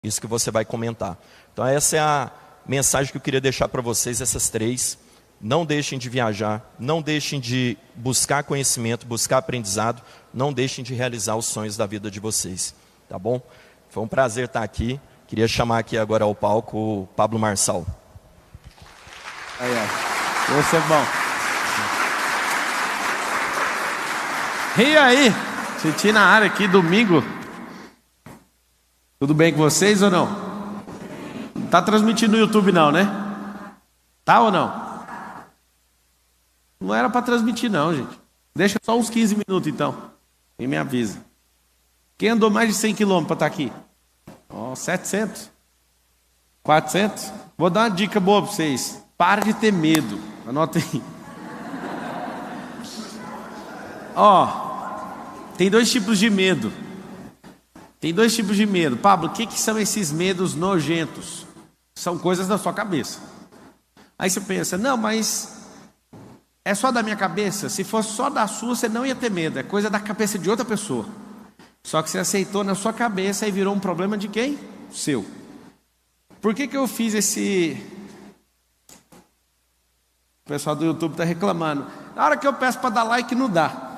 Isso que você vai comentar. Então essa é a mensagem que eu queria deixar para vocês, essas 3. Não deixem de viajar, não deixem de buscar conhecimento, buscar aprendizado, não deixem de realizar os sonhos da vida de vocês, tá bom? Foi um prazer estar aqui. Queria chamar aqui agora ao palco o Pablo Marçal. Esse é bom. E aí, Titi na área aqui, domingo. Tudo bem com vocês ou não? Não tá transmitindo no YouTube não, né? Tá ou não? Não era para transmitir não, gente. Deixa só uns 15 minutos então. E me avisa. Quem andou mais de 100 km para estar aqui? 700? 400? Vou dar uma dica boa para vocês. Para de ter medo. Anotem aí. Tem 2 tipos de medo. Tem 2 tipos de medo. Pablo, o que são esses medos nojentos? São coisas da sua cabeça. Aí você pensa, não, mas é só da minha cabeça? Se fosse só da sua, você não ia ter medo. É coisa da cabeça de outra pessoa. Só que você aceitou na sua cabeça e virou um problema de quem? Seu. Por que eu fiz esse... O pessoal do YouTube está reclamando. Na hora que eu peço para dar like, não dá.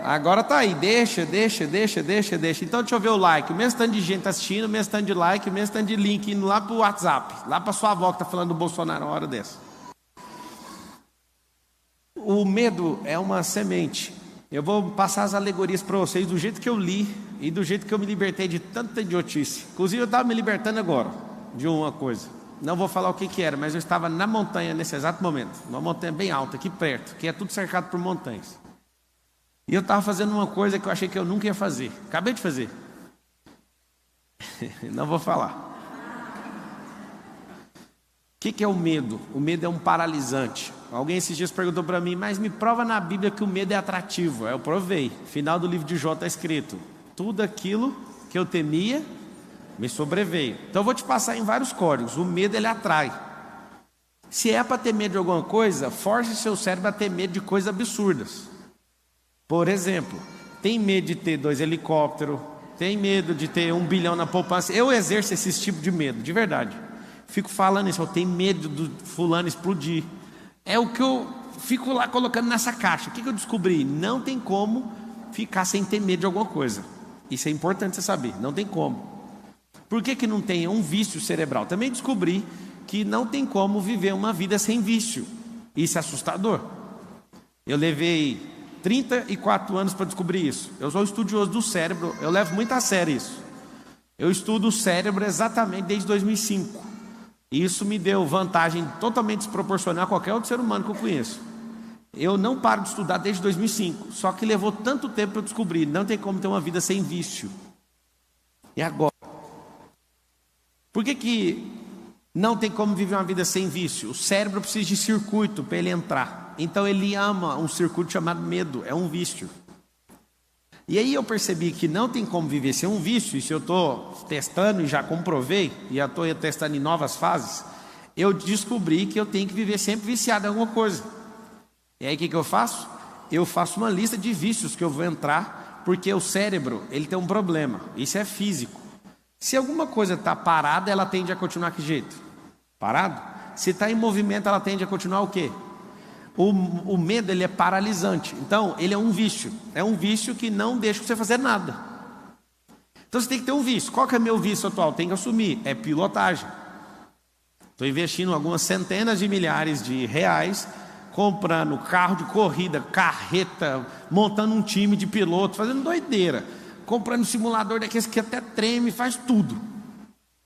Agora tá aí, deixa. Então deixa eu ver o like. O mesmo tanto de gente tá assistindo, o mesmo tanto de like, o mesmo tanto de link indo lá pro WhatsApp, lá pra sua avó que tá falando do Bolsonaro uma hora dessa. O medo é uma semente. Eu vou passar as alegorias para vocês do jeito que eu li e do jeito que eu me libertei de tanta idiotice. Inclusive eu estava me libertando agora de uma coisa. Não vou falar o que era, mas eu estava na montanha nesse exato momento. Uma montanha bem alta, aqui perto, que é tudo cercado por montanhas. E eu estava fazendo uma coisa que eu achei que eu nunca ia fazer. Acabei de fazer. Não vou falar. O que é o medo? O medo é um paralisante. Alguém esses dias perguntou para mim, mas me prova na Bíblia que o medo é atrativo. Eu provei. Final do livro de Jó está escrito: tudo aquilo que eu temia me sobreveio. Então eu vou te passar em vários códigos. O medo, ele atrai. Se é para ter medo de alguma coisa, force seu cérebro a ter medo de coisas absurdas. Por exemplo, tem medo de ter 2 helicópteros, tem medo de ter 1 bilhão na poupança. Eu exerço esse tipo de medo, de verdade. Fico falando isso, eu tenho medo do fulano explodir. É o que eu fico lá colocando nessa caixa. O que eu descobri? Não tem como ficar sem ter medo de alguma coisa. Isso é importante você saber, não tem como. Por que não tem? É um vício cerebral. Também descobri que não tem como viver uma vida sem vício. Isso é assustador. Eu levei 34 anos para descobrir isso. Eu sou estudioso do cérebro, eu levo muito a sério isso. Eu estudo o cérebro exatamente desde 2005. E isso me deu vantagem totalmente desproporcional a qualquer outro ser humano que eu conheço. Eu não paro de estudar desde 2005. Só que levou tanto tempo para eu descobrir. Não tem como ter uma vida sem vício. E agora? Por que não tem como viver uma vida sem vício? O cérebro precisa de circuito para ele entrar. Então ele ama um circuito chamado medo. É um vício. E aí eu percebi que não tem como viver sem um vício. E se eu estou testando e já comprovei, e já estou testando em novas fases, eu descobri que eu tenho que viver sempre viciado em alguma coisa. E aí o que eu faço? Eu faço uma lista de vícios que eu vou entrar, porque o cérebro, ele tem um problema. Isso é físico. Se alguma coisa está parada, ela tende a continuar que jeito? Parado? Se está em movimento, ela tende a continuar o quê? O medo, ele é paralisante. Então, ele é um vício. É um vício que não deixa você fazer nada. Então, você tem que ter um vício. Qual que é meu vício atual? Tem que assumir. É pilotagem. Estou investindo algumas centenas de milhares de reais, comprando carro de corrida, carreta, montando um time de piloto, fazendo doideira. Comprando um simulador daqueles que até treme, faz tudo.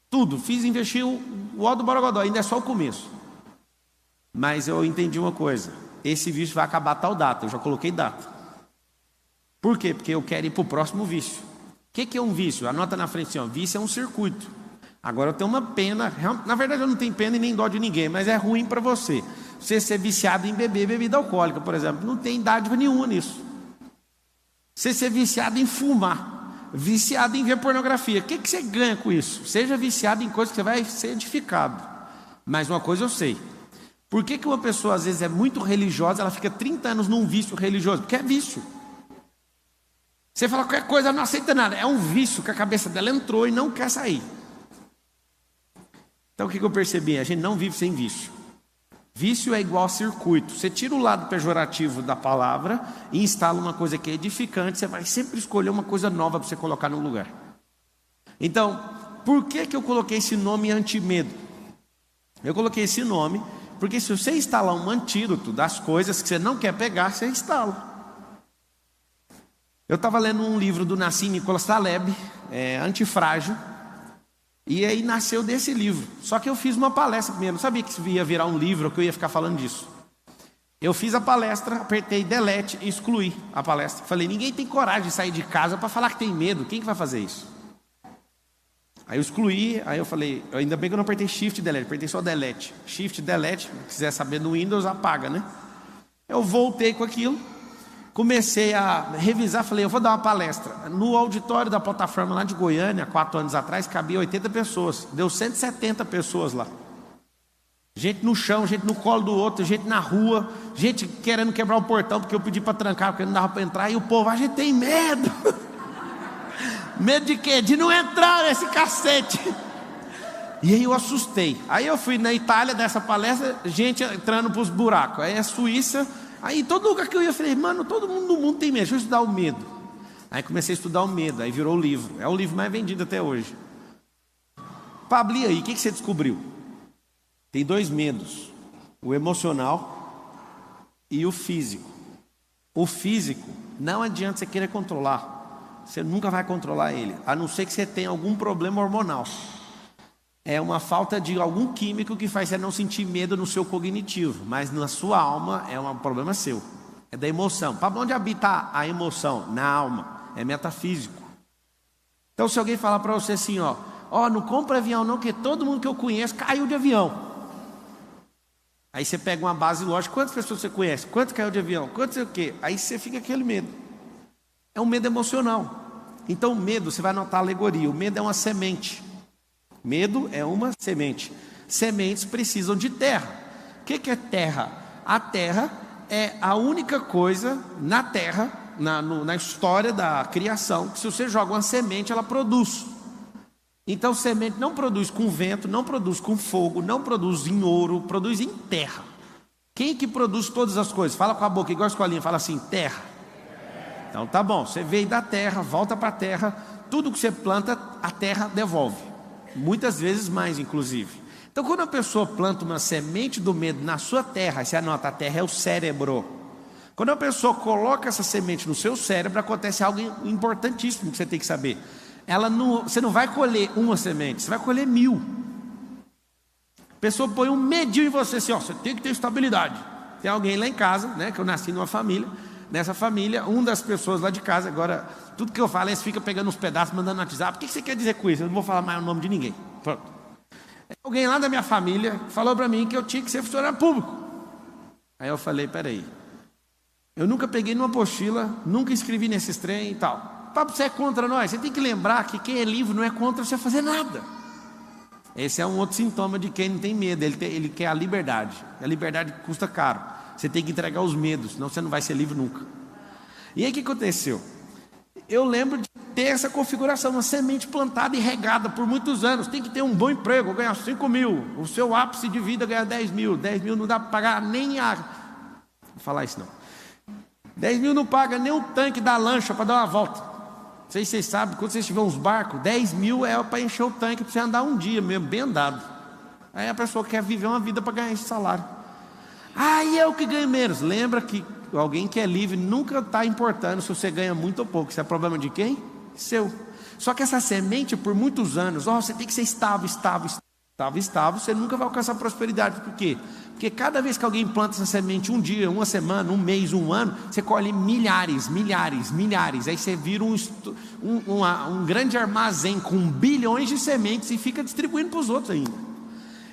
Tudo. Investi o ó do Borogodó. Ainda é só o começo. Mas eu entendi uma coisa: esse vício vai acabar a tal data. Eu já coloquei data. Por quê? Porque eu quero ir para o próximo vício. O que é um vício? Anota na frente assim, ó. Vício é um circuito. Agora eu tenho uma pena. Na verdade eu não tenho pena e nem dó de ninguém, mas é ruim para você. Você ser viciado em beber bebida alcoólica, por exemplo, não tem dádiva nenhuma nisso. Você ser viciado em fumar, viciado em ver pornografia, o que você ganha com isso? Seja viciado em coisas que você vai ser edificado. Mas uma coisa eu sei: por que uma pessoa às vezes é muito religiosa, ela fica 30 anos num vício religioso? Porque é vício. Você fala qualquer coisa, ela não aceita nada. É um vício que a cabeça dela entrou e não quer sair. Então o que eu percebi? A gente não vive sem vício. Vício é igual a circuito. Você tira o lado pejorativo da palavra e instala uma coisa que é edificante. Você vai sempre escolher uma coisa nova para você colocar no lugar. Então, por que eu coloquei esse nome anti-medo? Eu coloquei esse nome porque se você instalar um antídoto das coisas que você não quer pegar, você instala. Eu estava lendo um livro do Nassim Nicholas Taleb, Antifrágil, e aí nasceu desse livro. Só que eu fiz uma palestra primeiro, não sabia que isso ia virar um livro, que eu ia ficar falando disso. Eu fiz a palestra, apertei delete e excluí a palestra. Falei, ninguém tem coragem de sair de casa para falar que tem medo, quem que vai fazer isso? Aí eu excluí, aí eu falei, ainda bem que eu não apertei shift e delete, apertei só delete. Shift, delete, se quiser saber no Windows, apaga, né? Eu voltei com aquilo, comecei a revisar, falei, eu vou dar uma palestra. No auditório da plataforma lá de Goiânia, 4 anos atrás, cabia 80 pessoas. Deu 170 pessoas lá. Gente no chão, gente no colo do outro, gente na rua, gente querendo quebrar o portão, porque eu pedi para trancar, porque não dava para entrar, e o povo, a gente tem medo. Medo de quê? De não entrar nesse cacete. E aí eu assustei. Aí eu fui na Itália dessa palestra, gente entrando para os buracos. Aí a Suíça, aí todo lugar que eu ia, eu falei, mano, todo mundo no mundo tem medo, deixa eu estudar o medo. Aí comecei a estudar o medo, aí virou o livro. É o livro mais vendido até hoje. Pablo, e aí, o que você descobriu? Tem 2 medos, o emocional e o físico. O físico, não adianta você querer controlar. Você nunca vai controlar ele, a não ser que você tenha algum problema hormonal. É uma falta de algum químico que faz você não sentir medo no seu cognitivo, mas na sua alma é um problema seu. É da emoção. Para onde habita a emoção? Na alma. É metafísico. Então se alguém falar para você assim, ó, não compra avião não, porque todo mundo que eu conheço caiu de avião. Aí você pega uma base lógica, quantas pessoas você conhece? Quanto caiu de avião? Quanto sei o quê? Aí você fica aquele medo. É um medo emocional. Então o medo, você vai notar a alegoria, o medo é uma semente. Medo é uma semente. Sementes precisam de terra. O que é terra? A terra é a única coisa na terra, na história da criação, que se você joga uma semente, ela produz. Então semente não produz com vento, não produz com fogo, não produz em ouro, produz em terra. Quem que produz todas as coisas? Fala com a boca, igual a escolinha, fala assim, terra. Então tá bom, você veio da terra, volta para a terra, tudo que você planta, a terra devolve. Muitas vezes mais, inclusive. Então quando a pessoa planta uma semente do medo na sua terra, você anota, a terra é o cérebro. Quando a pessoa coloca essa semente no seu cérebro, acontece algo importantíssimo que você tem que saber. Você não vai colher uma semente, você vai colher 1000. A pessoa põe um medinho em você, assim, você tem que ter estabilidade. Tem alguém lá em casa, né, que eu nasci numa família. Nessa família, uma das pessoas lá de casa, agora, tudo que eu falo, eles ficam pegando uns pedaços, mandando no WhatsApp. O que você quer dizer com isso? Eu não vou falar mais o nome de ninguém. Pronto. Alguém lá da minha família falou para mim que eu tinha que ser funcionário público. Aí eu falei, peraí, eu nunca peguei numa apostila, nunca escrevi nesses trem e tal. Papo, você é contra nós? Você tem que lembrar que quem é livre não é contra você fazer nada. Esse é um outro sintoma de quem não tem medo, ele quer a liberdade. A liberdade custa caro. Você tem que entregar os medos, senão você não vai ser livre nunca. E aí o que aconteceu? Eu lembro de ter essa configuração, uma semente plantada e regada por muitos anos. Tem que ter um bom emprego, ganhar 5 mil. O seu ápice de vida ganhar 10 mil. 10 mil não dá para pagar nem a... Vou falar isso não. 10 mil não paga nem o tanque da lancha para dar uma volta. Não sei se vocês sabem, quando vocês tiverem uns barcos, 10 mil é para encher o tanque para você andar um dia mesmo, bem andado. Aí a pessoa quer viver uma vida para ganhar esse salário. E eu que ganho menos. Lembra que alguém que é livre nunca está importando se você ganha muito ou pouco. Isso é problema de quem? Seu. Só que essa semente, por muitos anos, você tem que ser estável, você nunca vai alcançar prosperidade. Por quê? Porque cada vez que alguém planta essa semente, um dia, uma semana, um mês, um ano, você colhe milhares. Aí você vira um grande armazém com bilhões de sementes e fica distribuindo para os outros ainda.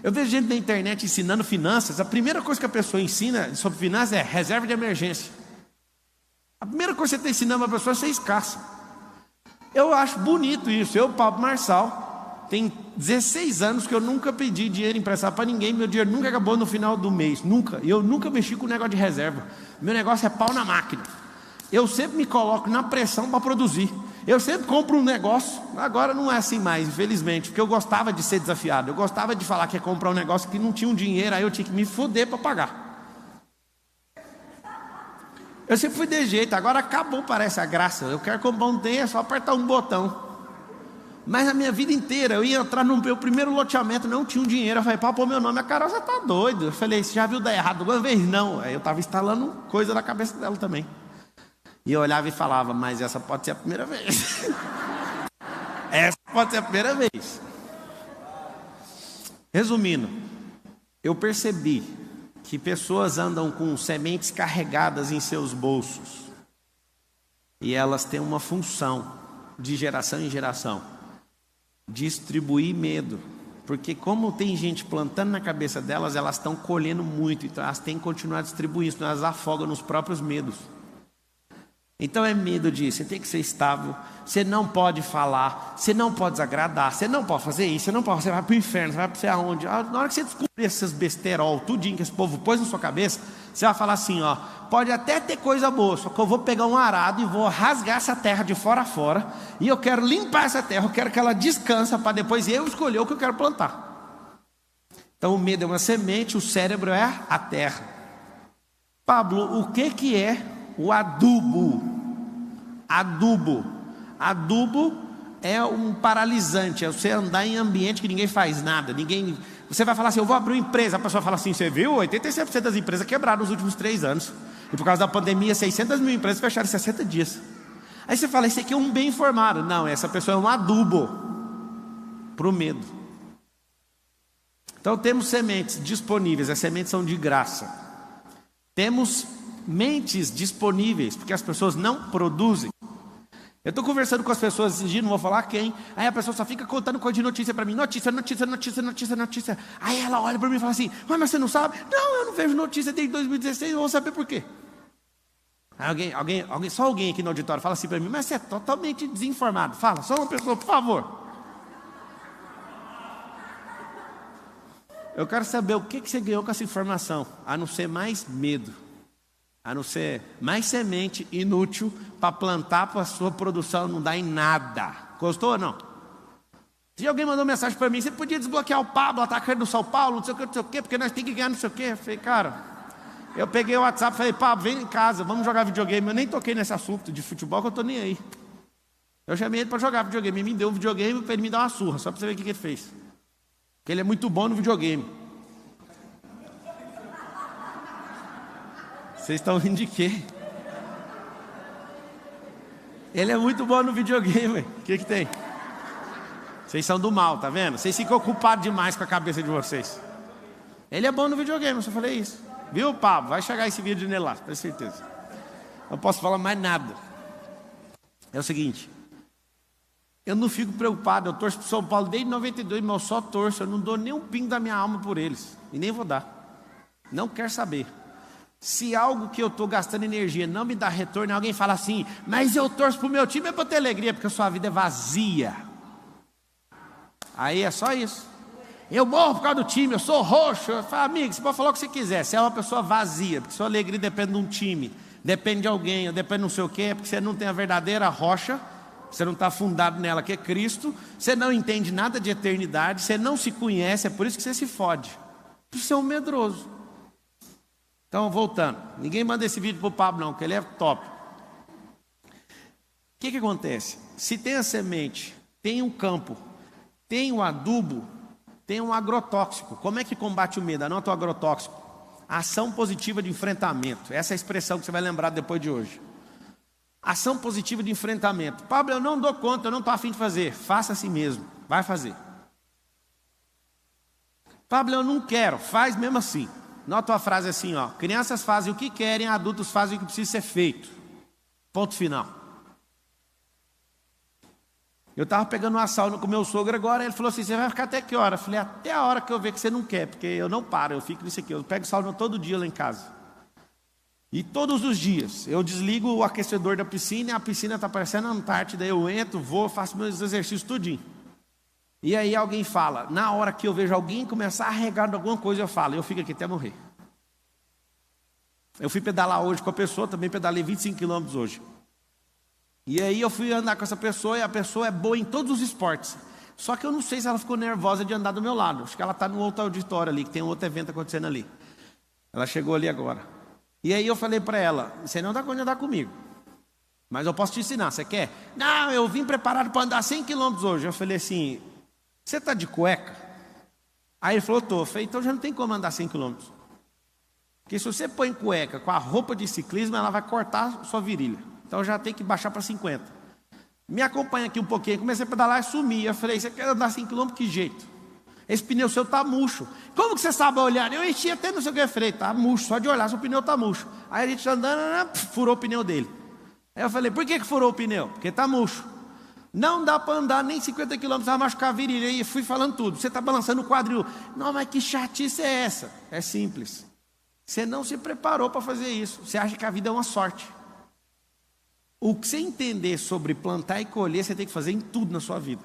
Eu vejo gente na internet ensinando finanças. A primeira coisa que a pessoa ensina sobre finanças é reserva de emergência. A primeira coisa que você está ensinando para a pessoa é ser escassa. Eu acho bonito isso. Eu, Pablo Marçal, tem 16 anos que eu nunca pedi dinheiro emprestado para ninguém. Meu dinheiro nunca acabou no final do mês. Nunca. Eu nunca mexi com o negócio de reserva. Meu negócio é pau na máquina. Eu sempre me coloco na pressão para produzir. Eu sempre compro um negócio. Agora não é assim mais, infelizmente, porque eu gostava de ser desafiado. Eu gostava de falar que ia comprar um negócio que não tinha um dinheiro, aí eu tinha que me foder para pagar. Eu sempre fui de jeito. Agora acabou, parece a graça. Eu quero comprar um trem, é só apertar um botão. Mas a minha vida inteira, eu ia entrar no meu primeiro loteamento, não tinha um dinheiro. Eu falei, pô, meu nome, a Carol, você tá doido. Eu falei, você já viu dar errado uma vez? Não. Aí eu estava instalando coisa na cabeça dela também. E eu olhava e falava, mas essa pode ser a primeira vez. Essa pode ser a primeira vez. Resumindo, eu percebi que pessoas andam com sementes carregadas em seus bolsos. E elas têm uma função de geração em geração. Distribuir medo. Porque como tem gente plantando na cabeça delas, elas estão colhendo muito. Então elas têm que continuar distribuindo, senão elas afogam nos próprios medos. Então é medo de você tem que ser estável, você não pode falar, você não pode desagradar, você não pode fazer isso, você vai para o inferno, você vai para aonde? Na hora que você descobrir esses besterol, tudinho que esse povo pôs na sua cabeça, você vai falar assim, ó, pode até ter coisa boa, só que eu vou pegar um arado e vou rasgar essa terra de fora a fora, e eu quero limpar essa terra, eu quero que ela descansa para depois eu escolher o que eu quero plantar. Então o medo é uma semente, o cérebro é a terra. Pablo, o que é o adubo? Adubo é um paralisante, é você andar em ambiente que ninguém faz nada, você vai falar assim, eu vou abrir uma empresa, a pessoa fala assim, você viu, 86% das empresas quebraram nos últimos 3 anos, e por causa da pandemia, 600 mil empresas fecharam em 60 dias, aí você fala, esse aqui é um bem informado, não, essa pessoa é um adubo, para o medo. Então temos sementes disponíveis, as sementes são de graça, temos mentes disponíveis, porque as pessoas não produzem. Eu estou conversando com as pessoas esses dias, não vou falar quem. Aí a pessoa só fica contando coisa de notícia para mim. Notícia. Aí ela olha para mim e fala assim, mas você não sabe? Não, eu não vejo notícia desde 2016, eu vou saber por quê. Aí só alguém aqui no auditório fala assim para mim, mas você é totalmente desinformado. Fala, só uma pessoa, por favor. Eu quero saber o que você ganhou com essa informação, a não ser mais medo. A não ser mais semente inútil para plantar para a sua produção não dar em nada. Gostou ou não? Se alguém mandou mensagem para mim, você podia desbloquear o Pablo, atacante do São Paulo, não sei o que, porque nós temos que ganhar não sei o que. Eu falei, cara, eu peguei o WhatsApp e falei, Pablo, vem em casa, vamos jogar videogame. Eu nem toquei nesse assunto de futebol que eu estou nem aí. Eu chamei ele para jogar videogame, ele me deu um videogame para ele me dar uma surra, só para você ver o que ele fez. Porque ele é muito bom no videogame. Vocês estão rindo de quê? Ele é muito bom no videogame. O que tem? Vocês são do mal, tá vendo? Vocês ficam ocupados demais com a cabeça de vocês. Ele é bom no videogame, eu só falei isso. Viu, Pablo? Vai chegar esse vídeo nele lá, tenho certeza. Não posso falar mais nada. É o seguinte. Eu não fico preocupado, eu torço para o São Paulo desde 92, mas eu só torço. Eu não dou nem um pingo da minha alma por eles. E nem vou dar. Não quero saber. Se algo que eu estou gastando energia não me dá retorno, alguém fala assim, mas eu torço para o meu time é para ter alegria, porque a sua vida é vazia. Aí é só isso. Eu morro por causa do time, eu sou roxo. Eu falo, amigo, você pode falar o que você quiser, você é uma pessoa vazia, porque sua alegria depende de um time, depende de alguém, depende de não sei o quê, porque você não tem a verdadeira rocha, você não está fundado nela, que é Cristo, você não entende nada de eternidade, você não se conhece, é por isso que você se fode. Você é um medroso. Então, voltando, ninguém manda esse vídeo para o Pablo não, porque ele é top. O que acontece? Se tem a semente, tem um campo, tem um adubo, tem um agrotóxico. Como é que combate o medo? Anota o agrotóxico. Ação positiva de enfrentamento. Essa é a expressão que você vai lembrar depois de hoje. Ação positiva de enfrentamento. Pablo, eu não dou conta, eu não estou a fim de fazer. Faça assim mesmo, vai fazer. Pablo, eu não quero, faz mesmo assim. Nota a frase assim, ó. Crianças fazem o que querem, adultos fazem o que precisa ser feito. Ponto final. Eu estava pegando uma sauna com meu sogro agora, ele falou assim, você vai ficar até que hora? Eu falei, até a hora que eu ver que você não quer, porque eu não paro, eu fico nisso aqui. Eu pego sauna todo dia lá em casa. E todos os dias, eu desligo o aquecedor da piscina, e a piscina está parecendo a Antártida, eu entro, vou, faço meus exercícios tudinho. E aí alguém fala, na hora que eu vejo alguém começar a regar de alguma coisa, eu falo, eu fico aqui até morrer. Eu fui pedalar hoje com a pessoa, também pedalei 25 quilômetros hoje. E aí eu fui andar com essa pessoa e a pessoa é boa em todos os esportes. Só que eu não sei se ela ficou nervosa de andar do meu lado. Acho que ela está no outro auditório ali, que tem um outro evento acontecendo ali. Ela chegou ali agora. E aí eu falei para ela, você não dá conta de andar comigo, mas eu posso te ensinar, você quer? Não, eu vim preparado para andar 100 quilômetros hoje. Eu falei assim, você está de cueca? Aí ele falou, tô. Eu falei, então já não tem como andar 100 quilômetros. Porque se você põe cueca com a roupa de ciclismo, ela vai cortar sua virilha. Então já tem que baixar para 50. Me acompanha aqui um pouquinho. Comecei a pedalar e sumi. Eu falei, você quer andar 100 km? Que jeito? Esse pneu seu tá murcho. Como que você sabe olhar? Eu enchi até não sei o que, eu falei, tá murcho, só de olhar, seu pneu tá murcho. Aí a gente andando, furou o pneu dele. Aí eu falei, por que furou o pneu? Porque tá murcho. Não dá para andar nem 50 km, vai machucar a virilha. E fui falando tudo. Você está balançando o quadril. Não, mas que chatice é essa? É simples. Você não se preparou para fazer isso. Você acha que a vida é uma sorte. O que você entender sobre plantar e colher, você tem que fazer em tudo na sua vida.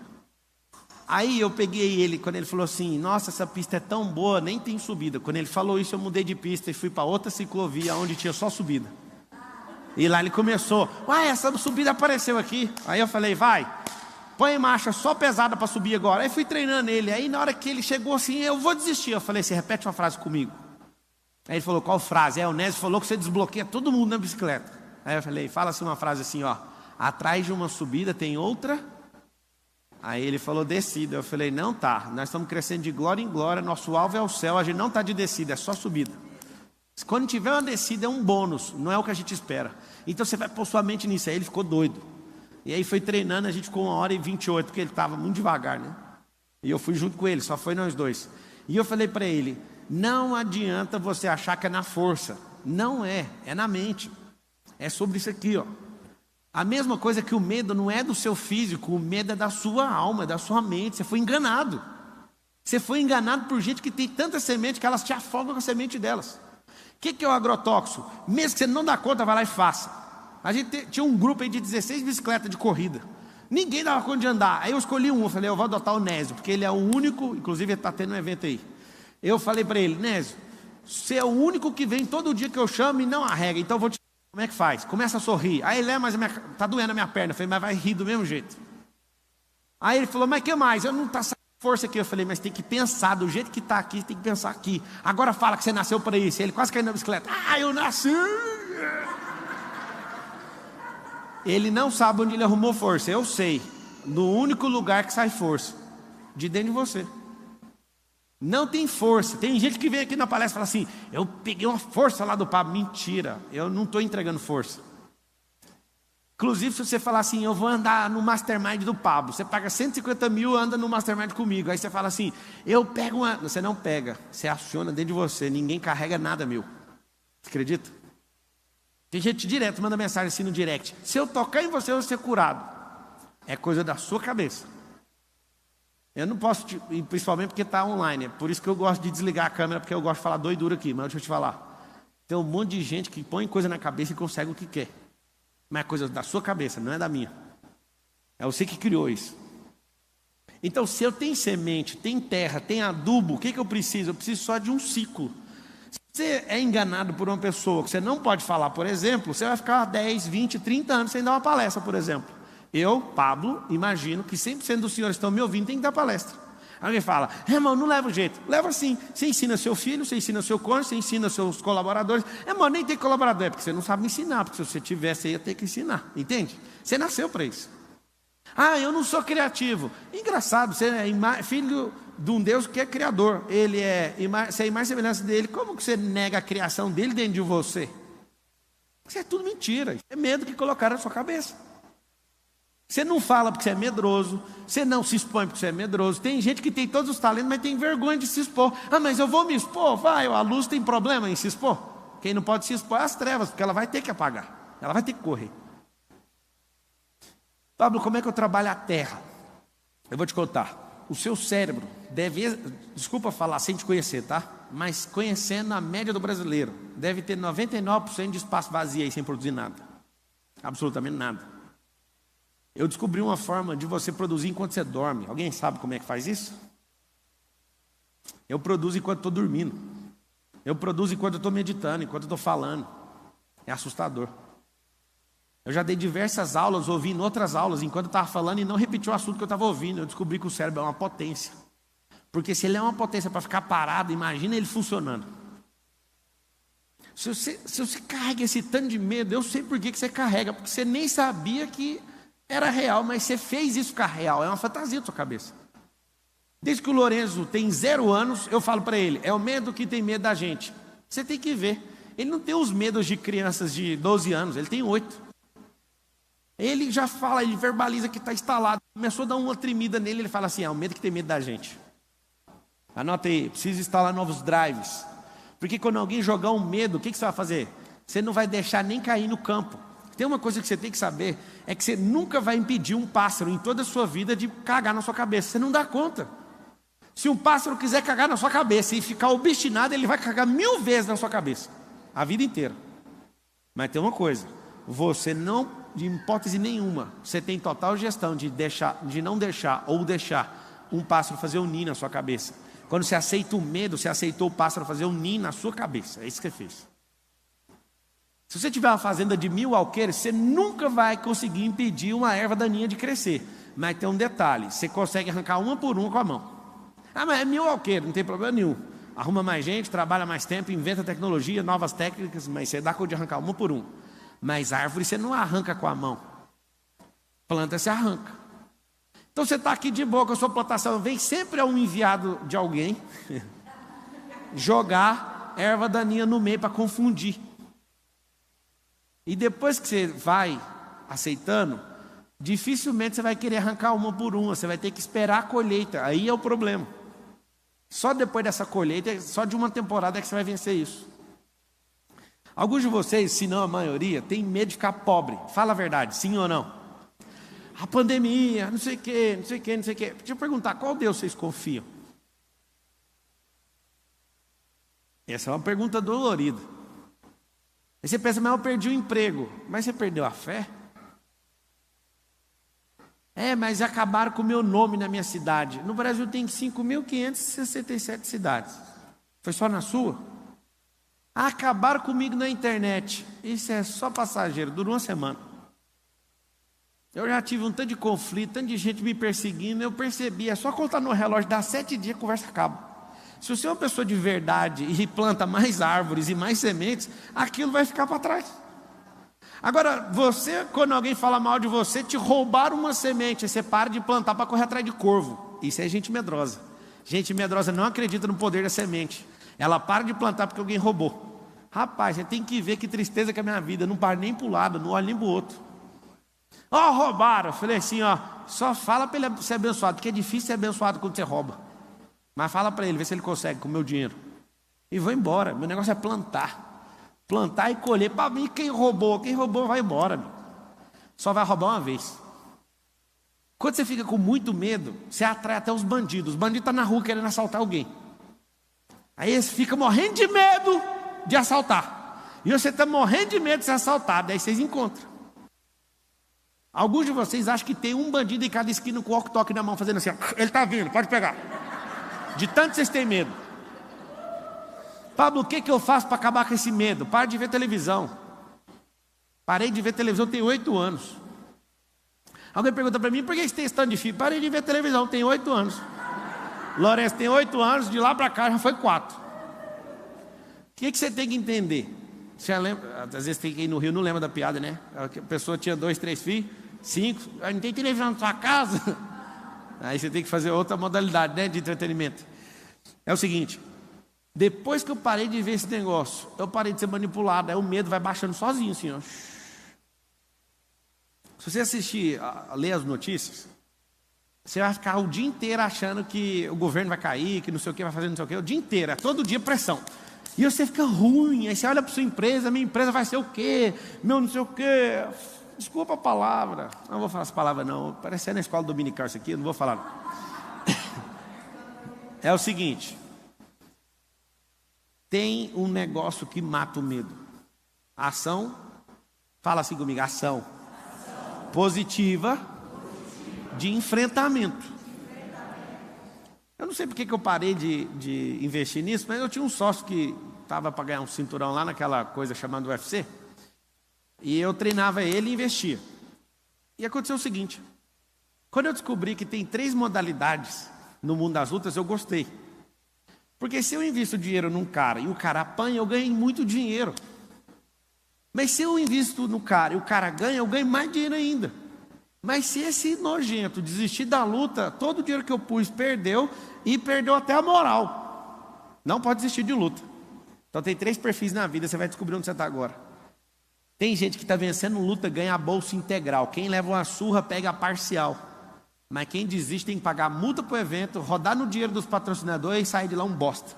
Aí eu peguei ele, quando ele falou assim, nossa, essa pista é tão boa, nem tem subida. Quando ele falou isso, eu mudei de pista e fui para outra ciclovia, onde tinha só subida. E lá ele começou, uai, essa subida apareceu aqui. Aí eu falei, vai, põe em marcha só pesada para subir agora. Aí fui treinando ele, aí na hora que ele chegou assim, eu vou desistir. Eu falei, você repete uma frase comigo. Aí ele falou, qual frase? O Nésio falou que você desbloqueia todo mundo na bicicleta. Aí eu falei, fala assim uma frase assim, ó, atrás de uma subida tem outra. Aí ele falou, descida. Eu falei, não tá, nós estamos crescendo de glória em glória, nosso alvo é o céu, a gente não está de descida, é só subida. Quando tiver uma descida é um bônus, não é o que a gente espera. Então você vai pôr sua mente nisso. Aí ele ficou doido. E aí foi treinando, a gente ficou 1h28, porque ele estava muito devagar, né? E eu fui junto com ele, só foi nós dois. E eu falei para ele, não adianta você achar que é na força. Não é, é na mente. É sobre isso aqui, ó. A mesma coisa que o medo não é do seu físico, o medo é da sua alma, é da sua mente. Você foi enganado. Você foi enganado por gente que tem tanta semente que elas te afogam com a semente delas. O que é o agrotóxico? Mesmo que você não dá conta, vai lá e faça. A gente tinha um grupo aí de 16 bicicletas de corrida. Ninguém dava conta de andar. Aí eu escolhi um, eu falei, eu vou adotar o Nésio, porque ele é o único, inclusive ele está tendo um evento aí. Eu falei para ele, Nésio, você é o único que vem todo dia que eu chamo e não arrega, então eu vou te... Como é que faz? Começa a sorrir. Aí ele, mas tá doendo a minha perna. Eu falei, mas vai rir do mesmo jeito. Aí ele falou, mas que mais? Eu não tá saindo força aqui. Eu falei, mas tem que pensar do jeito que está aqui, tem que pensar aqui. Agora fala que você nasceu para isso. Ele quase caiu na bicicleta. Ah, eu nasci! Ele não sabe onde ele arrumou força. Eu sei. No único lugar que sai força. De dentro de você. Não tem força. Tem gente que vem aqui na palestra e fala assim, eu peguei uma força lá do Pablo. Mentira, eu não estou entregando força. Inclusive, se você falar assim, eu vou andar no Mastermind do Pablo, você paga 150 mil, anda no Mastermind comigo. Aí você fala assim, eu pego uma... Você não pega, você aciona dentro de você, ninguém carrega nada, meu. Você acredita? Tem gente direto, manda mensagem assim no direct, se eu tocar em você, eu vou ser curado. É coisa da sua cabeça. Eu não posso, principalmente porque está online, é por isso que eu gosto de desligar a câmera, porque eu gosto de falar doidura aqui, mas deixa eu te falar. Tem um monte de gente que põe coisa na cabeça e consegue o que quer. Mas é coisa da sua cabeça, não é da minha. É você que criou isso. Então, se eu tenho semente, tem terra, tem adubo, o que eu preciso? Eu preciso só de um ciclo. Se você é enganado por uma pessoa que você não pode falar, por exemplo, você vai ficar 10, 20, 30 anos sem dar uma palestra, por exemplo. Eu, Pablo, imagino que 100% dos senhores que estão me ouvindo tem que dar palestra. Alguém fala, irmão, não leva jeito. Leva sim. Você ensina seu filho, você ensina seu cônjuge, você ensina seus colaboradores. Irmão, nem tem colaborador, é porque você não sabe ensinar, porque se você tivesse, você ia ter que ensinar. Entende? Você nasceu para isso. Ah, eu não sou criativo. Engraçado, você é filho de um Deus que é criador. Você é imagem e semelhança dele. Como que você nega a criação dele dentro de você? Isso é tudo mentira. É medo que colocaram na sua cabeça. Você não fala porque você é medroso, você não se expõe porque você é medroso. Tem gente que tem todos os talentos, mas tem vergonha de se expor. Ah, mas eu vou me expor? Vai, a luz tem problema em se expor. Quem não pode se expor é as trevas, porque ela vai ter que apagar, ela vai ter que correr. Pablo, como é que eu trabalho a terra? Eu vou te contar. O seu cérebro deve, desculpa falar sem te conhecer, tá? Mas conhecendo a média do brasileiro, deve ter 99% de espaço vazio aí sem produzir nada. Absolutamente nada. Eu descobri uma forma de você produzir enquanto você dorme. Alguém sabe como é que faz isso? Eu produzo enquanto estou dormindo. Eu produzo enquanto eu estou meditando, enquanto eu estou falando. É assustador. Eu já dei diversas aulas, ouvi em outras aulas, enquanto eu estava falando e não repeti o assunto que eu estava ouvindo. Eu descobri que o cérebro é uma potência. Porque se ele é uma potência para ficar parado, imagina ele funcionando. Se você carrega esse tanto de medo, eu sei por que você carrega, porque você nem sabia que era real, mas você fez isso ficar real, é uma fantasia da sua cabeça. Desde que o Lorenzo tem 0 anos, eu falo para ele, é o medo que tem medo da gente. Você tem que ver, ele não tem os medos de crianças de 12 anos, ele tem 8. Ele já fala, ele verbaliza que está instalado. Começou a dar uma tremida nele, ele fala assim, é o medo que tem medo da gente. Anota aí, precisa instalar novos drives. Porque quando alguém jogar um medo, o que você vai fazer? Você não vai deixar nem cair no campo. Tem uma coisa que você tem que saber, é que você nunca vai impedir um pássaro em toda a sua vida de cagar na sua cabeça. Você não dá conta. Se um pássaro quiser cagar na sua cabeça e ficar obstinado, ele vai cagar 1000 vezes na sua cabeça. A vida inteira. Mas tem uma coisa, você não, de hipótese nenhuma, você tem total gestão de não deixar ou deixar um pássaro fazer um ninho na sua cabeça. Quando você aceita o medo, você aceitou o pássaro fazer um ninho na sua cabeça. É isso que você fez. Se você tiver uma fazenda de 1000 alqueires, você nunca vai conseguir impedir uma erva daninha de crescer. Mas tem um detalhe, você consegue arrancar uma por uma com a mão. Ah, mas é 1000 alqueires, não tem problema nenhum. Arruma mais gente, trabalha mais tempo, inventa tecnologia, novas técnicas, mas você dá conta de arrancar uma por uma. Mas árvore você não arranca com a mão. Planta você arranca. Então você está aqui de boa com a sua plantação, vem sempre um enviado de alguém jogar erva daninha no meio para confundir. E depois que você vai aceitando, dificilmente você vai querer arrancar uma por uma, você vai ter que esperar a colheita, aí é o problema. Só depois dessa colheita, só de uma temporada é que você vai vencer isso. Alguns de vocês, se não a maioria, tem medo de ficar pobre. Fala a verdade, sim ou não? A pandemia, não sei o quê, não sei o quê, não sei o quê. Deixa eu perguntar, qual Deus vocês confiam? Essa é uma pergunta dolorida. Aí você pensa, mas eu perdi o emprego. Mas você perdeu a fé? É, mas acabaram com o meu nome na minha cidade. No Brasil tem 5.567 cidades. Foi só na sua? Acabaram comigo na internet. Isso é só passageiro, dura uma semana. Eu já tive um tanto de conflito, tanto de gente me perseguindo. Eu percebi, é só contar no relógio, dá 7 dias, a conversa acaba. Se você é uma pessoa de verdade e planta mais árvores e mais sementes, aquilo vai ficar para trás. Agora, você, quando alguém fala mal de você, te roubaram uma semente, aí você para de plantar para correr atrás de corvo. Isso é gente medrosa. Gente medrosa não acredita no poder da semente. Ela para de plantar porque alguém roubou. Rapaz, você tem que ver que tristeza que é a minha vida. Eu não paro nem para o lado, não olho nem para o outro. Ó, roubaram. Eu falei assim, ó, só fala para ele ser abençoado, porque é difícil ser abençoado quando você rouba. Mas fala para ele, vê se ele consegue com o meu dinheiro. E vou embora. Meu negócio é plantar. Plantar e colher. Para mim, quem roubou vai embora. Meu. Só vai roubar uma vez. Quando você fica com muito medo, você atrai até os bandidos. Os bandidos estão na rua querendo assaltar alguém. Aí eles ficam morrendo de medo de assaltar. E você está morrendo de medo de ser assaltado. Aí vocês encontram. Alguns de vocês acham que tem um bandido em cada esquina com o walkie-talkie na mão, fazendo assim, ó, ele está vindo, pode pegar. De tanto vocês têm medo. Pablo, o que eu faço para acabar com esse medo? Para de ver televisão. Parei de ver televisão, tem 8 anos. Alguém pergunta para mim, por que você tem esse tanto de filho? Parei de ver televisão, tem 8 anos. Lourenço tem 8 anos, de lá para cá já foi 4. O que você tem que entender? Você lembra? Às vezes tem que ir no Rio, não lembra da piada, né? A pessoa tinha 2, 3 filhos, 5, não tem televisão na sua casa. Aí você tem que fazer outra modalidade, né, de entretenimento. É o seguinte, depois que eu parei de ver esse negócio, eu parei de ser manipulado, aí o medo vai baixando sozinho, assim, ó. Se você assistir, ler as notícias, você vai ficar o dia inteiro achando que o governo vai cair, que não sei o que, vai fazer não sei o que, o dia inteiro, é todo dia pressão. E você fica ruim, aí você olha para sua empresa, minha empresa vai ser o quê? Meu não sei o quê. Desculpa a palavra, não vou falar essa palavra não, parece na escola dominical isso aqui, eu não vou falar não. É o seguinte, tem um negócio que mata o medo. Ação, fala assim comigo, ação positiva de enfrentamento. Eu não sei porque que eu parei de investir nisso, mas eu tinha um sócio que estava para ganhar um cinturão lá naquela coisa chamada UFC. E eu treinava ele e investia. E aconteceu o seguinte: quando eu descobri que tem 3 modalidades no mundo das lutas, eu gostei. Porque se eu invisto dinheiro num cara e o cara apanha, eu ganho muito dinheiro. Mas se eu invisto no cara e o cara ganha, eu ganho mais dinheiro ainda. Mas se esse nojento desistir da luta, todo o dinheiro que eu pus perdeu, e perdeu até a moral. Não pode desistir de luta. Então tem 3 perfis na vida, você vai descobrir onde você está agora. Tem gente que está vencendo luta, ganha a bolsa integral. Quem leva uma surra, pega a parcial. Mas quem desiste tem que pagar multa para o evento, rodar no dinheiro dos patrocinadores e sair de lá um bosta.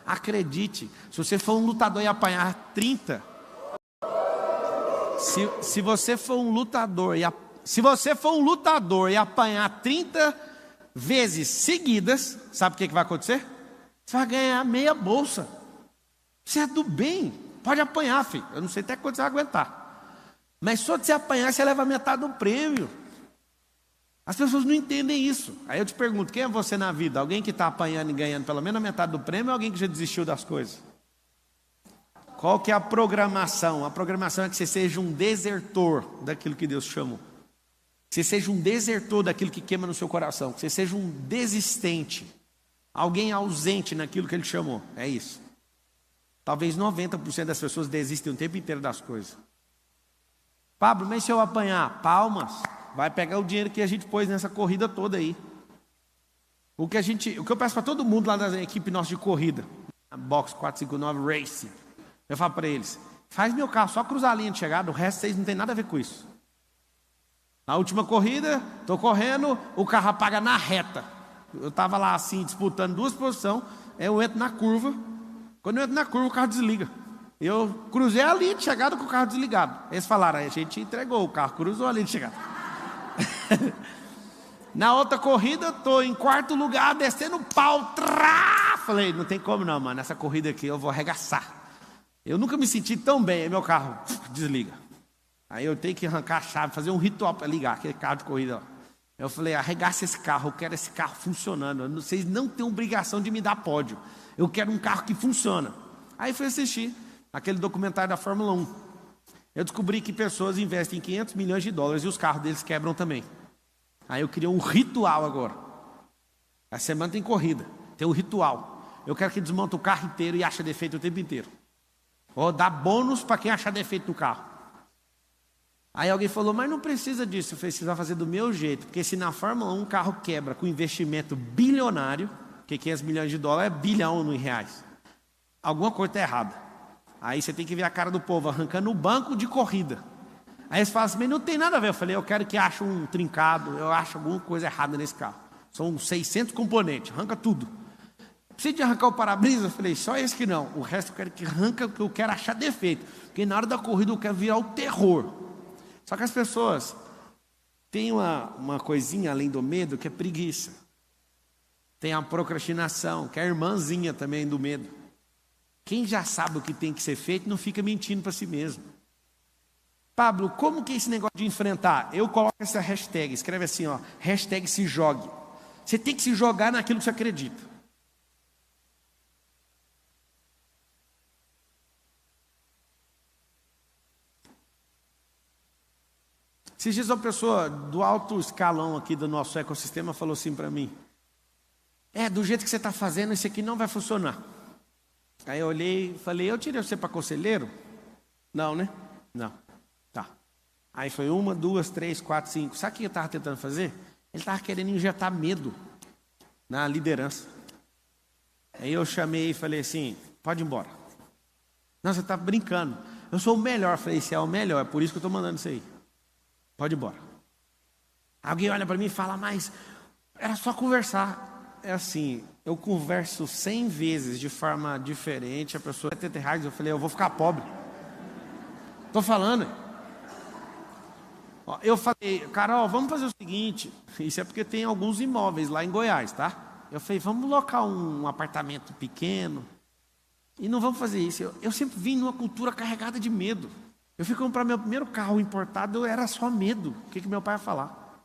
Acredite, se você for um lutador e apanhar 30... Se você for um lutador e apanhar 30 vezes seguidas, sabe o que vai acontecer? Você vai ganhar meia bolsa. Você é do bem, pode apanhar, filho. Eu não sei até quanto você vai aguentar. Mas só de você apanhar, você leva metade do prêmio. As pessoas não entendem isso. Aí eu te pergunto, quem é você na vida? Alguém que está apanhando e ganhando pelo menos a metade do prêmio, ou alguém que já desistiu das coisas? Qual que é a programação? A programação é que você seja um desertor daquilo que Deus chamou. Que você seja um desertor daquilo que queima no seu coração. Que você seja um desistente. Alguém ausente naquilo que Ele chamou. É isso. Talvez 90% das pessoas desistem o tempo inteiro das coisas. Pablo, mas se eu apanhar? Palmas. Vai pegar o dinheiro que a gente pôs nessa corrida toda aí. O que eu peço para todo mundo lá da equipe nossa de corrida, a Box 459 Racing, eu falo para eles: faz meu carro só cruzar a linha de chegada, o resto vocês não tem nada a ver com isso. Na última corrida, estou correndo, o carro apaga na reta. Eu estava lá assim, disputando 2 posições, eu entro na curva. Quando eu entro na curva, o carro desliga. Eu cruzei a linha de chegada com o carro desligado. Eles falaram: a gente entregou, o carro cruzou a linha de chegada. Na outra corrida, estou em 4º lugar, descendo o pau. Falei: não tem como não, mano, essa corrida aqui eu vou arregaçar. Eu nunca me senti tão bem. Aí meu carro desliga. Aí eu tenho que arrancar a chave, fazer um ritual para ligar aquele carro de corrida lá. Eu falei: arregaça esse carro, eu quero esse carro funcionando. Vocês não têm obrigação de me dar pódio. Eu quero um carro que funciona. Aí fui assistir aquele documentário da Fórmula 1. Eu descobri que pessoas investem $500 milhões e os carros deles quebram também. Aí eu queria um ritual agora. A semana tem corrida, tem um ritual. Eu quero que desmonte o carro inteiro e ache defeito o tempo inteiro. Ou dá bônus para quem achar defeito no carro. Aí alguém falou: mas não precisa disso. Eu falei: você vai fazer do meu jeito. Porque se na Fórmula 1 um carro quebra com investimento bilionário, porque $500 milhões é bilhão em reais, alguma coisa está errada. Aí você tem que ver a cara do povo arrancando o banco de corrida. Aí eles falam assim: mas não tem nada a ver. Eu falei: eu quero que ache um trincado, eu acho alguma coisa errada nesse carro. São 600 componentes, arranca tudo. Precisa de arrancar o para-brisa? Eu falei: só esse que não. O resto eu quero que arranca, porque eu quero achar defeito. Porque na hora da corrida eu quero virar o terror. Só que as pessoas têm uma coisinha além do medo, que é preguiça. Tem a procrastinação, que é a irmãzinha também do medo. Quem já sabe o que tem que ser feito não fica mentindo para si mesmo. Pablo, como que é esse negócio de enfrentar? Eu coloco essa hashtag, escreve assim, ó, hashtag se jogue. Você tem que se jogar naquilo que você acredita. Esses dias uma pessoa do alto escalão aqui do nosso ecossistema falou assim para mim: do jeito que você está fazendo, isso aqui não vai funcionar. Aí eu olhei e falei: eu tirei você para conselheiro? Não, né? Não. Tá. Aí foi 1, 2, 3, 4, 5. Sabe o que eu estava tentando fazer? Ele estava querendo injetar medo na liderança. Aí eu chamei e falei assim: pode ir embora. Não, você está brincando. Eu sou o melhor. Eu falei: você é o melhor, é por isso que eu estou mandando isso aí. Pode ir embora. Alguém olha para mim e fala: mas era só conversar. É assim, eu converso 100 vezes de forma diferente, a pessoa vai ter raiva, eu falei: eu vou ficar pobre. Estou falando. Eu falei: Carol, vamos fazer o seguinte, isso é porque tem alguns imóveis lá em Goiás, tá? Eu falei: vamos locar um apartamento pequeno e não vamos fazer isso. Eu sempre vim numa cultura carregada de medo. Eu fui comprar meu primeiro carro importado, era só medo. O que meu pai ia falar?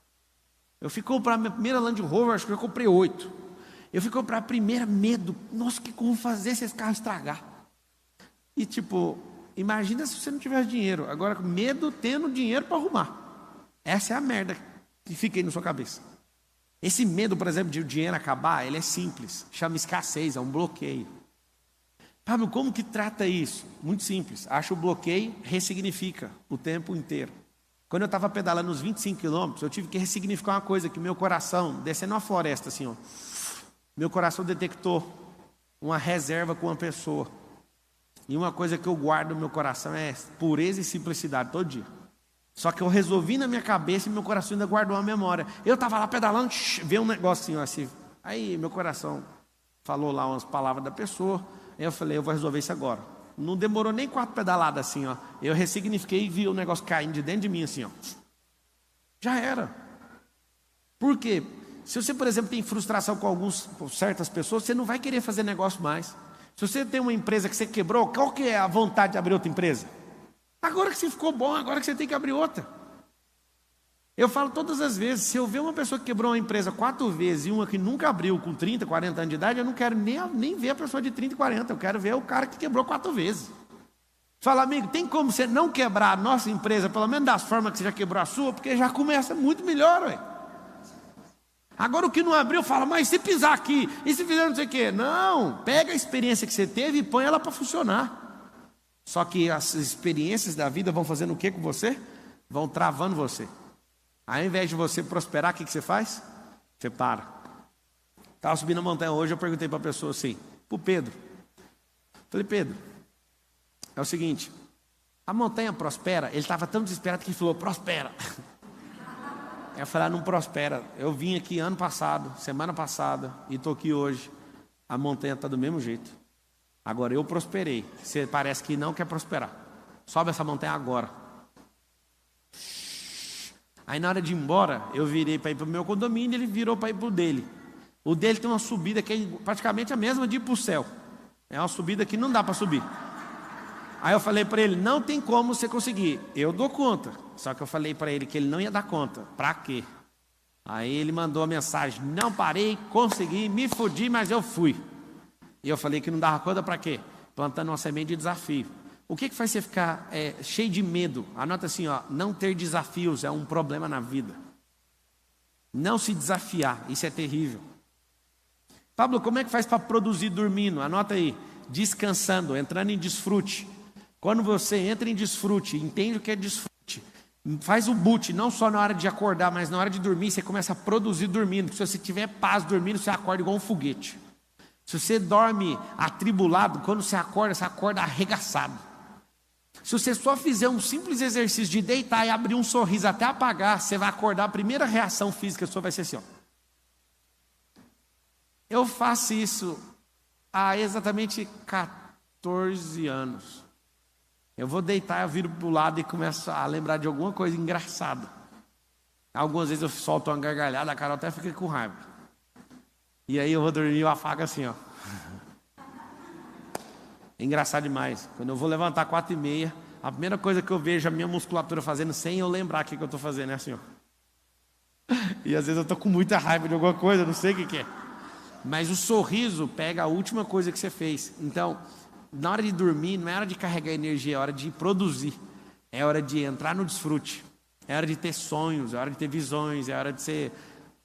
Eu fui comprar minha primeira Land Rover, acho que eu comprei 8. Eu fui comprar a primeira, medo. Nossa, o que eu vou fazer se esse carro estragar? E Imagina se você não tivesse dinheiro. Agora, medo tendo dinheiro para arrumar. Essa é a merda que fica aí na sua cabeça. Esse medo, por exemplo, de o dinheiro acabar, ele é simples. Chama escassez, é um bloqueio. Pablo, como que trata isso? Muito simples. Acha o bloqueio, ressignifica o tempo inteiro. Quando eu estava pedalando uns 25 quilômetros, eu tive que ressignificar uma coisa, que meu coração, descendo uma floresta assim, ó, meu coração detectou uma reserva com uma pessoa. E uma coisa que eu guardo no meu coração é pureza e simplicidade todo dia. Só que eu resolvi na minha cabeça e meu coração ainda guardou a memória. Eu estava lá pedalando, veio um negócio assim. Aí meu coração falou lá umas palavras da pessoa. Aí eu falei, eu vou resolver isso agora. Não demorou nem 4 pedaladas assim, ó. Eu ressignifiquei e vi o negócio caindo de dentro de mim assim, ó. Já era. Por quê? Se você, por exemplo, tem frustração com certas pessoas, você não vai querer fazer negócio mais. Se você tem uma empresa que você quebrou, qual que é a vontade de abrir outra empresa? Agora que você ficou bom, agora que você tem que abrir outra. Eu falo todas as vezes, se eu ver uma pessoa que quebrou uma empresa 4 vezes e uma que nunca abriu com 30, 40 anos de idade, eu não quero nem ver a pessoa de 30 e 40, eu quero ver o cara que quebrou 4 vezes. Fala, amigo, tem como você não quebrar a nossa empresa, pelo menos das formas que você já quebrou a sua, porque já começa muito melhor, ué. Agora o que não abriu, fala, mas se pisar aqui, e se fizer não sei o quê? Não, pega a experiência que você teve e põe ela para funcionar. Só que as experiências da vida vão fazendo o que com você? Vão travando você. Ao invés de você prosperar, o que você faz? Você para. Estava subindo a montanha hoje, eu perguntei para a pessoa assim, para o Pedro. Falei, Pedro, é o seguinte, a montanha prospera? Ele estava tão desesperado que ele falou, prospera. Eu falei, não prospera. Eu vim aqui ano passado, semana passada, e estou aqui hoje. A montanha está do mesmo jeito. Agora eu prosperei. Você parece que não quer prosperar. Sobe essa montanha agora. Aí na hora de ir embora, eu virei para ir para o meu condomínio, ele virou para ir para o dele. O dele tem uma subida que é praticamente a mesma de ir para o céu. É uma subida que não dá para subir. Aí eu falei para ele, não tem como você conseguir. Eu dou conta. Só que eu falei para ele que ele não ia dar conta. Para quê? Aí ele mandou a mensagem, não parei, consegui, me fudi, mas eu fui. E eu falei que não dava conta para quê? Plantando uma semente de desafio. O que faz você ficar cheio de medo? Anota assim, ó, não ter desafios é um problema na vida. Não se desafiar, isso é terrível. Pablo, como é que faz para produzir dormindo? Anota aí, descansando, entrando em desfrute. Quando você entra em desfrute, entende o que é desfrute, faz o boot, não só na hora de acordar, mas na hora de dormir, você começa a produzir dormindo. Se você tiver paz dormindo, você acorda igual um foguete. Se você dorme atribulado, quando você acorda arregaçado. Se você só fizer um simples exercício de deitar e abrir um sorriso até apagar, você vai acordar, a primeira reação física sua vai ser assim, ó. Eu faço isso há exatamente 14 anos. Eu vou deitar, eu viro para o lado e começo a lembrar de alguma coisa engraçada. Algumas vezes eu solto uma gargalhada, a Carol até fica com raiva. E aí eu vou dormir e eu afago assim, ó. É engraçado demais. Quando eu vou levantar 4h30, a primeira coisa que eu vejo a minha musculatura fazendo sem eu lembrar o que eu estou fazendo é assim, ó. E às vezes eu estou com muita raiva de alguma coisa, não sei o que é. Mas o sorriso pega a última coisa que você fez. Então, na hora de dormir, não é hora de carregar energia, é hora de produzir. É hora de entrar no desfrute. É hora de ter sonhos, é hora de ter visões, é hora de você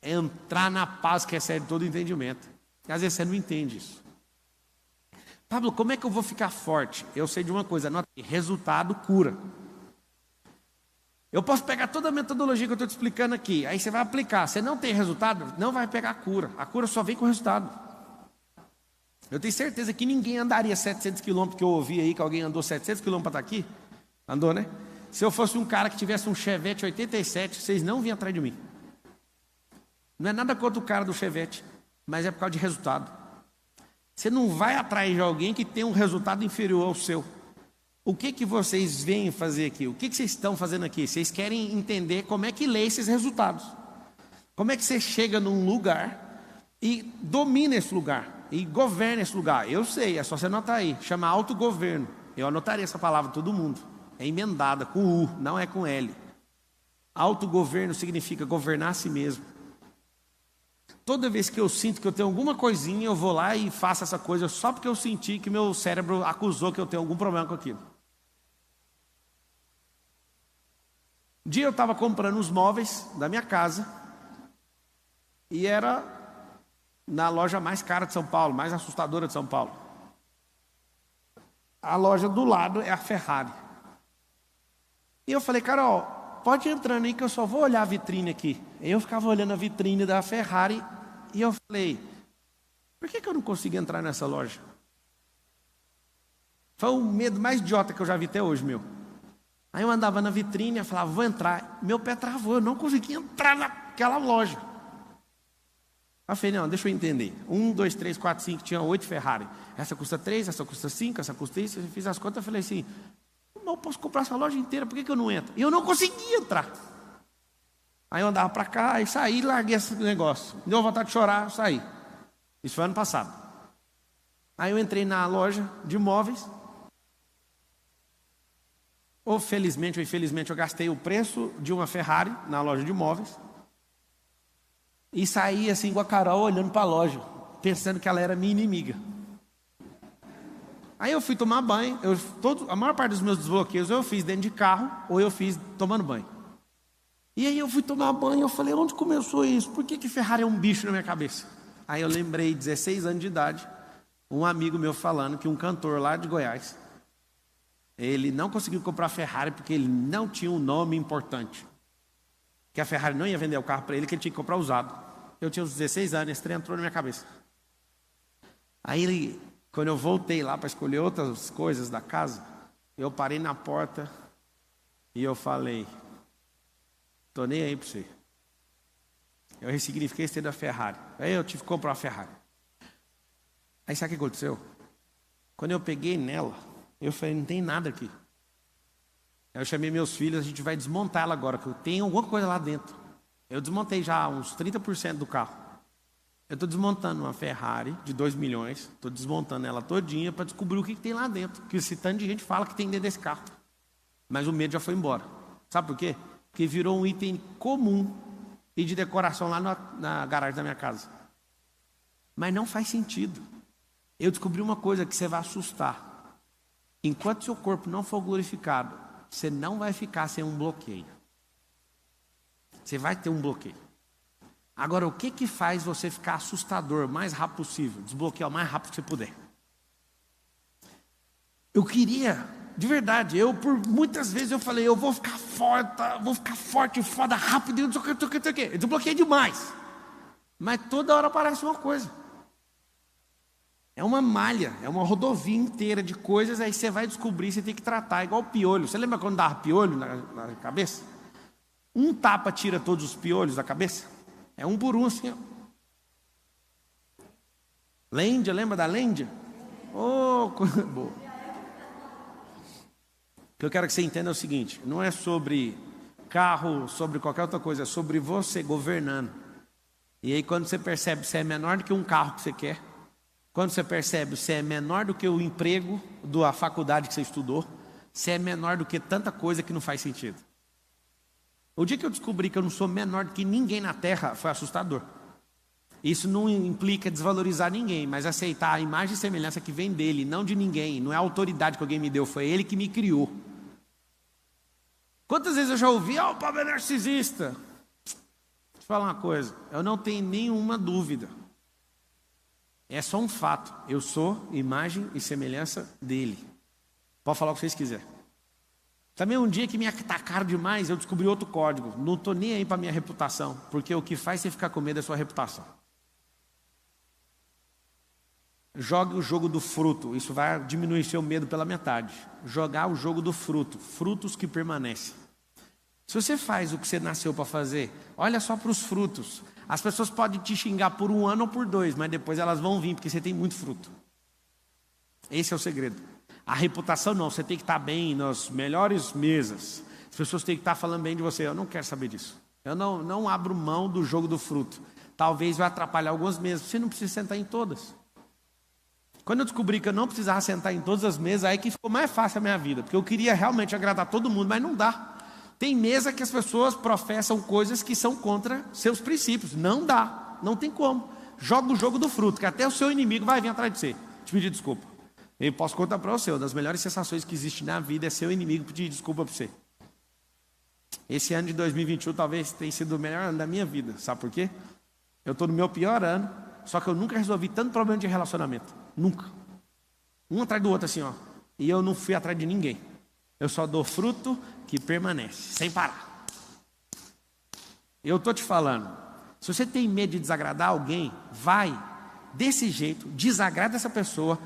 entrar na paz que excede todo entendimento. E às vezes você não entende isso. Pablo, como é que eu vou ficar forte? Eu sei de uma coisa, anota aí, resultado cura. Eu posso pegar toda a metodologia que eu estou te explicando aqui, aí você vai aplicar. Você não tem resultado, não vai pegar a cura. A cura só vem com resultado. Eu tenho certeza que ninguém andaria 700 quilômetros, que eu ouvi aí que alguém andou 700 quilômetros para estar aqui. Andou, né? Se eu fosse um cara que tivesse um Chevette 87, vocês não vinham atrás de mim. Não é nada contra o cara do Chevette, mas é por causa de resultado. Você não vai atrás de alguém que tem um resultado inferior ao seu. O que vocês vêm fazer aqui? O que vocês estão fazendo aqui? Vocês querem entender como é que lê esses resultados. Como é que você chega num lugar e domina esse lugar, e governa esse lugar. Eu sei, é só você anotar aí, chama autogoverno. Eu anotaria essa palavra, todo mundo. É emendada, com U, não é com L. Autogoverno significa governar a si mesmo. Toda vez que eu sinto que eu tenho alguma coisinha, eu vou lá e faço essa coisa só porque eu senti que meu cérebro acusou que eu tenho algum problema com aquilo. Um dia eu estava comprando os móveis da minha casa e era na loja mais cara de São Paulo, mais assustadora de São Paulo. A loja do lado é a Ferrari. E eu falei, Carol, pode ir entrando aí que eu só vou olhar a vitrine aqui. Eu ficava olhando a vitrine da Ferrari e eu falei, por que eu não consigo entrar nessa loja? Foi o medo mais idiota que eu já vi até hoje, meu. Aí eu andava na vitrine, eu falava, vou entrar. Meu pé travou, eu não conseguia entrar naquela loja. Eu falei, não, deixa eu entender. 1, 2, 3, 4, 5, tinha 8 Ferrari. Essa custa 3, essa custa 5, essa custa isso. Eu fiz as contas, eu falei assim, eu posso comprar essa loja inteira, por que eu não entro? E eu não conseguia entrar. Aí eu andava para cá, e saí e larguei esse negócio. Deu vontade de chorar, saí. Isso foi ano passado. Aí eu entrei na loja de móveis. Ou felizmente ou infelizmente eu gastei o preço de uma Ferrari na loja de móveis. E saí assim com a Carol olhando para a loja, pensando que ela era minha inimiga. Aí eu fui tomar banho, a maior parte dos meus desbloqueios eu fiz dentro de carro ou eu fiz tomando banho. E aí eu fui tomar banho e eu falei, onde começou isso? Por que Ferrari é um bicho na minha cabeça? Aí eu lembrei, 16 anos de idade, um amigo meu falando que um cantor lá de Goiás, ele não conseguiu comprar Ferrari porque ele não tinha um nome importante. Que a Ferrari não ia vender o carro para ele, que ele tinha que comprar usado. Eu tinha uns 16 anos, esse trem entrou na minha cabeça. Aí, quando eu voltei lá para escolher outras coisas da casa, eu parei na porta e eu falei, tô nem aí para você. Eu ressignifiquei esse trem da Ferrari. Aí eu tive que comprar uma Ferrari. Aí sabe o que aconteceu? Quando eu peguei nela, eu falei, não tem nada aqui. Aí eu chamei meus filhos, a gente vai desmontar ela agora, que tem alguma coisa lá dentro. Eu desmontei já uns 30% do carro. Eu estou desmontando uma Ferrari de 2 milhões, estou desmontando ela todinha para descobrir o que tem lá dentro. Que esse tanto de gente fala que tem dentro desse carro. Mas o medo já foi embora. Sabe por quê? Porque virou um item comum e de decoração lá na garagem da minha casa. Mas não faz sentido. Eu descobri uma coisa que você vai assustar. Enquanto seu corpo não for glorificado, você não vai ficar sem um bloqueio. Você vai ter um bloqueio. Agora, o que faz você ficar assustador o mais rápido possível? Desbloquear o mais rápido que você puder. Eu queria, de verdade, por muitas vezes eu falei, eu vou ficar forte, foda, rápido, não sei o que. Eu desbloqueei demais. Mas toda hora aparece uma coisa. É uma malha, é uma rodovia inteira de coisas, aí você vai descobrir, você tem que tratar, igual o piolho. Você lembra quando dava piolho na cabeça? Um tapa tira todos os piolhos da cabeça? É um por um assim, ó. Lêndia, lembra da lêndia? Oh, coisa boa. O que eu quero que você entenda é o seguinte, não é sobre carro, sobre qualquer outra coisa, é sobre você governando. E aí quando você percebe que você é menor do que um carro que você quer, quando você percebe que você é menor do que o emprego da faculdade que você estudou, você é menor do que tanta coisa que não faz sentido. O dia que eu descobri que eu não sou menor do que ninguém na Terra, foi assustador. Isso não implica desvalorizar ninguém, mas aceitar a imagem e semelhança que vem dele, não de ninguém. Não é a autoridade que alguém me deu, foi ele que me criou. Quantas vezes eu já ouvi, o Pablo é narcisista. Deixa eu falar uma coisa, eu não tenho nenhuma dúvida. É só um fato, eu sou imagem e semelhança dele. Pode falar o que vocês quiserem. Também um dia que me atacaram demais, eu descobri outro código. Não estou nem aí para a minha reputação, porque o que faz você ficar com medo é a sua reputação. Jogue o jogo do fruto, isso vai diminuir seu medo pela metade. Jogar o jogo do fruto, frutos que permanecem. Se você faz o que você nasceu para fazer, olha só para os frutos. As pessoas podem te xingar por 1 ano ou por 2, mas depois elas vão vir, porque você tem muito fruto. Esse é o segredo. A reputação não, você tem que estar bem nas melhores mesas. As pessoas têm que estar falando bem de você. Eu não quero saber disso. Eu não abro mão do jogo do fruto. Talvez vai atrapalhar algumas mesas. Você não precisa sentar em todas. Quando eu descobri que eu não precisava sentar em todas as mesas, aí que ficou mais fácil a minha vida. Porque eu queria realmente agradar todo mundo, mas não dá. Tem mesa que as pessoas professam coisas que são contra seus princípios. Não dá, não tem como. Joga o jogo do fruto, que até o seu inimigo vai vir atrás de você. Te pedir desculpa. Eu posso contar para você, uma das melhores sensações que existe na vida é seu inimigo pedir desculpa para você. Esse ano de 2021 talvez tenha sido o melhor ano da minha vida. Sabe por quê? Eu estou no meu pior ano, só que eu nunca resolvi tanto problema de relacionamento. Nunca. Um atrás do outro assim, ó. E eu não fui atrás de ninguém. Eu só dou fruto que permanece, sem parar. Eu estou te falando, se você tem medo de desagradar alguém, vai desse jeito, desagrada essa pessoa,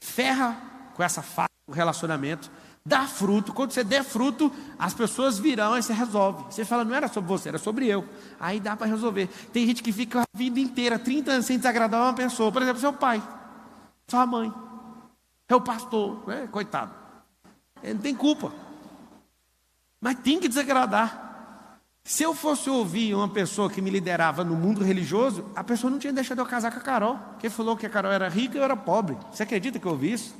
ferra com essa fase do relacionamento, dá fruto. Quando você der fruto, as pessoas virão e você resolve. Você fala, não era sobre você, era sobre eu. Aí dá para resolver. Tem gente que fica a vida inteira, 30 anos sem desagradar uma pessoa. Por exemplo, seu pai, sua mãe, seu pastor, coitado. Ele não tem culpa. Mas tem que desagradar. Se eu fosse ouvir uma pessoa que me liderava no mundo religioso, a pessoa não tinha deixado eu casar com a Carol. Quem falou que a Carol era rica e eu era pobre? Você acredita que eu ouvi isso?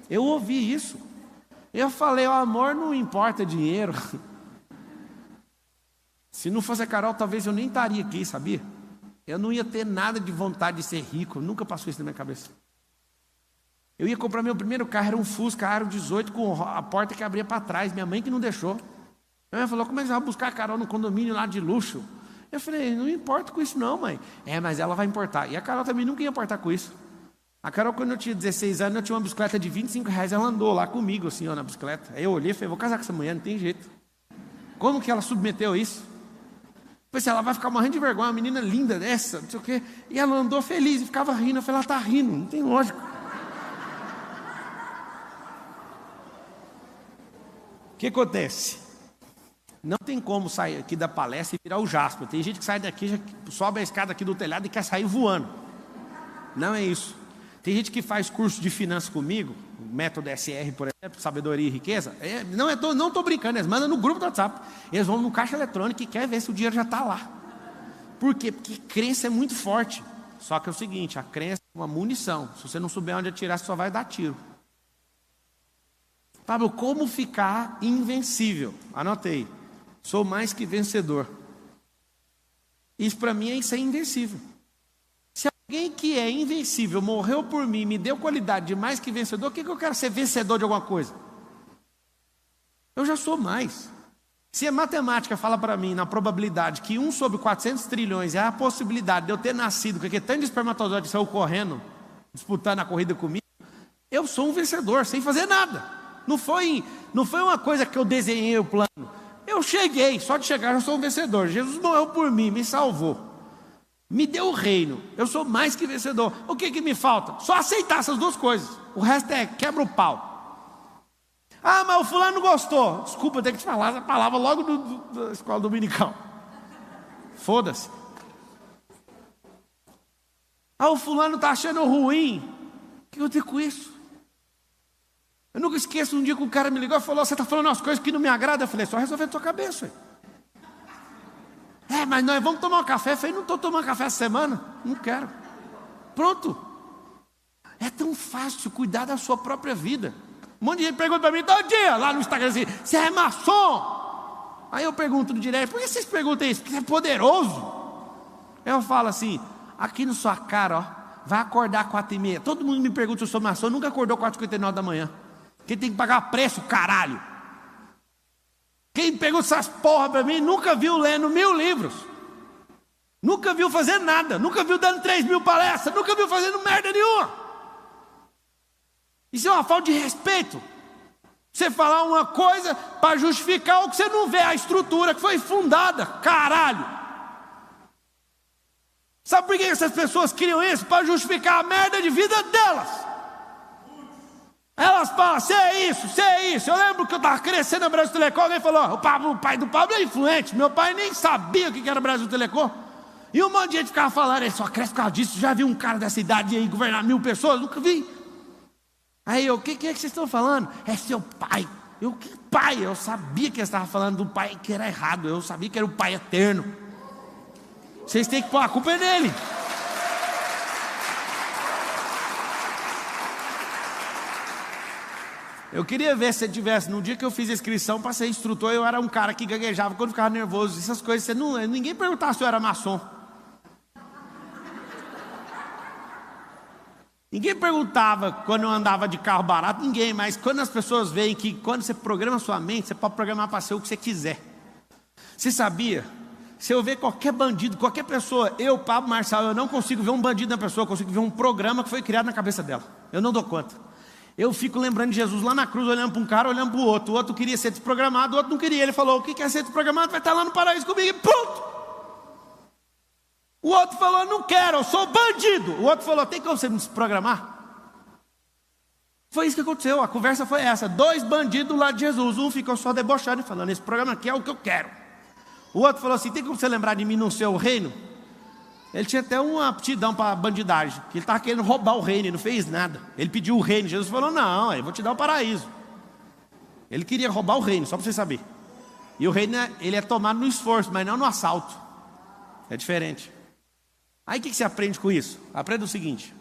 Eu ouvi isso. Eu falei, o amor não importa dinheiro. Se não fosse a Carol, talvez eu nem estaria aqui, sabia? Eu não ia ter nada de vontade de ser rico. Nunca passou isso na minha cabeça. Eu ia comprar meu primeiro carro, era um Fusca Aro 18 com a porta que abria para trás. Minha mãe que não deixou. Minha mãe falou, como é que você vai buscar a Carol no condomínio lá de luxo? Eu falei, não importo com isso não, mãe. Mas ela vai importar. E a Carol também nunca ia importar com isso. A Carol, quando eu tinha 16 anos, eu tinha uma bicicleta de R$25, ela andou lá comigo, assim, ó, na bicicleta. Aí eu olhei e falei, vou casar com essa mulher, não tem jeito. Como que ela submeteu isso? Pensei, ela vai ficar morrendo de vergonha, uma menina linda dessa, não sei o quê. E ela andou feliz e ficava rindo. Eu falei, ela está rindo, não tem lógica. O que acontece? Não tem como sair aqui da palestra e virar o Jasper. Tem gente que sai daqui, já sobe a escada aqui do telhado e quer sair voando. Não é isso. Tem gente que faz curso de finanças comigo, método SR, por exemplo, sabedoria e riqueza. Não estou brincando, eles mandam no grupo do WhatsApp. Eles vão no caixa eletrônico e querem ver se o dinheiro já está lá. Por quê? Porque crença é muito forte. Só que é o seguinte, a crença é uma munição. Se você não souber onde atirar, você só vai dar tiro. Pablo, como ficar invencível? Anotei. Sou mais que vencedor. Isso para mim é ser invencível. Se alguém que é invencível morreu por mim, me deu qualidade de mais que vencedor, o que eu quero ser vencedor de alguma coisa? Eu já sou mais. Se a matemática fala para mim, na probabilidade, que 1 sobre 400 trilhões é a possibilidade de eu ter nascido, porque tanto de espermatozoide saiu correndo, disputando a corrida comigo, eu sou um vencedor, sem fazer nada. Não foi uma coisa que eu desenhei o plano. Eu cheguei, só de chegar eu sou um vencedor. Jesus morreu por mim, me salvou. Me deu o reino, eu sou mais que vencedor. O que me falta? Só aceitar essas duas coisas. O resto é quebra o pau. Ah, mas o fulano não gostou. Desculpa, eu tenho que te falar essa palavra logo da escola dominical. Foda-se. Ah, o fulano está achando ruim. O que eu tenho com isso? Eu nunca esqueço um dia que um cara me ligou e falou, você está falando umas coisas que não me agradam. Eu falei, só resolver na sua cabeça. Mas nós vamos tomar um café. Eu falei, não estou tomando café essa semana. Não quero. Pronto. É tão fácil cuidar da sua própria vida. Um monte de gente pergunta para mim todo dia, lá no Instagram assim, você é maçom? Aí eu pergunto no direct, por que vocês perguntam isso? Porque é poderoso. Eu falo assim, aqui na sua cara, ó, vai acordar 4h30. Todo mundo me pergunta se eu sou maçom, nunca acordou 4h59 da manhã. Quem tem que pagar preço, caralho. Quem pegou essas porra para mim nunca viu lendo 1000 livros. Nunca viu fazer nada. Nunca viu dando 3.000 palestras. Nunca viu fazendo merda nenhuma. Isso é uma falta de respeito. Você falar uma coisa para justificar o que você não vê, a estrutura que foi fundada. Caralho. Sabe por que essas pessoas criam isso? Para justificar a merda de vida delas. Elas falam, você é isso. Eu lembro que eu estava crescendo na Brasil Telecom, alguém falou, o pai do Pablo é influente. Meu pai nem sabia o que era Brasil Telecom. E um monte de gente ficava falando, ele só cresce por causa disso. Já viu um cara dessa idade aí governar 1000 pessoas? Nunca vi. Aí eu, o que é que vocês estão falando? É seu pai. Eu, que pai? Eu sabia que eles estavam falando do pai que era errado. Eu sabia que era o pai eterno. Vocês têm que pôr a culpa nele. Eu queria ver se você tivesse, no dia que eu fiz a inscrição para ser instrutor, eu era um cara que gaguejava quando ficava nervoso, essas coisas, ninguém perguntava se eu era maçom. Ninguém perguntava quando eu andava de carro barato, ninguém, mas quando as pessoas veem que quando você programa sua mente, você pode programar para ser o que você quiser. Você sabia? Se eu ver qualquer bandido, qualquer pessoa, eu, Pablo Marçal, eu não consigo ver um bandido na pessoa, eu consigo ver um programa que foi criado na cabeça dela. Eu não dou conta. Eu fico lembrando de Jesus lá na cruz, olhando para um cara, olhando para o outro. O outro queria ser desprogramado, o outro não queria. Ele falou, o que quer ser desprogramado vai estar lá no paraíso comigo, e pronto. O outro falou, não quero, eu sou bandido. O outro falou, tem como você me desprogramar? Foi isso que aconteceu, a conversa foi essa. 2 bandidos lá de Jesus, um ficou só debochando e falando, esse programa aqui é o que eu quero. O outro falou assim, tem como você lembrar de mim no seu reino? Ele tinha até uma aptidão para bandidagem, que ele estava querendo roubar o reino, ele não fez nada. Ele pediu o reino, Jesus falou, não, eu vou te dar o paraíso. Ele queria roubar o reino, só para você saber. E o reino, ele é tomado no esforço, mas não no assalto. É diferente. Aí o que você aprende com isso? Aprenda o seguinte,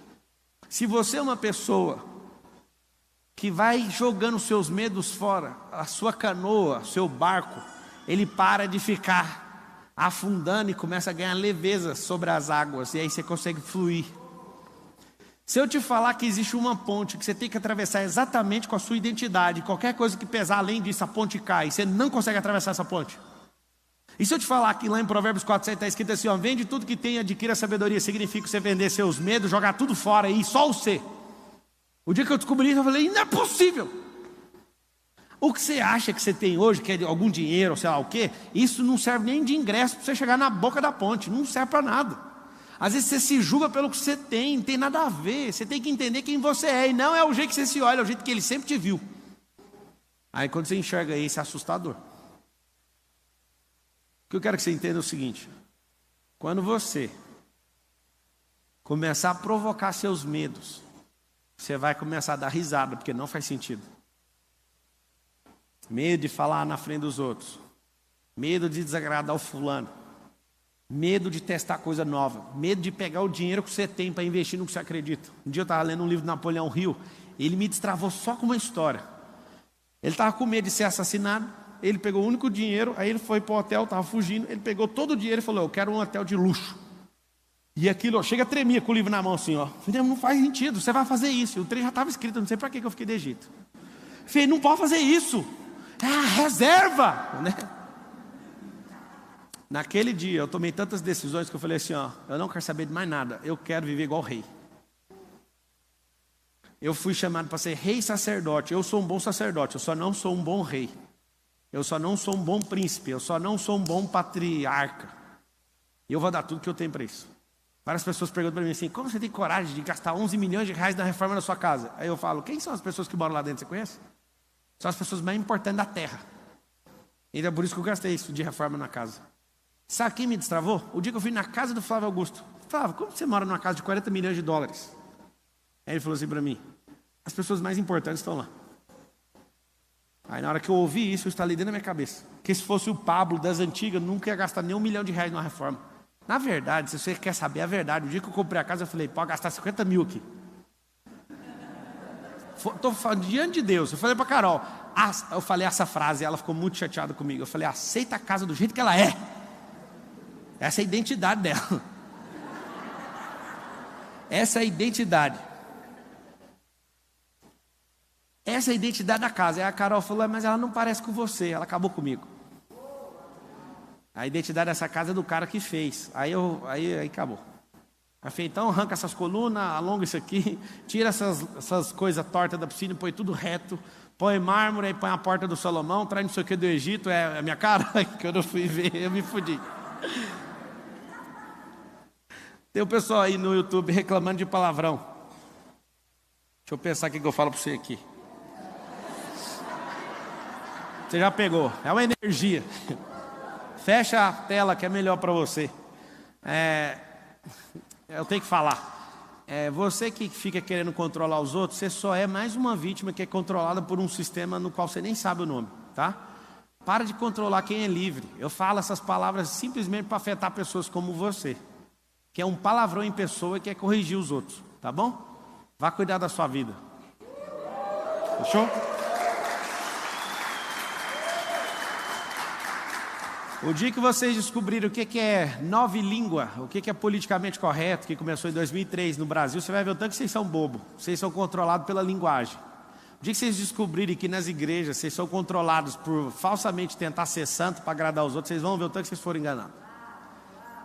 se você é uma pessoa que vai jogando os seus medos fora, a sua canoa, seu barco, ele para de ficar afundando e começa a ganhar leveza sobre as águas, e aí você consegue fluir. Se eu te falar que existe uma ponte que você tem que atravessar exatamente com a sua identidade, qualquer coisa que pesar além disso, a ponte cai, e você não consegue atravessar essa ponte. E se eu te falar que lá em Provérbios 4:7 está escrito assim, ó, vende tudo que tem e adquira sabedoria, significa você vender seus medos, jogar tudo fora e só o ser. O dia que eu descobri isso, eu falei, não é possível. O que você acha que você tem hoje, que é algum dinheiro, sei lá o quê, isso não serve nem de ingresso para você chegar na boca da ponte, não serve para nada. Às vezes você se julga pelo que você tem, não tem nada a ver, você tem que entender quem você é, e não é o jeito que você se olha, é o jeito que ele sempre te viu. Aí quando você enxerga isso, é assustador. O que eu quero que você entenda é o seguinte, quando você começar a provocar seus medos, você vai começar a dar risada, porque não faz sentido. Medo de falar na frente dos outros, medo de desagradar o fulano, medo de testar coisa nova, medo de pegar o dinheiro que você tem para investir no que você acredita. Um dia eu estava lendo um livro do Napoleão Hill, ele me destravou só com uma história. Ele estava com medo de ser assassinado, ele pegou o único dinheiro, aí ele foi para o hotel, estava fugindo, ele pegou todo o dinheiro e falou, eu quero um hotel de luxo. E aquilo, ó, chega a tremer com o livro na mão assim, ó. Falei, não faz sentido, você vai fazer isso. E o trem já estava escrito, não sei para que eu fiquei de Egito. Falei, não pode fazer isso. É a reserva, né? Naquele dia eu tomei tantas decisões que eu falei assim, ó, eu não quero saber de mais nada, eu quero viver igual rei. Eu fui chamado para ser rei sacerdote, eu sou um bom sacerdote, eu só não sou um bom rei. Eu só não sou um bom príncipe, eu só não sou um bom patriarca. E eu vou dar tudo que eu tenho para isso. Várias pessoas perguntam para mim assim, como você tem coragem de gastar 11 milhões de reais na reforma da sua casa? Aí eu falo, quem são as pessoas que moram lá dentro, você conhece? São as pessoas mais importantes da terra. E é por isso que eu gastei isso de reforma na casa. Sabe quem me destravou? O dia que eu fui na casa do Flávio Augusto. Flávio, como você mora numa casa de 40 milhões de dólares? Aí ele falou assim para mim, as pessoas mais importantes estão lá. Aí na hora que eu ouvi isso, eu instalei dentro da minha cabeça. Que se fosse o Pablo das antigas, nunca ia gastar nem 1 milhão de reais numa reforma. Na verdade, se você quer saber a verdade, o dia que eu comprei a casa, eu falei, pode gastar 50 mil aqui. Estou falando diante de Deus. Eu falei para Carol, eu falei essa frase, ela ficou muito chateada comigo. Eu falei, aceita a casa do jeito que ela é. Essa é a identidade dela. Essa é a identidade. Essa é a identidade da casa. Aí a Carol falou, mas ela não parece com você. Ela acabou comigo. A identidade dessa casa é do cara que fez. Aí acabou. Aí falei, então arranca essas colunas, alonga isso aqui, tira essas coisas tortas da piscina, põe tudo reto, põe mármore, aí põe a porta do Salomão, traz não sei o que do Egito, é a minha cara, que eu não fui ver, eu me fudi. Tem um pessoal aí no YouTube reclamando de palavrão. Deixa eu pensar o que eu falo para você aqui. Você já pegou, é uma energia. Fecha a tela que é melhor para você. Eu tenho que falar. Você que fica querendo controlar os outros, você só é mais uma vítima que é controlada por um sistema no qual você nem sabe o nome, tá? Para de controlar quem é livre. Eu falo essas palavras simplesmente para afetar pessoas como você, que é um palavrão em pessoa e quer corrigir os outros, tá bom? Vá cuidar da sua vida. Fechou? O dia que vocês descobriram o que é nova língua, o que é politicamente correto, que começou em 2003 no Brasil, você vai ver o tanto que vocês são bobos. Vocês são controlados pela linguagem. O dia que vocês descobrirem que nas igrejas vocês são controlados por falsamente tentar ser santo para agradar os outros, vocês vão ver o tanto que vocês foram enganados.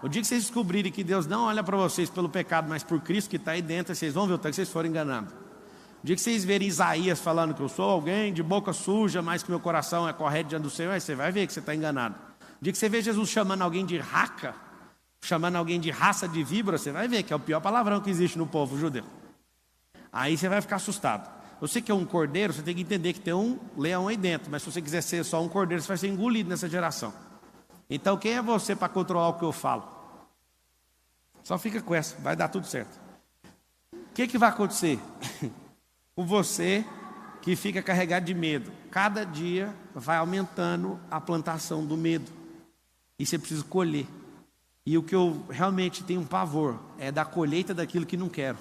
O dia que vocês descobrirem que Deus não olha para vocês pelo pecado, mas por Cristo que está aí dentro, vocês vão ver o tanto que vocês foram enganados. O dia que vocês verem Isaías falando que eu sou alguém de boca suja, mas que meu coração é correto diante do Senhor, aí você vai ver que você está enganado. O dia que você vê Jesus chamando alguém de raca, chamando alguém de raça de víbora, você vai ver que é o pior palavrão que existe no povo judeu. Aí você vai ficar assustado. Você que é um cordeiro, você tem que entender que tem um leão aí dentro, mas se você quiser ser só um cordeiro, você vai ser engolido nessa geração. Então quem é você para controlar o que eu falo? Só fica com essa, vai dar tudo certo. O que vai acontecer? Com você que fica carregado de medo, cada dia vai aumentando a plantação do medo, e você precisa colher. E o que eu realmente tenho um pavor é da colheita daquilo que não quero.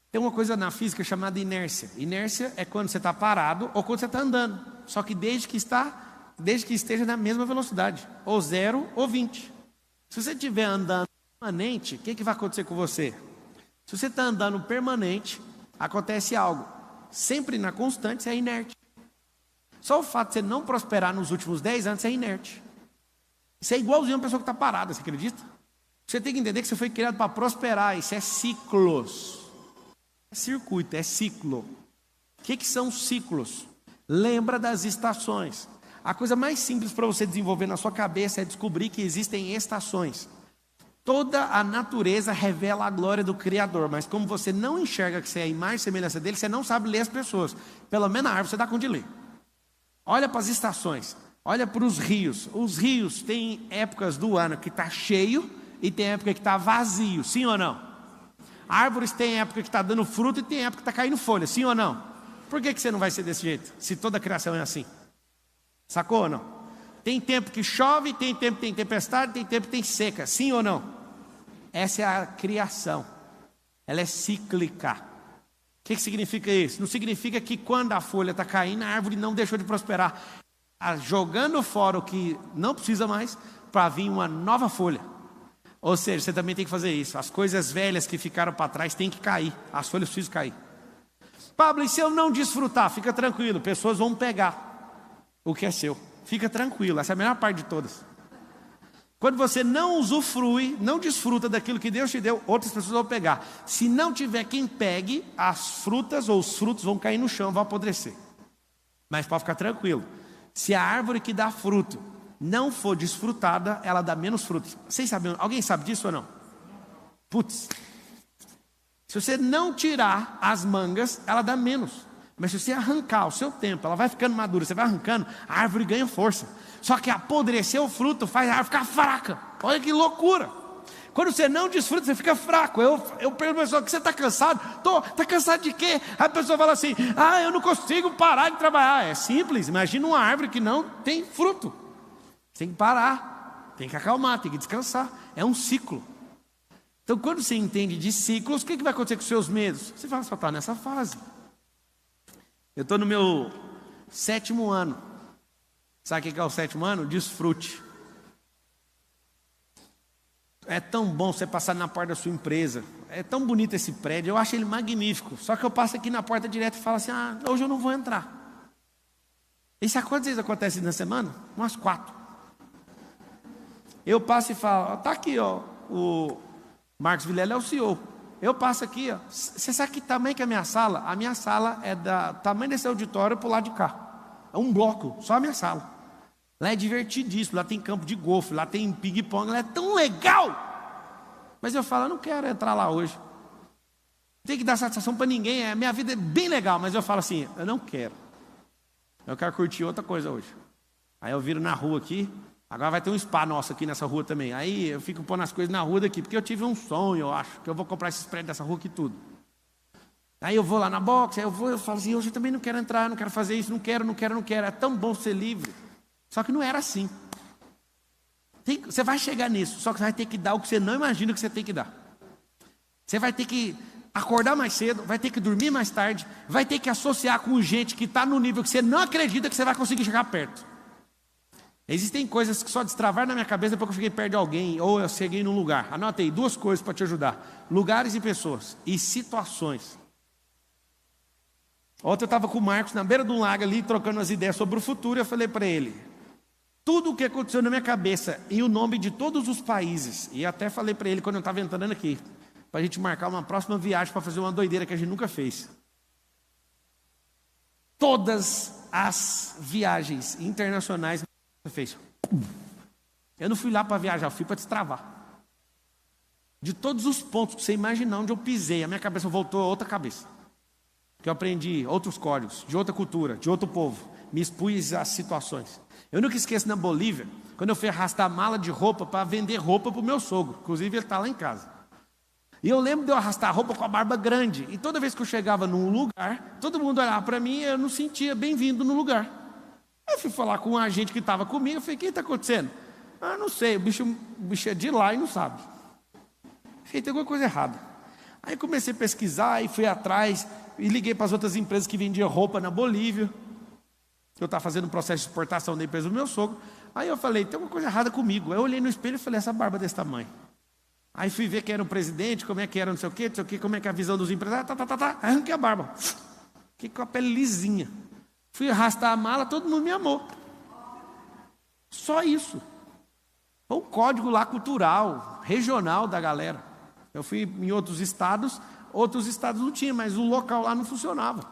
Tem uma coisa na física chamada inércia. Inércia é quando você está parado ou quando você está andando. Só que desde que esteja na mesma velocidade, ou 0 ou 20. Se você estiver andando permanente, o que vai acontecer com você? Se você está andando permanente, acontece algo. Sempre na constante, você é inerte. Só o fato de você não prosperar nos últimos 10 anos, você é inerte. Isso é igualzinho a uma pessoa que está parada, você acredita? Você tem que entender que você foi criado para prosperar. Isso é ciclos. É circuito, é ciclo. O que são ciclos? Lembra das estações. A coisa mais simples para você desenvolver na sua cabeça é descobrir que existem estações. Toda a natureza revela a glória do Criador, mas como você não enxerga que você é a imagem e semelhança dele, você não sabe ler as pessoas. Pelo menos a árvore você dá conta de ler. Olha para as estações, olha para os rios. Os rios têm épocas do ano que está cheio e tem época que está vazio, sim ou não? Árvores têm época que está dando fruto e tem época que está caindo folha, sim ou não? Por que você não vai ser desse jeito, se toda a criação é assim? Sacou ou não? Tem tempo que chove, tem tempo que tem tempestade, tem tempo que tem seca, sim ou não? Essa é a criação, ela é cíclica. O que significa isso? Não significa que quando a folha está caindo, a árvore não deixou de prosperar. Está jogando fora o que não precisa mais para vir uma nova folha. Ou seja, você também tem que fazer isso. As coisas velhas que ficaram para trás têm que cair. As folhas precisam cair. Pablo, e se eu não desfrutar? Fica tranquilo, pessoas vão pegar o que é seu. Fica tranquilo, essa é a melhor parte de todas. Quando você não usufrui, não desfruta daquilo que Deus te deu, outras pessoas vão pegar. Se não tiver quem pegue, as frutas ou os frutos vão cair no chão, vão apodrecer. Mas pode ficar tranquilo. Se a árvore que dá fruto não for desfrutada, ela dá menos frutos. Vocês sabem? Alguém sabe disso ou não? Putz. Se você não tirar as mangas, ela dá menos. Mas se você arrancar o seu tempo, ela vai ficando madura, você vai arrancando, a árvore ganha força. Só que apodrecer o fruto faz a árvore ficar fraca. Olha que loucura. Quando você não desfruta, você fica fraco. Eu pergunto a pessoa, que você está cansado? Está cansado de quê? A pessoa fala assim, eu não consigo parar de trabalhar. É simples, imagina uma árvore que não tem fruto. Você tem que parar, tem que acalmar, tem que descansar. É um ciclo. Então quando você entende de ciclos, o que vai acontecer com os seus medos? Você fala, só está nessa fase. Eu estou no meu 7º ano. Sabe o que é o 7º ano? Desfrute. É tão bom você passar na porta da sua empresa. É tão bonito esse prédio, eu acho ele magnífico. Só que eu passo aqui na porta direto e falo assim, hoje eu não vou entrar. E sabe quantas vezes acontece na semana? Umas 4. Eu passo e falo, está aqui, ó, o Marcos Vilela é o CEO. Eu passo aqui, ó. Você sabe que tamanho que é a minha sala? A minha sala é da tamanho desse auditório para o lado de cá. É um bloco, só a minha sala. Lá é divertidíssimo, lá tem campo de golfe, lá tem ping-pong, lá é tão legal. Mas eu falo, eu não quero entrar lá hoje. Não tem que dar satisfação para ninguém, a minha vida é bem legal, mas eu falo assim, eu não quero. Eu quero curtir outra coisa hoje. Aí eu viro na rua aqui, agora vai ter um spa nosso aqui nessa rua também. Aí eu fico pondo as coisas na rua daqui, porque eu tive um sonho, eu acho, que eu vou comprar esses prédios dessa rua aqui tudo. Aí eu vou lá na boxe, aí eu falo assim, hoje eu também não quero entrar, não quero fazer isso, não quero. É tão bom ser livre. Só que não era assim. Você vai chegar nisso, só que você vai ter que dar o que você não imagina que você tem que dar. Você vai ter que acordar mais cedo, vai ter que dormir mais tarde, vai ter que associar com gente que está no nível que você não acredita que você vai conseguir chegar perto. Existem coisas que só destravaram na minha cabeça depois que eu fiquei perto de alguém, ou eu cheguei num lugar. Anota aí 2 coisas para te ajudar: lugares e pessoas, e situações. Ontem eu estava com o Marcos na beira de um lago ali, trocando as ideias sobre o futuro, e eu falei para ele, tudo o que aconteceu na minha cabeça, e o nome de todos os países, e até falei para ele quando eu estava entrando aqui, para a gente marcar uma próxima viagem para fazer uma doideira que a gente nunca fez. Todas as viagens internacionais você fez. Eu não fui lá para viajar, eu fui para destravar. De todos os pontos que você imaginar onde eu pisei, a minha cabeça voltou a outra cabeça. Que eu aprendi outros códigos, de outra cultura, de outro povo. Me expus às situações. Eu nunca esqueço na Bolívia, quando eu fui arrastar mala de roupa para vender roupa para o meu sogro. Inclusive ele está lá em casa. E eu lembro de eu arrastar roupa com a barba grande. E toda vez que eu chegava num lugar, todo mundo olhava para mim e eu não sentia bem-vindo no lugar. Eu fui falar com um agente que estava comigo, eu falei, o que está acontecendo? Ah, não sei, o bicho é de lá e não sabe. Falei, tem alguma coisa errada. Aí comecei a pesquisar e fui atrás e liguei para as outras empresas que vendiam roupa na Bolívia. Eu estava fazendo um processo de exportação da empresa do meu sogro. Aí eu falei, tem alguma coisa errada comigo. Aí eu olhei no espelho e falei, essa barba desse tamanho. Aí fui ver quem era o presidente, como é que era não sei o quê, como é que é a visão dos empresários, arranquei a barba. Fiquei com a pele lisinha. Fui arrastar a mala, todo mundo me amou. Só isso. Foi um código lá cultural, regional da galera. Eu fui em outros estados não tinham, mas o local lá não funcionava.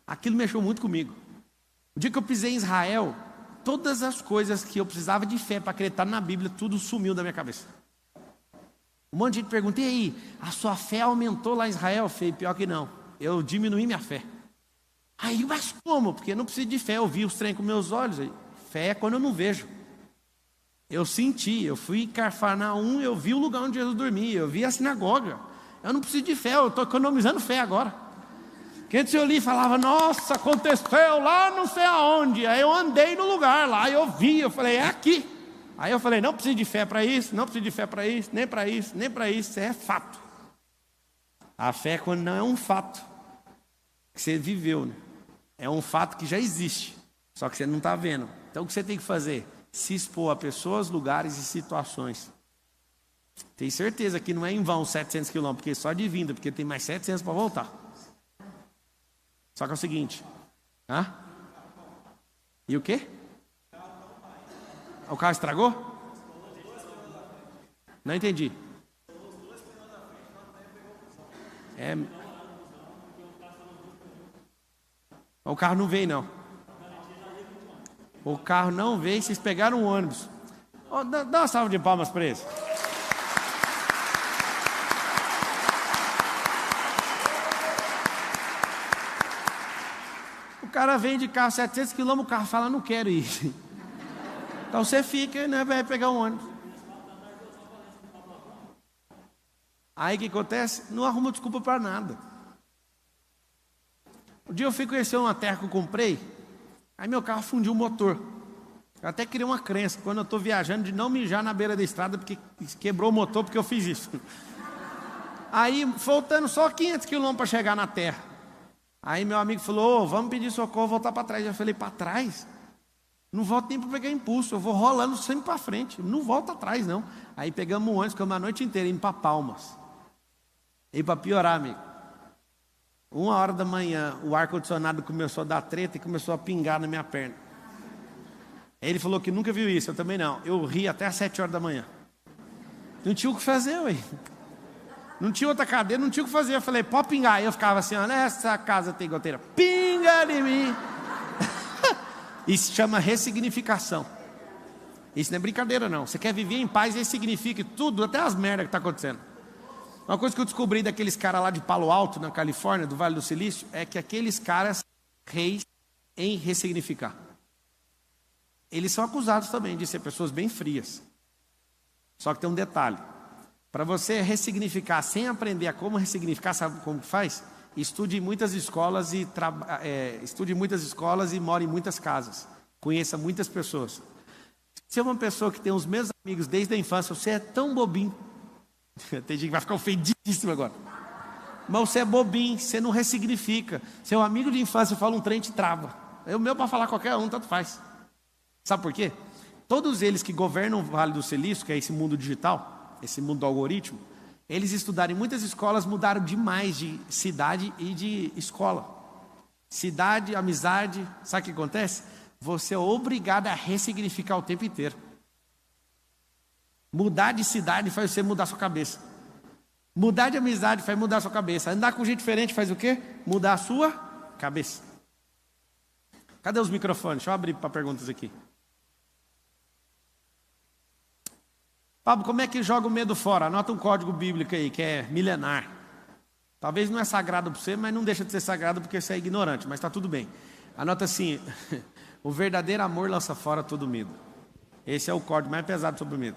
Aquilo mexeu muito comigo. O dia que eu pisei em Israel, todas as coisas que eu precisava de fé para acreditar na Bíblia, tudo sumiu da minha cabeça. Um monte de gente pergunta, e aí, a sua fé aumentou lá em Israel? Eu falei, pior que não, eu diminuí minha fé. Aí, mas como? Porque eu não preciso de fé, eu vi os trem com meus olhos. Fé é quando eu não vejo. Eu senti, eu fui em Cafarnaum, eu vi o lugar onde Jesus dormia, eu vi a sinagoga. Eu não preciso de fé, eu estou economizando fé agora. Porque antes eu li e falava, nossa, aconteceu lá não sei aonde. Aí eu andei no lugar lá, eu vi, eu falei, é aqui. Aí eu falei, não preciso de fé para isso, não preciso de fé para isso, nem para isso, nem para isso, é fato. A fé é quando não é um fato que você viveu, né? É um fato que já existe, só que você não está vendo. Então o que você tem que fazer? Se expor a pessoas, lugares e situações. Tenho certeza que não é em vão 700 quilômetros, porque só de vinda, porque tem mais 700 para voltar. Só que é o seguinte, e o quê? O carro estragou? Não entendi. O carro não veio, não. O carro não veio, vocês pegaram um ônibus. Dá uma salva de palmas para eles. O cara vem de carro 700 km, o carro fala, não quero ir. Então você fica, né, vai pegar um ônibus. Aí o que acontece? Não arruma desculpa para nada. Um dia eu fui conhecer uma terra que eu comprei, aí meu carro fundiu o motor. Eu até criei uma crença, quando eu estou viajando, de não mijar na beira da estrada, porque quebrou o motor, porque eu fiz isso. Aí, faltando só 500 quilômetros para chegar na terra. Aí meu amigo falou, vamos pedir socorro, voltar para trás. Eu falei, para trás? Não volto nem para pegar impulso, eu vou rolando sempre para frente, não volto atrás não. Aí pegamos um ônibus, ficamos a noite inteira indo para Palmas. E para piorar, amigo, 1h da manhã, o ar-condicionado começou a dar treta e começou a pingar na minha perna. Ele falou que nunca viu isso, eu também não. Eu ri até às 7h da manhã. Não tinha o que fazer, ué. Não tinha outra cadeira, não tinha o que fazer. Eu falei, pode pingar. Aí eu ficava assim, olha, essa casa tem goteira. Pinga em mim. Isso se chama ressignificação. Isso não é brincadeira, não. Você quer viver em paz, ressignifique tudo, até as merdas que estão acontecendo. Uma coisa que eu descobri daqueles caras lá de Palo Alto, na Califórnia, do Vale do Silício, é que aqueles caras são reis em ressignificar. Eles são acusados também de ser pessoas bem frias. Só que tem um detalhe. Para você ressignificar sem aprender a como ressignificar, sabe como que faz? Estude em muitas escolas e more em muitas casas. Conheça muitas pessoas. Se é uma pessoa que tem os mesmos amigos desde a infância, você é tão bobinho. Tem gente que vai ficar ofendidíssimo agora. Mas você é bobinho, você não ressignifica. Seu amigo de infância fala um trem, te trava. O meu para falar qualquer um, tanto faz. Sabe por quê? Todos eles que governam o Vale do Silício, que é esse mundo digital, esse mundo do algoritmo, Eles estudaram em muitas escolas, mudaram demais de cidade e de escola. Cidade, amizade, sabe o que acontece? Você é obrigado a ressignificar o tempo inteiro. Mudar de cidade faz você mudar sua cabeça. Mudar de amizade faz mudar sua cabeça. Andar com gente diferente faz o quê? Mudar a sua cabeça. Cadê os microfones? Deixa eu abrir para perguntas aqui. Pablo, como é que joga o medo fora? Anota um código bíblico aí, que é milenar. Talvez não é sagrado para você, mas não deixa de ser sagrado porque você é ignorante, mas está tudo bem. Anota assim, o verdadeiro amor lança fora todo medo. Esse é o código mais pesado sobre o medo.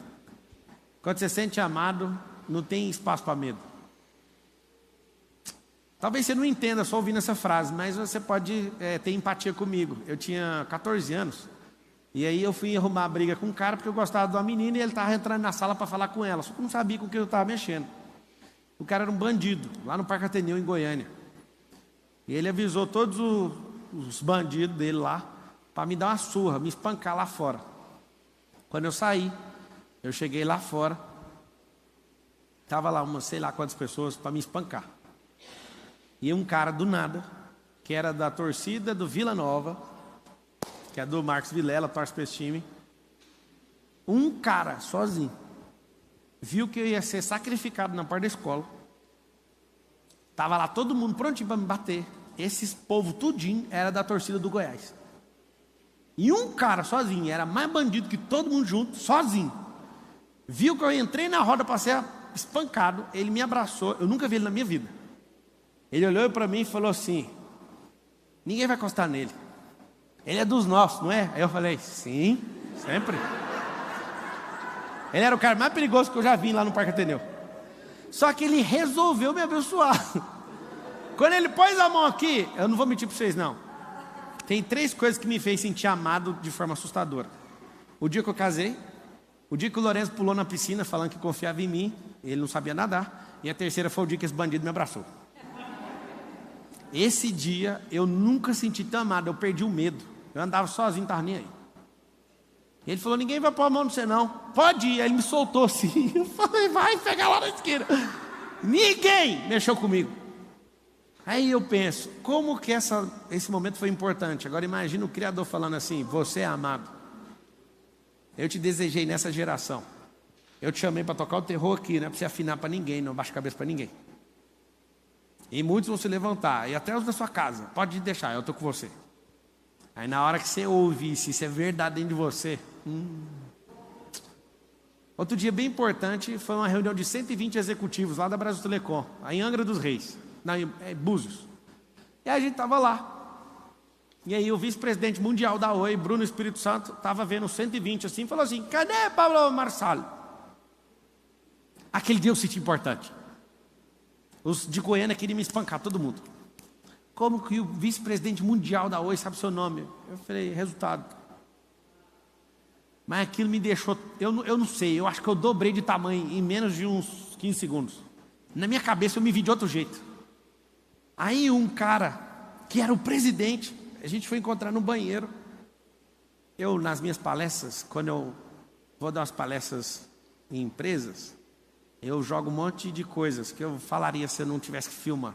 Quando você se sente amado, não tem espaço para medo. Talvez você não entenda só ouvindo essa frase, mas você pode ter empatia comigo. Eu tinha 14 anos, e aí eu fui arrumar a briga com um cara porque eu gostava de uma menina e ele estava entrando na sala para falar com ela, só que eu não sabia com o que eu estava mexendo. O cara era um bandido, lá no Parque Ateneu, em Goiânia. E ele avisou todos os bandidos dele lá para me dar uma surra, me espancar lá fora. Quando eu saí, eu cheguei lá fora, estava lá umas sei lá quantas pessoas para me espancar. E um cara do nada, que era da torcida do Vila Nova, que é do Marcos Vilela, torce para esse time, um cara sozinho, viu que eu ia ser sacrificado na porta da escola. Estava lá todo mundo prontinho para me bater. Esses povo tudinho era da torcida do Goiás. E um cara sozinho, era mais bandido que todo mundo junto, sozinho. Viu que eu entrei na roda para ser espancado, ele me abraçou, eu nunca vi ele na minha vida. Ele olhou para mim e falou assim: ninguém vai encostar nele. Ele é dos nossos, não é? Aí eu falei: sim, sempre. Ele era o cara mais perigoso que eu já vi lá no Parque Ateneu. Só que ele resolveu me abençoar. Quando ele pôs a mão aqui, eu não vou mentir para vocês não. Tem 3 coisas que me fez sentir amado de forma assustadora. O dia que eu casei, o dia que o Lourenço pulou na piscina falando que confiava em mim, ele não sabia nadar, e a terceira foi o dia que esse bandido me abraçou. Esse dia eu nunca senti tão amado, eu perdi o medo. Eu andava sozinho, não estava nem aí. Ele falou: ninguém vai pôr a mão no você não. Pode ir. Aí ele me soltou assim. Eu falei: vai pegar lá na esquina. Ninguém mexeu comigo. Aí eu penso, como que esse momento foi importante. Agora imagina o Criador falando assim: você é amado. Eu te desejei nessa geração. Eu te chamei para tocar o terror aqui, não é para você afinar para ninguém, não baixa a cabeça para ninguém. E muitos vão se levantar, e até os da sua casa. Pode deixar, eu estou com você. Aí na hora que você ouve, se isso é verdade dentro de você. Outro dia bem importante, foi uma reunião de 120 executivos lá da Brasil Telecom, em Angra dos Reis, em Búzios. E aí a gente estava lá. E aí o vice-presidente mundial da Oi, Bruno Espírito Santo, estava vendo 120 assim, e falou assim: cadê Pablo Marçal? Aquele dia eu senti importante. Os de Goiânia queriam me espancar, todo mundo. Como que o vice-presidente mundial da Oi sabe o seu nome? Eu falei: resultado. Mas aquilo me deixou, eu não sei, eu acho que eu dobrei de tamanho em menos de uns 15 segundos. Na minha cabeça eu me vi de outro jeito. Aí um cara, que era o presidente, a gente foi encontrar no banheiro. Eu, nas minhas palestras, quando eu vou dar umas palestras em empresas, eu jogo um monte de coisas que eu falaria se eu não tivesse que filmar.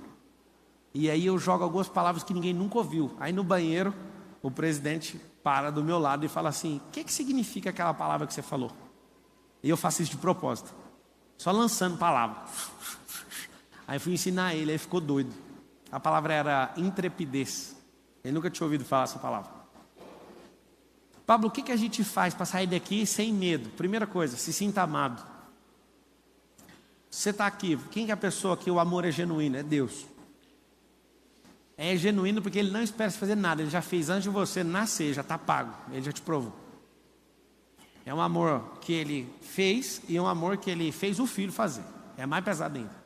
E aí eu jogo algumas palavras que ninguém nunca ouviu. Aí no banheiro, o presidente para do meu lado e fala assim: o que significa aquela palavra que você falou? E eu faço isso de propósito, só lançando palavras. Aí fui ensinar ele, aí ficou doido. A palavra era intrepidez. Ele nunca tinha ouvido falar essa palavra. Pablo, o que a gente faz para sair daqui sem medo? Primeira coisa, se sinta amado. Você está aqui, quem é a pessoa que o amor é genuíno? É Deus. É genuíno porque Ele não espera você fazer nada. Ele já fez antes de você nascer, já está pago. Ele já te provou. É um amor que Ele fez e um amor que Ele fez o Filho fazer. É mais pesado ainda.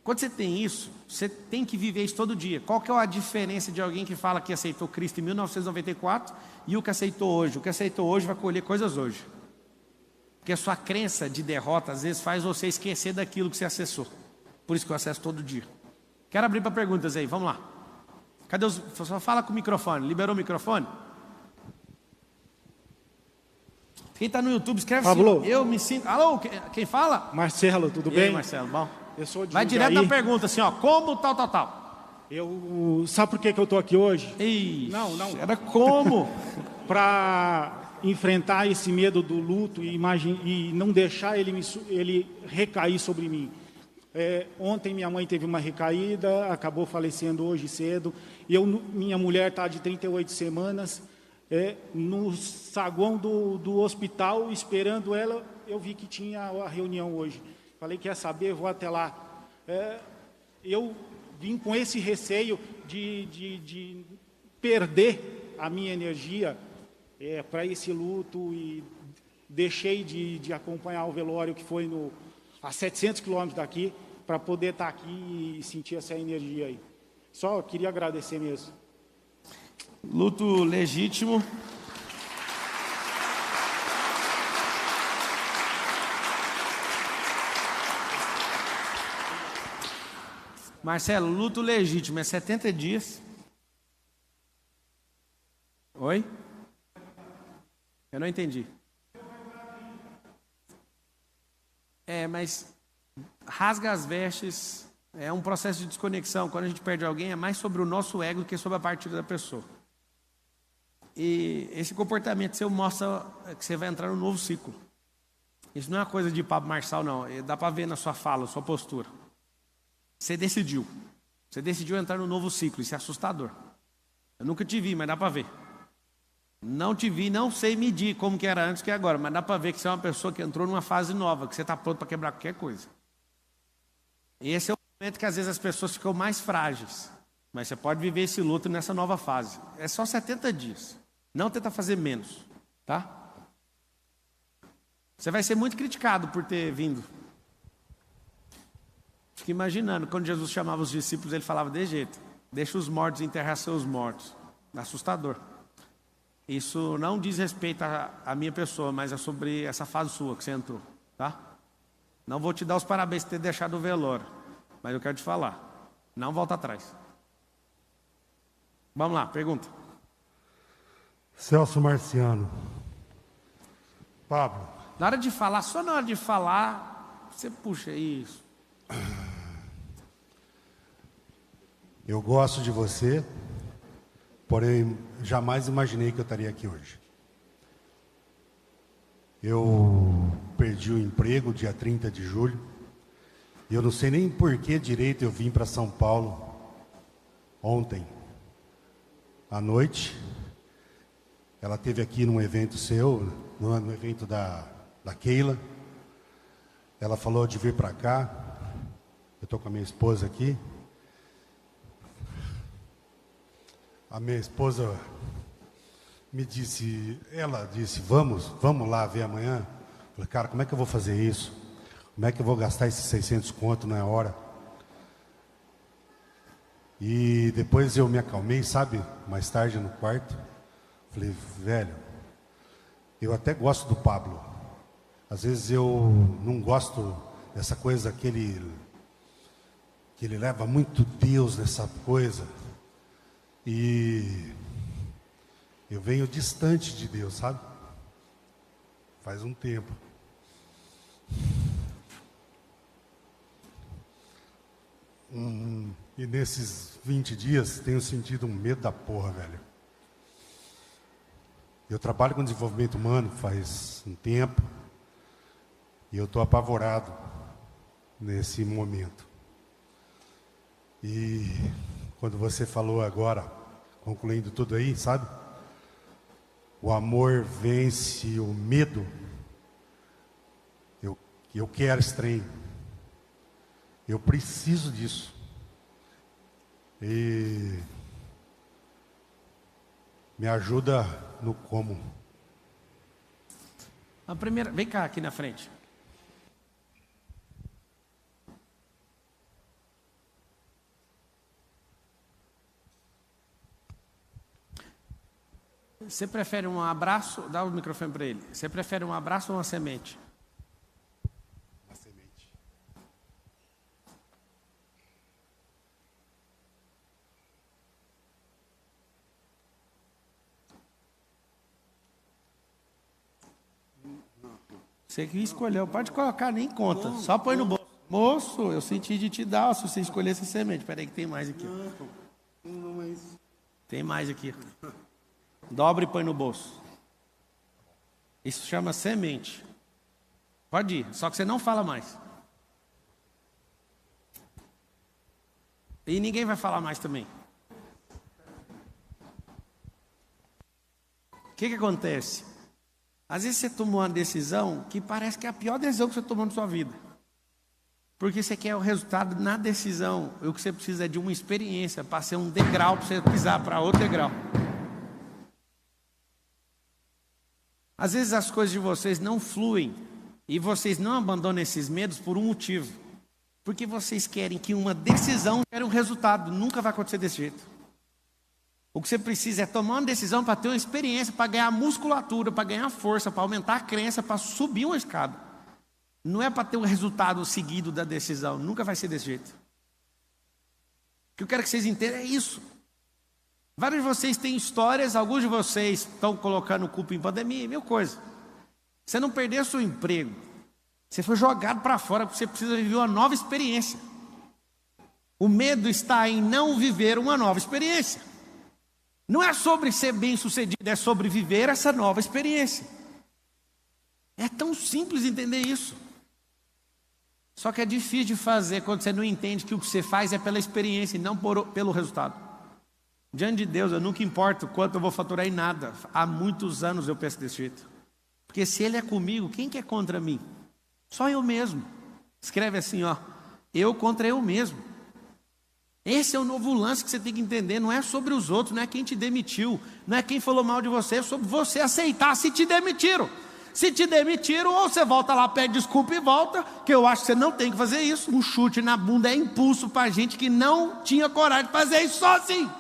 Quando você tem isso, você tem que viver isso todo dia. Qual que é a diferença de alguém que fala que aceitou Cristo em 1994 e o que aceitou hoje? O que aceitou hoje vai colher coisas hoje. Porque a sua crença de derrota às vezes faz você esquecer daquilo que você acessou. Por isso que eu acesso todo dia. Quero abrir para perguntas aí, vamos lá. Cadê os... Só fala com o microfone, liberou o microfone? Quem está no YouTube, escreve Pablo. assim, eu me sinto... Alô, quem fala? Marcelo, tudo E bem? aí, Marcelo, bom? Eu sou de Vai Jundiaí. direto na pergunta, assim, ó, como tal. Sabe por que eu estou aqui hoje? Ixi, Não. era como? Para enfrentar esse medo do luto e não deixar ele recair sobre mim. Ontem minha mãe teve uma recaída, acabou falecendo hoje cedo. Minha mulher está de 38 semanas. No saguão do hospital, esperando ela, eu vi que tinha a reunião hoje. Falei, quer saber, vou até lá. Eu vim com esse receio de perder a minha energia para esse luto e deixei de acompanhar o velório que foi a 700 quilômetros daqui, para poder estar aqui e sentir essa energia aí. Só queria agradecer mesmo. Luto legítimo. Marcelo, luto legítimo é 70 dias. Oi? Eu não entendi. Mas rasga as vestes, é um processo de desconexão. Quando a gente perde alguém, é mais sobre o nosso ego do que sobre a partida da pessoa. E esse comportamento seu mostra que você vai entrar num novo ciclo. Isso não é uma coisa de Pablo Marçal, não. Dá para ver na sua fala, sua postura. Você decidiu entrar num novo ciclo. Isso é assustador. Eu nunca te vi, mas dá para ver. Não te vi, não sei medir como que era antes que agora, mas dá para ver que você é uma pessoa que entrou numa fase nova, que você está pronto para quebrar qualquer coisa. E esse é o momento que às vezes as pessoas ficam mais frágeis. Mas você pode viver esse luto nessa nova fase. É só 70 dias. Não tenta fazer menos, tá? Você vai ser muito criticado por ter vindo. Fica imaginando, quando Jesus chamava os discípulos, ele falava desse jeito: deixa os mortos enterrar seus mortos. Assustador. Isso não diz respeito à minha pessoa, mas é sobre essa fase sua que você entrou, tá? Não vou te dar os parabéns por ter deixado o velório, mas eu quero te falar, não volta atrás. Vamos lá, pergunta. Celso Marciano. Pablo. Na hora de falar, só na hora de falar, você puxa isso. Eu gosto de você, porém jamais imaginei que eu estaria aqui hoje. Eu perdi o emprego dia 30 de julho. E eu não sei nem por que direito eu vim para São Paulo ontem à noite. Ela esteve aqui num evento seu, no evento da Keila. Ela falou de vir para cá. Eu estou com a minha esposa aqui. A minha esposa ela disse, vamos lá ver amanhã. Eu falei, cara, como é que eu vou fazer isso? Como é que eu vou gastar esses 600 conto na hora? E depois eu me acalmei, sabe? Mais tarde no quarto. Falei, velho, eu até gosto do Pablo. Às vezes eu não gosto dessa coisa que ele leva muito Deus nessa coisa. E eu venho distante de Deus, sabe? Faz um tempo. E nesses 20 dias tenho sentido um medo da porra, velho. Eu trabalho com desenvolvimento humano faz um tempo. E eu estou apavorado nesse momento. E quando você falou agora, concluindo tudo aí, sabe? O amor vence o medo. Eu quero esse trem. Eu preciso disso. E me ajuda no como. A primeira, vem cá aqui na frente. Você prefere um abraço? Dá o microfone para ele. Você prefere um abraço ou uma semente? Uma semente. Você que escolheu, pode colocar, nem conta. Só põe no bolso. Moço, eu senti de te dar, se você escolher essa semente. Espera aí que tem mais aqui. Tem mais aqui. Dobra e põe no bolso. Isso chama semente. Pode ir, só que você não fala mais. E ninguém vai falar mais também. O que acontece? Às vezes você tomou uma decisão que parece que é a pior decisão que você tomou na sua vida. Porque você quer o resultado na decisão. E o que você precisa é de uma experiência para ser um degrau, para você pisar para outro degrau. Às vezes as coisas de vocês não fluem e vocês não abandonam esses medos por um motivo. Porque vocês querem que uma decisão gere um resultado. Nunca vai acontecer desse jeito. O que você precisa é tomar uma decisão para ter uma experiência, para ganhar musculatura, para ganhar força, para aumentar a crença, para subir uma escada. Não é para ter um resultado seguido da decisão. Nunca vai ser desse jeito. O que eu quero que vocês entendam é isso. Vários de vocês têm histórias, alguns de vocês estão colocando culpa em pandemia, mil coisas. Você não perdeu seu emprego. Você foi jogado para fora porque você precisa viver uma nova experiência. O medo está em não viver uma nova experiência. Não é sobre ser bem-sucedido, é sobre viver essa nova experiência. É tão simples entender isso. Só que é difícil de fazer quando você não entende que o que você faz é pela experiência e não pelo resultado. Diante de Deus, eu nunca importo quanto eu vou faturar em nada. Há muitos anos eu penso desse jeito. Porque se Ele é comigo, quem que é contra mim? Só eu mesmo. Escreve assim, ó. Eu contra eu mesmo. Esse é o novo lance que você tem que entender. Não é sobre os outros, não é quem te demitiu, não é quem falou mal de você, é sobre você aceitar se te demitiram. Se te demitiram, ou você volta lá, pede desculpa e volta, que eu acho que você não tem que fazer isso. Um chute na bunda é impulso para gente que não tinha coragem de fazer isso sozinho.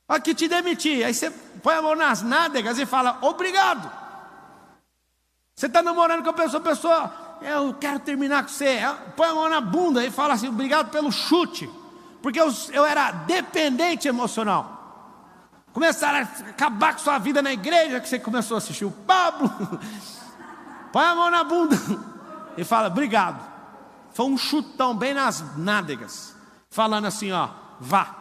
Aqui te demiti, aí você põe a mão nas nádegas e fala, obrigado. Você está namorando com a pessoa, eu quero terminar com você. Põe a mão na bunda e fala assim, obrigado pelo chute. Porque eu era dependente emocional. Começaram a acabar com sua vida na igreja, que você começou a assistir o Pablo. Põe a mão na bunda e fala, obrigado. Foi um chutão bem nas nádegas. Falando assim, ó, vá.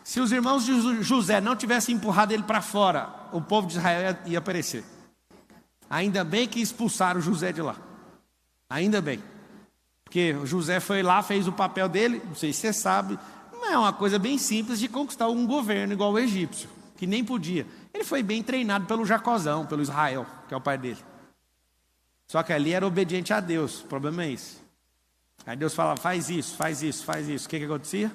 Se os irmãos de José não tivessem empurrado ele para fora, o povo de Israel ia perecer. Ainda bem que expulsaram José de lá. Ainda bem. Porque José foi lá, fez o papel dele, não sei se você sabe, não é uma coisa bem simples de conquistar um governo igual o egípcio, que nem podia. Ele foi bem treinado pelo Jacozão, pelo Israel, que é o pai dele. Só que ali era obediente a Deus, o problema é esse. Aí Deus falava, faz isso, faz isso, faz isso. O que acontecia?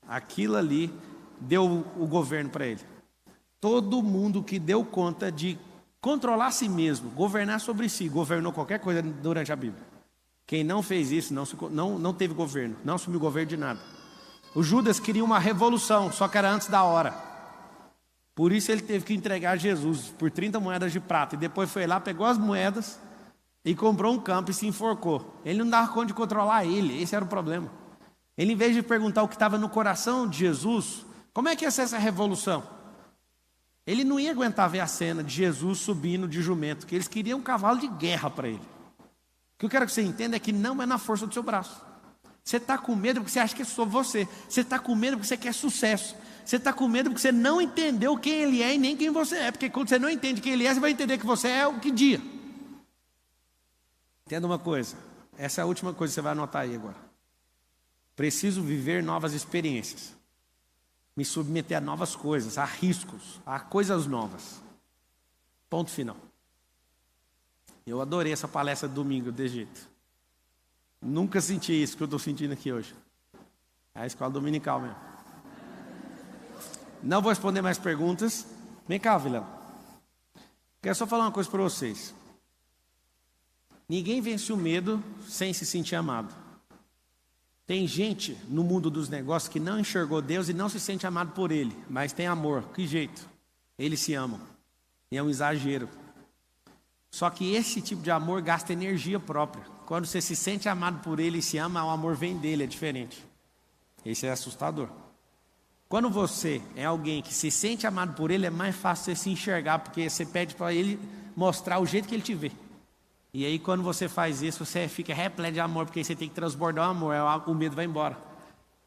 Aquilo ali deu o governo para ele. Todo mundo que deu conta de controlar a si mesmo, governar sobre si, governou qualquer coisa durante a Bíblia. Quem não fez isso não teve governo, não assumiu governo de nada. O Judas queria uma revolução, só que era antes da hora. Por isso ele teve que entregar Jesus por 30 moedas de prata. E depois foi lá, pegou as moedas e comprou um campo e se enforcou. Ele não dava conta de controlar ele, esse era o problema. Ele, em vez de perguntar o que estava no coração de Jesus, como é que ia ser essa revolução? Ele não ia aguentar ver a cena de Jesus subindo de jumento, que eles queriam um cavalo de guerra para ele. O que eu quero que você entenda é que não é na força do seu braço. Você está com medo porque você acha que é sobre você. Você está com medo porque você quer sucesso. Você está com medo porque você não entendeu quem Ele é e nem quem você é. Porque quando você não entende quem Ele é, você vai entender que você é o que dia. Entenda uma coisa. Essa é a última coisa que você vai anotar aí agora. Preciso viver novas experiências. Me submeter a novas coisas, a riscos, a coisas novas. Ponto final. Eu adorei essa palestra de domingo desse jeito. Nunca senti isso que eu estou sentindo aqui hoje. É a escola dominical mesmo. Não vou responder mais perguntas. Vem cá, Vilão. Quero só falar uma coisa para vocês. Ninguém vence o medo sem se sentir amado. Tem gente no mundo dos negócios que não enxergou Deus e não se sente amado por Ele, mas tem amor. Que jeito? Eles se amam. E é um exagero. Só que esse tipo de amor gasta energia própria. Quando você se sente amado por Ele e se ama, o amor vem dele, é diferente. Esse é assustador. Quando você é alguém que se sente amado por Ele, é mais fácil você se enxergar, porque você pede para Ele mostrar o jeito que ele te vê. E aí quando você faz isso, você fica repleto de amor, porque aí você tem que transbordar o amor, o medo vai embora.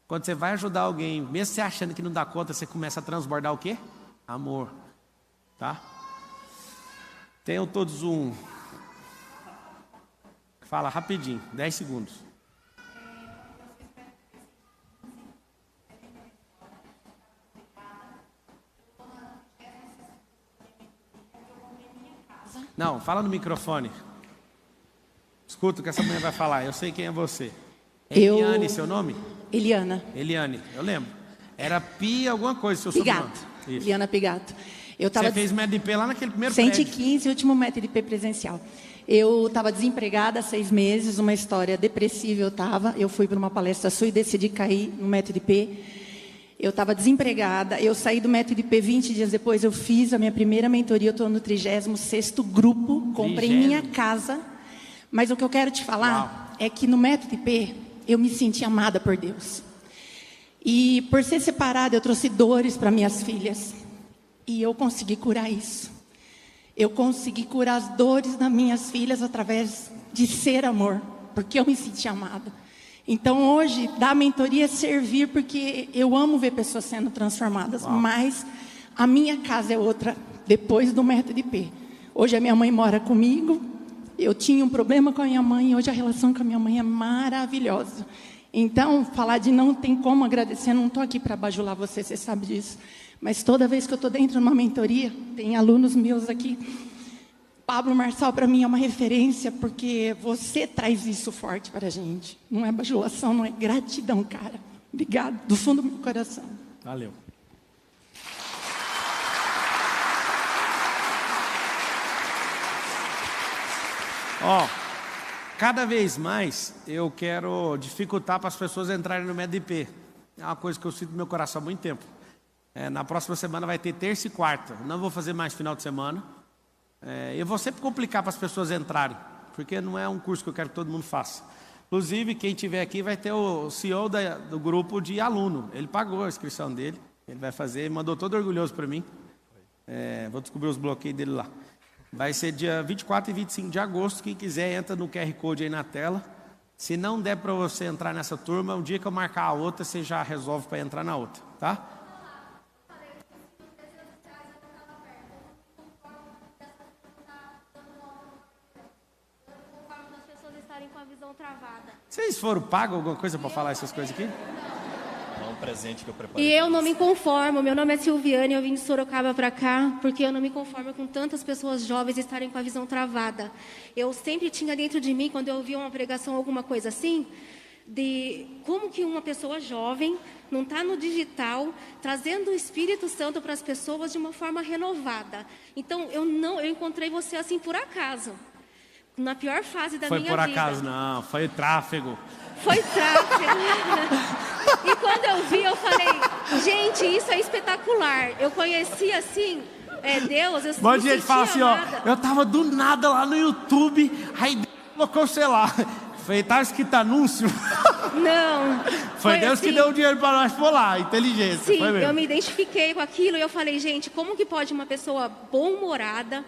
Quando você vai ajudar alguém, mesmo você achando que não dá conta, você começa a transbordar o quê? Amor. Tá? Tenham todos um... Fala rapidinho, 10 segundos. Não, fala no microfone. Escuta o que essa mulher vai falar, eu sei quem é você. Eliane, seu nome? Eliana. Eliane, eu lembro. Era Pi alguma coisa, seu sobrenome. Pigato. Eliana Pigato. Você fez MEDP lá naquele primeiro 115, prédio. último MEDP presencial. Eu estava desempregada há 6 meses, uma história depressiva eu estava. Eu fui para uma palestra sua e decidi cair no MEDP. Eu estava desempregada, eu saí do MEDP 20 dias depois, eu fiz a minha primeira mentoria, eu estou no 36º grupo, comprei minha casa. Mas o que eu quero te falar é que no MEDP eu me senti amada por Deus. E por ser separada, eu trouxe dores para minhas filhas. E eu consegui curar isso. Eu consegui curar as dores das minhas filhas através de ser amor, porque eu me senti amada. Então hoje, dar mentoria é servir, porque eu amo ver pessoas sendo transformadas. Mas a minha casa é outra, depois do MEDP. Hoje a minha mãe mora comigo. Eu tinha um problema com a minha mãe, hoje a relação com a minha mãe é maravilhosa. Então, falar de não tem como agradecer, não estou aqui para bajular você, você sabe disso. Mas toda vez que eu estou dentro de uma mentoria, tem alunos meus aqui. Pablo Marçal, para mim, é uma referência, porque você traz isso forte para a gente. Não é bajulação, não é gratidão, cara. Obrigado, do fundo do meu coração. Valeu. Cada vez mais eu quero dificultar para as pessoas entrarem no MEDP. É uma coisa que eu sinto no meu coração há muito tempo. Na próxima semana vai ter terça e quarta. Não vou fazer mais final de semana. Eu vou sempre complicar para as pessoas entrarem, porque não é um curso que eu quero que todo mundo faça. Inclusive, quem estiver aqui vai ter o CEO do grupo de aluno. Ele pagou a inscrição dele, ele vai fazer, ele mandou todo orgulhoso para mim. Vou descobrir os bloqueios dele lá. Vai ser dia 24 e 25 de agosto. Quem quiser, entra no QR Code aí na tela. Se não der para você entrar nessa turma, um dia que eu marcar a outra, você já resolve para entrar na outra, tá? Vocês foram pagos alguma coisa para falar essas coisas aqui? É um presente que eu preparei. E eu não me conformo. Meu nome é Silviane, eu vim de Sorocaba para cá, porque eu não me conformo com tantas pessoas jovens estarem com a visão travada. Eu sempre tinha dentro de mim, quando eu ouvia uma pregação, alguma coisa assim, de como que uma pessoa jovem não está no digital, trazendo o Espírito Santo para as pessoas de uma forma renovada. Então, eu encontrei você assim por acaso. Na pior fase da minha vida. Foi por acaso, não. Foi tráfego. Foi tráfego. E quando eu vi, eu falei, gente, isso é espetacular. Eu conheci, assim, Deus. Um monte de gente fala assim, eu tava do nada lá no YouTube, aí Deus colocou, sei lá. Foi, tá escrito anúncio. Não. Foi Deus assim, que deu o dinheiro para nós por lá, inteligência. Sim, foi mesmo. Eu me identifiquei com aquilo e eu falei, gente, como que pode uma pessoa bom-humorada,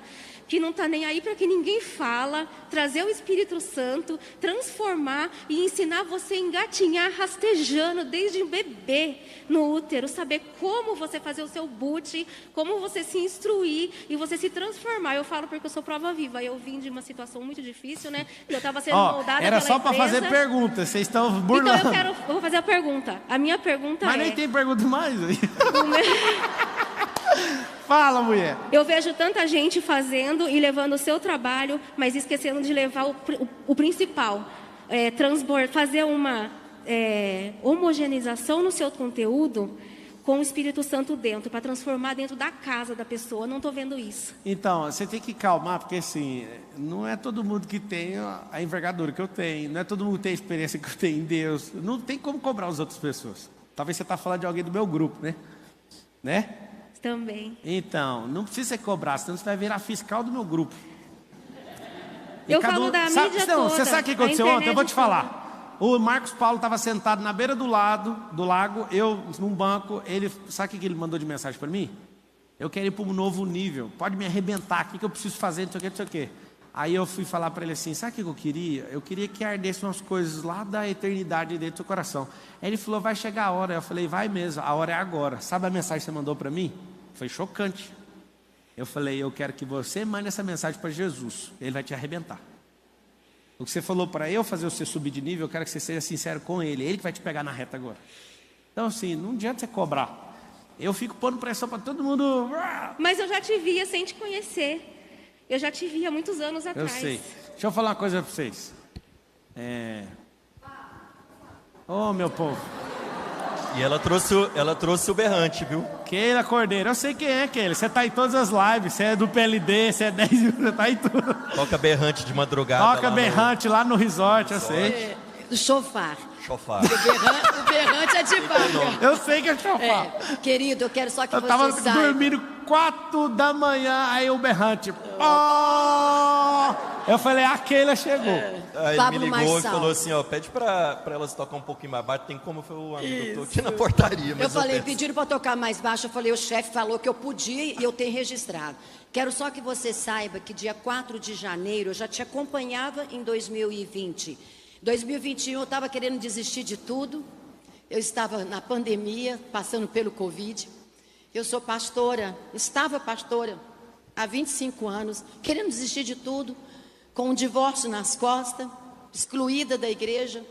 que não está nem aí para que ninguém fala, trazer o Espírito Santo, transformar e ensinar você a engatinhar rastejando desde um bebê no útero, saber como você fazer o seu boot, como você se instruir e você se transformar. Eu falo porque eu sou prova viva, eu vim de uma situação muito difícil, né? Eu estava sendo moldada era pela só para fazer pergunta, vocês estão burlando. Então eu vou fazer a pergunta. A minha pergunta Mas nem tem pergunta mais aí. Fala, mulher. Eu vejo tanta gente fazendo e levando o seu trabalho, mas esquecendo de levar o principal. Fazer uma homogeneização no seu conteúdo com o Espírito Santo dentro, para transformar dentro da casa da pessoa. Não estou vendo isso. Então, você tem que calmar, porque assim, não é todo mundo que tem a envergadura que eu tenho, não é todo mundo que tem a experiência que eu tenho em Deus. Não tem como cobrar as outras pessoas. Talvez você está falando de alguém do meu grupo, né? Também. Então, não precisa ser cobrar, senão você vai virar fiscal do meu grupo. Eu falo da mídia toda. Você sabe o que aconteceu ontem? Eu vou te falar. O Marcos Paulo estava sentado na beira do lago, eu num banco. Sabe o que ele mandou de mensagem para mim? Eu quero ir para um novo nível. Pode me arrebentar aqui que eu preciso fazer, não sei o que, não sei o que. Aí eu fui falar para ele assim, sabe o que eu queria? Eu queria que ardessem umas coisas lá da eternidade dentro do seu coração. Aí ele falou, vai chegar a hora. Eu falei, vai mesmo, a hora é agora. Sabe a mensagem que você mandou para mim? Foi chocante. Eu falei, eu quero que você mande essa mensagem para Jesus. Ele vai te arrebentar. O que você falou para eu fazer você subir de nível, eu quero que você seja sincero com ele. Ele que vai te pegar na reta agora. Então assim, não adianta você cobrar. Eu fico pondo pressão para todo mundo. Mas eu já te via sem te conhecer. Eu já te vi há muitos anos atrás. Eu sei. Deixa eu falar uma coisa para vocês. Ô, meu povo. E ela trouxe o berrante, viu? Keila Cordeiro. Eu sei quem é, Keila. Você tá em todas as lives. Você é do PLD, você é 10 minutos, você tá em tudo. Toca berrante de madrugada. Toca berrante lá no resort, eu sei. Do chofar. Chofar. O berrante é de vaca. Eu sei que é chofar. Querido, eu quero só que Eu você tava saiba. dormindo 4 da manhã, aí o berrante. Eu falei, a Keila chegou. Aí ele Pablo me ligou Marçal. e falou assim, ó, pede pra elas tocar um pouquinho mais baixo. Tem como, foi o amigo, eu tô aqui na portaria. Mas Eu falei, penso. pediram para tocar mais baixo. Eu falei, o chefe falou que eu podia e eu tenho registrado. Quero só que você saiba que dia 4 de janeiro eu já te acompanhava em 2020. 2021 eu estava querendo desistir de tudo. Eu estava na pandemia, passando pelo Covid. Eu sou pastora, estava pastora há 25 anos, querendo desistir de tudo, com um divórcio nas costas, excluída da igreja.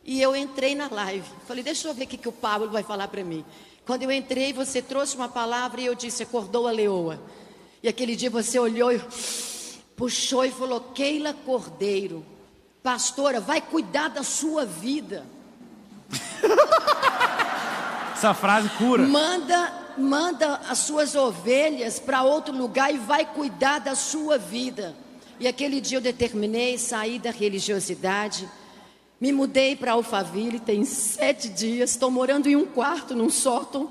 E eu entrei na live. Falei, deixa eu ver o que o Pablo vai falar para mim. Quando eu entrei, você trouxe uma palavra e eu disse, acordou a leoa. E aquele dia você olhou e puxou e falou, Keila Cordeiro, pastora, vai cuidar da sua vida. Essa frase cura. Manda as suas ovelhas para outro lugar e vai cuidar da sua vida. E aquele dia eu determinei sair da religiosidade. Me mudei para Alphaville, tem 7 dias. Estou morando em um quarto, num sótão.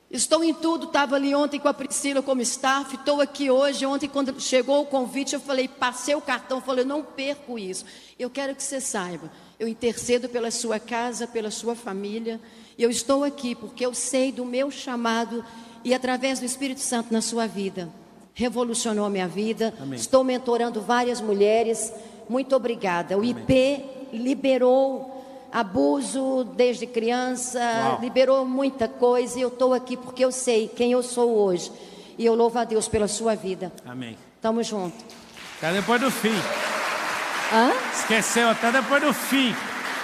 Estou em tudo, estava ali ontem com a Priscila como staff, estou aqui hoje. Ontem quando chegou o convite eu falei, passei o cartão, falei, eu não perco isso. Eu quero que você saiba, eu intercedo pela sua casa, pela sua família. E eu estou aqui porque eu sei do meu chamado e através do Espírito Santo na sua vida. Revolucionou a minha vida. Amém. Estou mentorando várias mulheres. Muito obrigada. O IP liberou abuso desde criança, liberou muita coisa. E eu estou aqui porque eu sei quem eu sou hoje. E eu louvo a Deus pela sua vida. Amém. Tamo junto. Até depois do fim. Hã? Esqueceu, até depois do fim.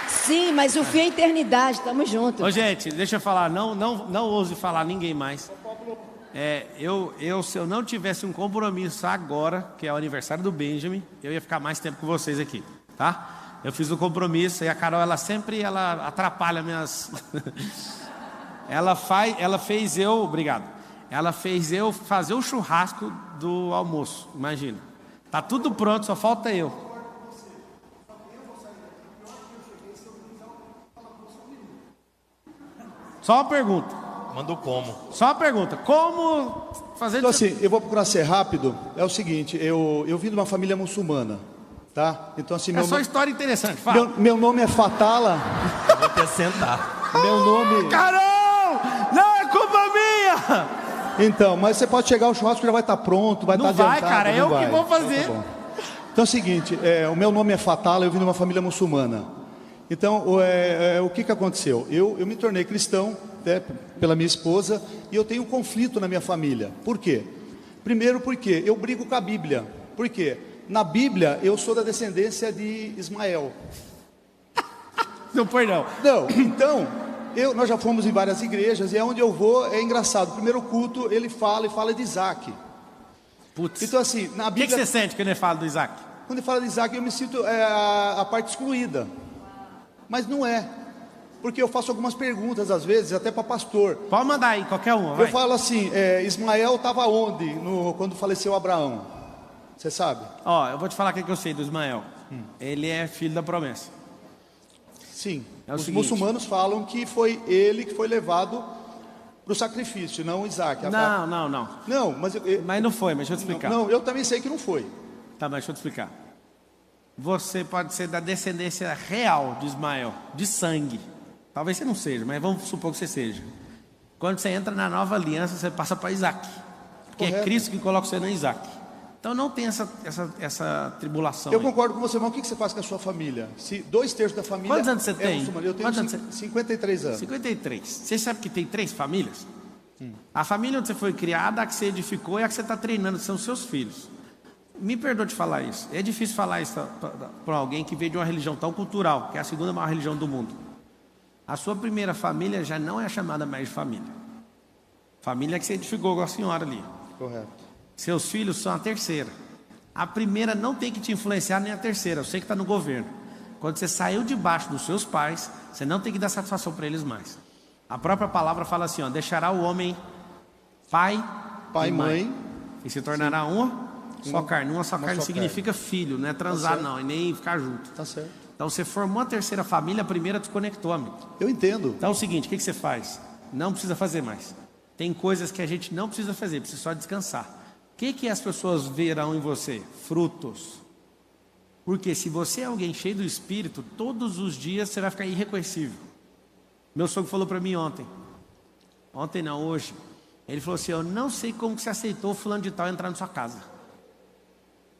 Sim, mas o fim é a eternidade. Tamo junto. Ô, gente, deixa eu falar. Não ouse falar ninguém mais. Se eu não tivesse um compromisso agora, que é o aniversário do Benjamin, eu ia ficar mais tempo com vocês aqui, tá? Eu fiz um compromisso e a Carol, ela atrapalha minhas... ela fez eu fazer o churrasco do almoço, imagina. Tá tudo pronto, só falta eu. Só uma pergunta. Manda o como. Só uma pergunta. Como fazer... Então assim, eu vou procurar ser rápido. É o seguinte, eu vim de uma família muçulmana, tá? Então assim... É só história interessante, fala. Meu nome é Fatala. Eu vou te sentar. Meu nome... Carol! Não é culpa minha! Então, mas você pode chegar, o churrasco já vai estar pronto, vai estar adiantado. Não vai, cara, eu que vou fazer. Então, tá então é o seguinte, o meu nome é Fatala, eu vim de uma família muçulmana. Então, o que aconteceu? Eu me tornei cristão, pela minha esposa, e eu tenho um conflito na minha família. Por quê? Primeiro porque eu brigo com a Bíblia. Por quê? Na Bíblia, eu sou da descendência de Ismael. Não foi não. Não, então, nós já fomos em várias igrejas, e onde eu vou, é engraçado. O primeiro culto, ele fala de Isaac. Putz. Então assim, na Bíblia... O que você sente quando ele fala do Isaac? Quando ele fala de Isaac, eu me sinto a parte excluída. Mas não é. Porque eu faço algumas perguntas, às vezes, até para pastor. Pode mandar aí, qualquer uma, vai. Eu falo assim, Ismael estava onde quando faleceu Abraão? Você sabe? Ó, eu vou te falar o que eu sei do Ismael. Ele é filho da promessa. Sim. É Os muçulmanos falam que foi ele que foi levado para o sacrifício, não Isaac. Não. Não, mas... Mas não foi, mas deixa eu te explicar. Não, eu também sei que não foi. Tá, mas deixa eu te explicar. Você pode ser da descendência real de Ismael, de sangue. Talvez você não seja, mas vamos supor que você seja. Quando você entra na nova aliança, você passa para Isaac. Porque é Cristo que coloca você no Isaac. Então não tem essa tribulação. Eu concordo com você, irmão. O que você faz com a sua família? Se 2/3 da família... Quantos anos você tem? Eu tenho 53 anos. 53. Você sabe que tem 3 famílias? A família onde você foi criada, a que você edificou e a que você está treinando, são seus filhos. Me perdoe de falar isso. É difícil falar isso para alguém que veio de uma religião tão cultural, que é a segunda maior religião do mundo. A sua primeira família já não é chamada mais de família. Família que você edificou com a senhora ali. Correto. Seus filhos são a terceira. A primeira não tem que te influenciar, nem a terceira. Eu sei que está no governo. Quando você saiu debaixo dos seus pais, você não tem que dar satisfação para eles mais. A própria palavra fala assim, ó, deixará o homem pai e mãe, e se tornará uma só carne. Uma só carne significa filho, não é transar não, e nem ficar junto. Tá certo. Então você formou a terceira família, a primeira desconectou, amigo. Eu entendo. Então é o seguinte, o que você faz? Não precisa fazer mais. Tem coisas que a gente não precisa fazer, precisa só descansar. O que as pessoas verão em você? Frutos. Porque se você é alguém cheio do Espírito, todos os dias você vai ficar irreconhecível. Meu sogro falou para mim ontem não, hoje, ele falou assim, eu não sei como que você aceitou o fulano de tal entrar na sua casa.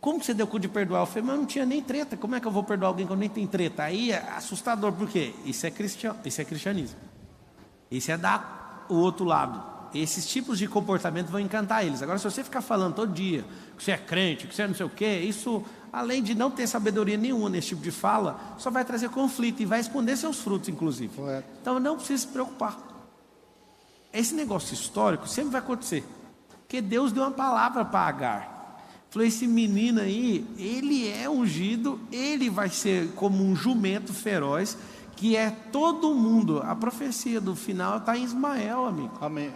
Como que você deu cu de perdoar? Eu falei, mas eu não tinha nem treta, como é que eu vou perdoar alguém quando nem tem treta? Aí é assustador, por quê? Isso é cristianismo. Isso é dar o outro lado. Esses tipos de comportamento vão encantar eles. Agora, se você ficar falando todo dia que você é crente, que você é não sei o quê, isso, além de não ter sabedoria nenhuma nesse tipo de fala, só vai trazer conflito e vai esconder seus frutos, inclusive. Correto. Então, não precisa se preocupar. Esse negócio histórico sempre vai acontecer. Porque Deus deu uma palavra para Agar. Falou, esse menino aí, ele é ungido, ele vai ser como um jumento feroz, que é todo mundo. A profecia do final está em Ismael, amigo. Amém.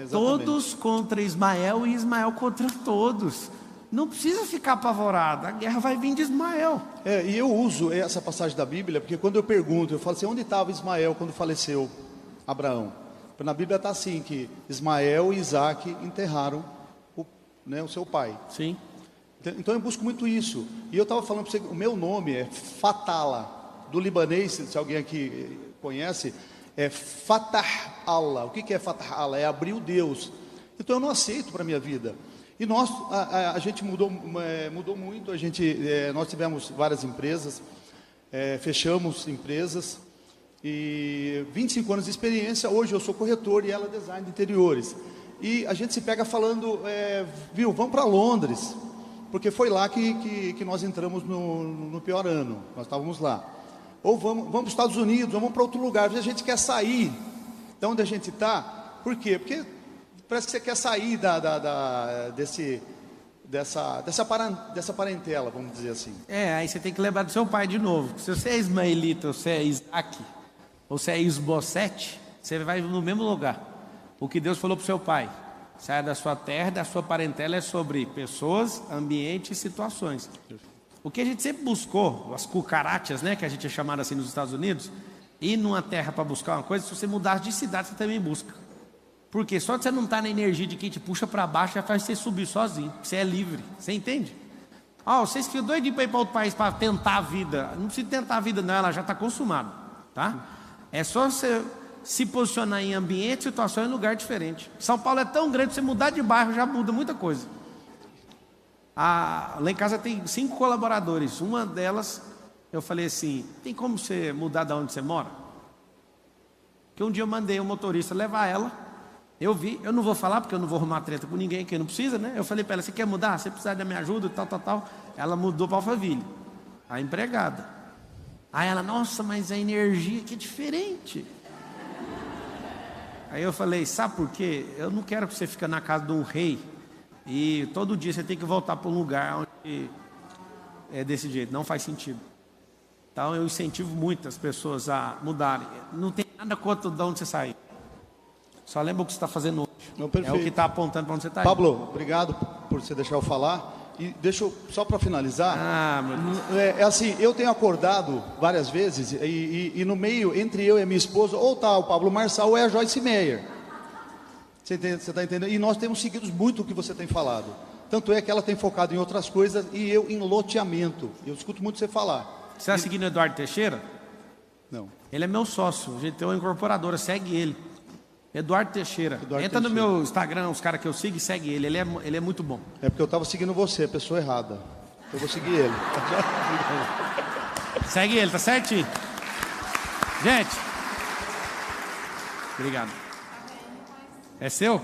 Todos contra Ismael e Ismael contra todos. Não precisa ficar apavorado, a guerra vai vir de Ismael. E eu uso essa passagem da Bíblia, porque quando eu pergunto, eu falo assim, onde estava Ismael quando faleceu Abraão? Na Bíblia está assim, que Ismael e Isaac enterraram o seu pai. Sim. Então eu busco muito isso. E eu estava falando para você, o meu nome é Fatala. Do libanês, se alguém aqui conhece, é Fatah Allah. O que é Fatah Allah? É abrir o Deus. Então eu não aceito para a minha vida. E a gente mudou muito. Nós tivemos várias empresas, fechamos empresas, e 25 anos de experiência. Hoje eu sou corretor e ela é design de interiores. E a gente se pega falando, vamos para Londres, porque foi lá que nós entramos no pior ano. Nós estávamos lá. Ou vamos para os Estados Unidos, vamos para outro lugar. Às vezes a gente quer sair de onde a gente está. Por quê? Porque parece que você quer sair dessa parentela, vamos dizer assim. Aí você tem que lembrar do seu pai de novo. Se você é ismaelita, ou você é Isaac, ou você é Isbosete, você vai no mesmo lugar. O que Deus falou para o seu pai: saia da sua terra, da sua parentela, é sobre pessoas, ambiente e situações. O que a gente sempre buscou, as cucarachas, né, que a gente é chamado assim nos Estados Unidos, ir numa terra para buscar uma coisa, se você mudar de cidade, você também busca. Porque só de você não estar na energia de quem te puxa para baixo, já faz você subir sozinho. Você é livre, você entende? Vocês ficam doidinhos para ir para outro país para tentar a vida. Não precisa tentar a vida não, ela já está consumada, tá? É só você se posicionar em ambiente, situação e lugar diferente. São Paulo é tão grande, você mudar de bairro já muda muita coisa. Lá em casa tem 5 colaboradores. Uma delas, eu falei assim, tem como você mudar de onde você mora? Porque um dia eu mandei um motorista levar ela. Eu não vou falar porque eu não vou arrumar treta com ninguém, que não precisa, né? Eu falei para ela, você quer mudar? Você precisa da minha ajuda, tal. Ela mudou para Alphaville, a empregada. Aí ela, nossa, mas a energia aqui é diferente. Aí eu falei, sabe por quê? Eu não quero que você fique na casa de um rei e todo dia você tem que voltar para um lugar onde é desse jeito, não faz sentido. Então eu incentivo muito as pessoas a mudarem. Não tem nada contra de onde você sair. Só lembra o que você está fazendo hoje. Não, é o que está apontando para onde você está indo. Pablo, obrigado por você deixar eu falar. E deixa eu, só para finalizar, meu Deus. Assim, eu tenho acordado várias vezes e no meio, entre eu e a minha esposa, ou tá o Pablo Marçal ou é a Joyce Meyer. Você está entendendo? E nós temos seguido muito o que você tem falado. Tanto é que ela tem focado em outras coisas e eu em loteamento. Eu escuto muito você falar. Você está seguindo o Eduardo Teixeira? Não. Ele é meu sócio, a gente tem uma incorporadora, segue ele. Eduardo Teixeira. Entra no meu Instagram, os caras que eu sigo, e segue ele. Ele é muito bom. É porque eu estava seguindo você, a pessoa errada. Eu vou seguir ele. Segue ele, tá certinho? Gente. Obrigado. É seu?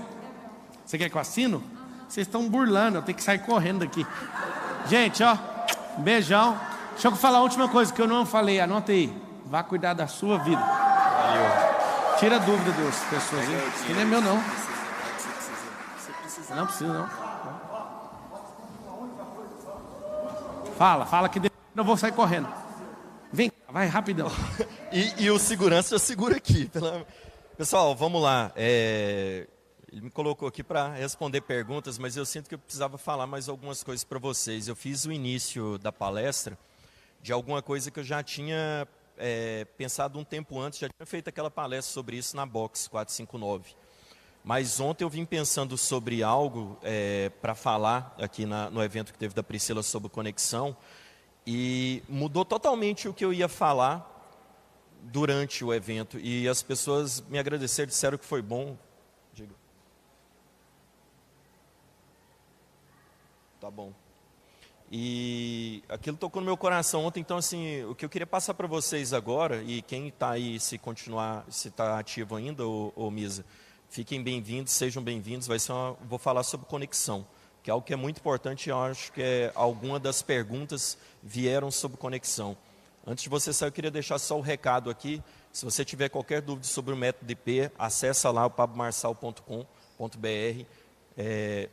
Você quer que eu assino? Vocês estão burlando, eu tenho que sair correndo daqui. Gente, ó, um beijão. Deixa eu falar a última coisa que eu não falei, anota aí. Vá cuidar da sua vida. Valeu. Tira a dúvida das pessoas, hein? Ele não é meu, não. Não precisa, não. Fala que eu vou sair correndo. Vem, vai rapidão. E o segurança já segura aqui. Pessoal, vamos lá. Ele me colocou aqui para responder perguntas, mas eu sinto que eu precisava falar mais algumas coisas para vocês. Eu fiz o início da palestra de alguma coisa que eu já tinha pensado um tempo antes, já tinha feito aquela palestra sobre isso na Box 459. Mas ontem eu vim pensando sobre algo para falar aqui no evento que teve da Priscila sobre conexão, e mudou totalmente o que eu ia falar durante o evento. E as pessoas me agradeceram, disseram que foi bom. Diga. Tá bom. E aquilo tocou no meu coração ontem, então assim, o que eu queria passar para vocês agora, e quem está aí, se está ativo ainda, ô Misa, fiquem bem-vindos, sejam bem-vindos, vou falar sobre conexão, que é algo que é muito importante, eu acho que alguma das perguntas vieram sobre conexão. Antes de você sair, eu queria deixar só o recado aqui, se você tiver qualquer dúvida sobre o método IP, acessa lá o pablomarçal.com.br,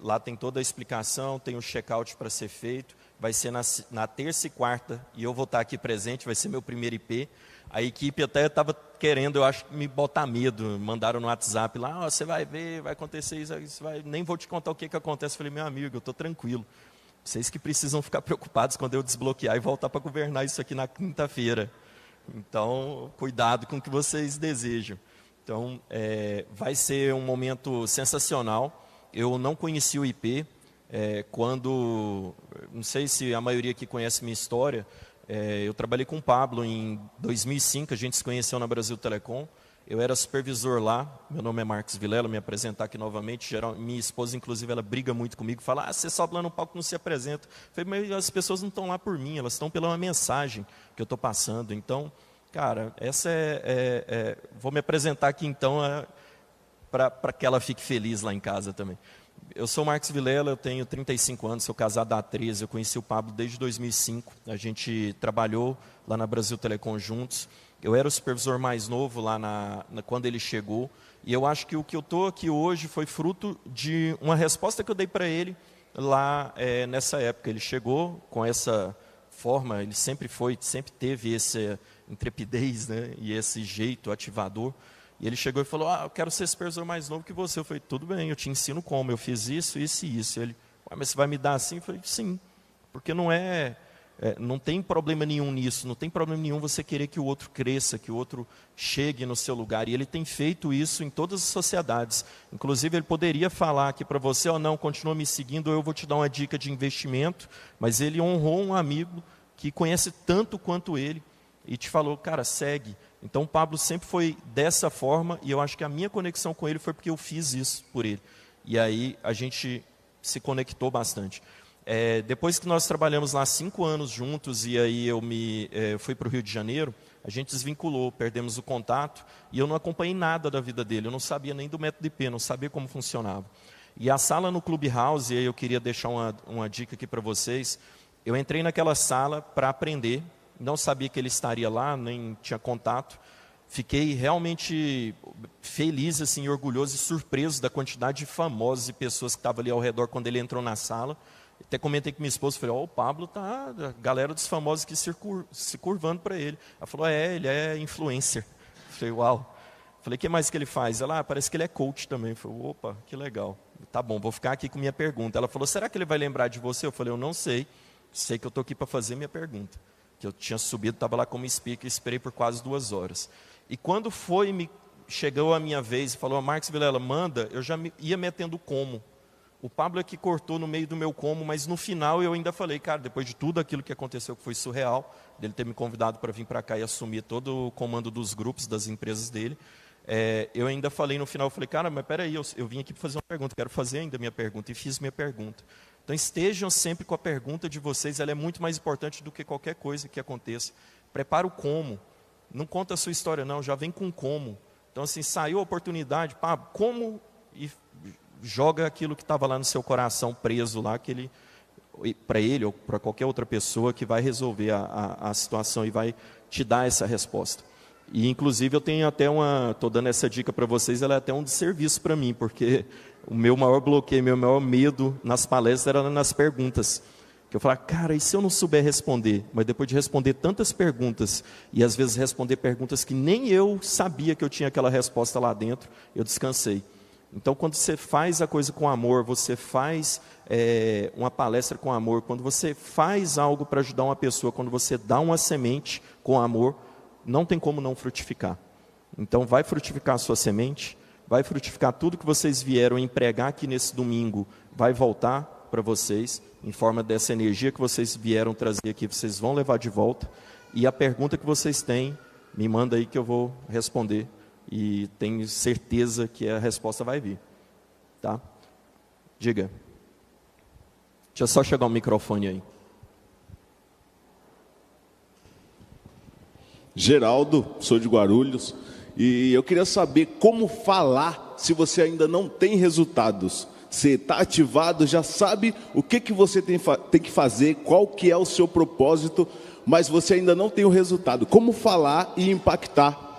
lá tem toda a explicação, tem o check-out para ser feito, vai ser na terça e quarta, e eu vou estar aqui presente, vai ser meu primeiro IP. A equipe até estava querendo, eu acho, me botar medo, mandaram no WhatsApp lá, você vai ver, vai acontecer isso, nem vou te contar o que acontece. Eu falei, meu amigo, eu estou tranquilo, vocês que precisam ficar preocupados quando eu desbloquear e voltar para governar isso aqui na quinta-feira. Então, cuidado com o que vocês desejam. Então, vai ser um momento sensacional. Eu não conheci o IP, não sei se a maioria aqui conhece minha história, eu trabalhei com o Pablo em 2005, a gente se conheceu na Brasil Telecom, eu era supervisor lá, meu nome é Marcos Vilela, me apresentar aqui novamente, minha esposa inclusive ela briga muito comigo, fala, você sobe lá no palco e não se apresenta. Eu falei, mas as pessoas não estão lá por mim, elas estão pela mensagem que eu estou passando. Então, cara, essa vou me apresentar aqui então, para que ela fique feliz lá em casa também. Eu sou o Marcos Vilela, eu tenho 35 anos, sou casado há 13, eu conheci o Pablo desde 2005, a gente trabalhou lá na Brasil Telecom juntos, eu era o supervisor mais novo lá quando ele chegou, e eu acho que o que eu estou aqui hoje foi fruto de uma resposta que eu dei para ele lá nessa época. Ele chegou com essa forma, ele sempre teve essa intrepidez, né, e esse jeito ativador. E ele chegou e falou, eu quero ser supervisor mais novo que você. Eu falei, tudo bem, eu te ensino como, eu fiz isso, isso e isso. Ele, mas você vai me dar assim? Eu falei, sim, porque não tem problema nenhum nisso, não tem problema nenhum você querer que o outro cresça, que o outro chegue no seu lugar. E ele tem feito isso em todas as sociedades. Inclusive, ele poderia falar aqui para você, não, continua me seguindo, eu vou te dar uma dica de investimento, mas ele honrou um amigo que conhece tanto quanto ele e te falou, cara, segue. Então, o Pablo sempre foi dessa forma, e eu acho que a minha conexão com ele foi porque eu fiz isso por ele. E aí, a gente se conectou bastante. Depois que nós trabalhamos lá 5 anos juntos, e aí eu fui para o Rio de Janeiro, a gente desvinculou, perdemos o contato, e eu não acompanhei nada da vida dele, eu não sabia nem do método IP, não sabia como funcionava. E a sala no Clubhouse, e aí eu queria deixar uma dica aqui para vocês, eu entrei naquela sala para aprender, não sabia que ele estaria lá, nem tinha contato. Fiquei realmente feliz, assim, orgulhoso e surpreso da quantidade de famosos e pessoas que estavam ali ao redor quando ele entrou na sala. Até comentei com minha esposa, falei, o Pablo tá, a galera dos famosos aqui se curvando para ele. Ela falou, ele é influencer. Falei, uau. Falei, o que mais que ele faz? Ela, parece que ele é coach também. Falei, opa, que legal. Tá bom, vou ficar aqui com minha pergunta. Ela falou, será que ele vai lembrar de você? Eu falei, eu não sei. Sei que eu estou aqui para fazer minha pergunta. Que eu tinha subido, estava lá como speaker, esperei por quase 2 horas. E quando chegou a minha vez e falou, Marcos Vilela, manda, eu já ia metendo como. O Pablo é que cortou no meio do meu como, mas no final eu ainda falei, cara, depois de tudo aquilo que aconteceu, que foi surreal, dele ter me convidado para vir para cá e assumir todo o comando dos grupos, das empresas dele, eu ainda falei no final, falei, cara, mas peraí, eu vim aqui para fazer uma pergunta, quero fazer ainda a minha pergunta, e fiz minha pergunta. Então estejam sempre com a pergunta de vocês, ela é muito mais importante do que qualquer coisa que aconteça. Prepara o como, não conta a sua história não, já vem com como. Então assim, saiu a oportunidade, pá, como, e joga aquilo que estava lá no seu coração preso lá, para ele ou para qualquer outra pessoa que vai resolver a situação e vai te dar essa resposta. E inclusive eu tenho até estou dando essa dica para vocês, ela é até um desserviço para mim, porque o meu maior bloqueio, meu maior medo nas palestras era nas perguntas. Que eu falava, cara, e se eu não souber responder? Mas depois de responder tantas perguntas, e às vezes responder perguntas que nem eu sabia que eu tinha aquela resposta lá dentro, eu descansei. Então, quando você faz a coisa com amor, você faz uma palestra com amor, quando você faz algo para ajudar uma pessoa, quando você dá uma semente com amor, não tem como não frutificar. Então, vai frutificar a sua semente, vai frutificar tudo que vocês vieram empregar aqui nesse domingo, vai voltar para vocês, em forma dessa energia que vocês vieram trazer aqui, vocês vão levar de volta. E a pergunta que vocês têm, me manda aí que eu vou responder. E tenho certeza que a resposta vai vir. Tá? Diga. Deixa só chegar o microfone aí. Geraldo, sou de Guarulhos. E eu queria saber como falar se você ainda não tem resultados. Você está ativado, já sabe o que você tem que fazer, qual que é o seu propósito, mas você ainda não tem o resultado. Como falar e impactar?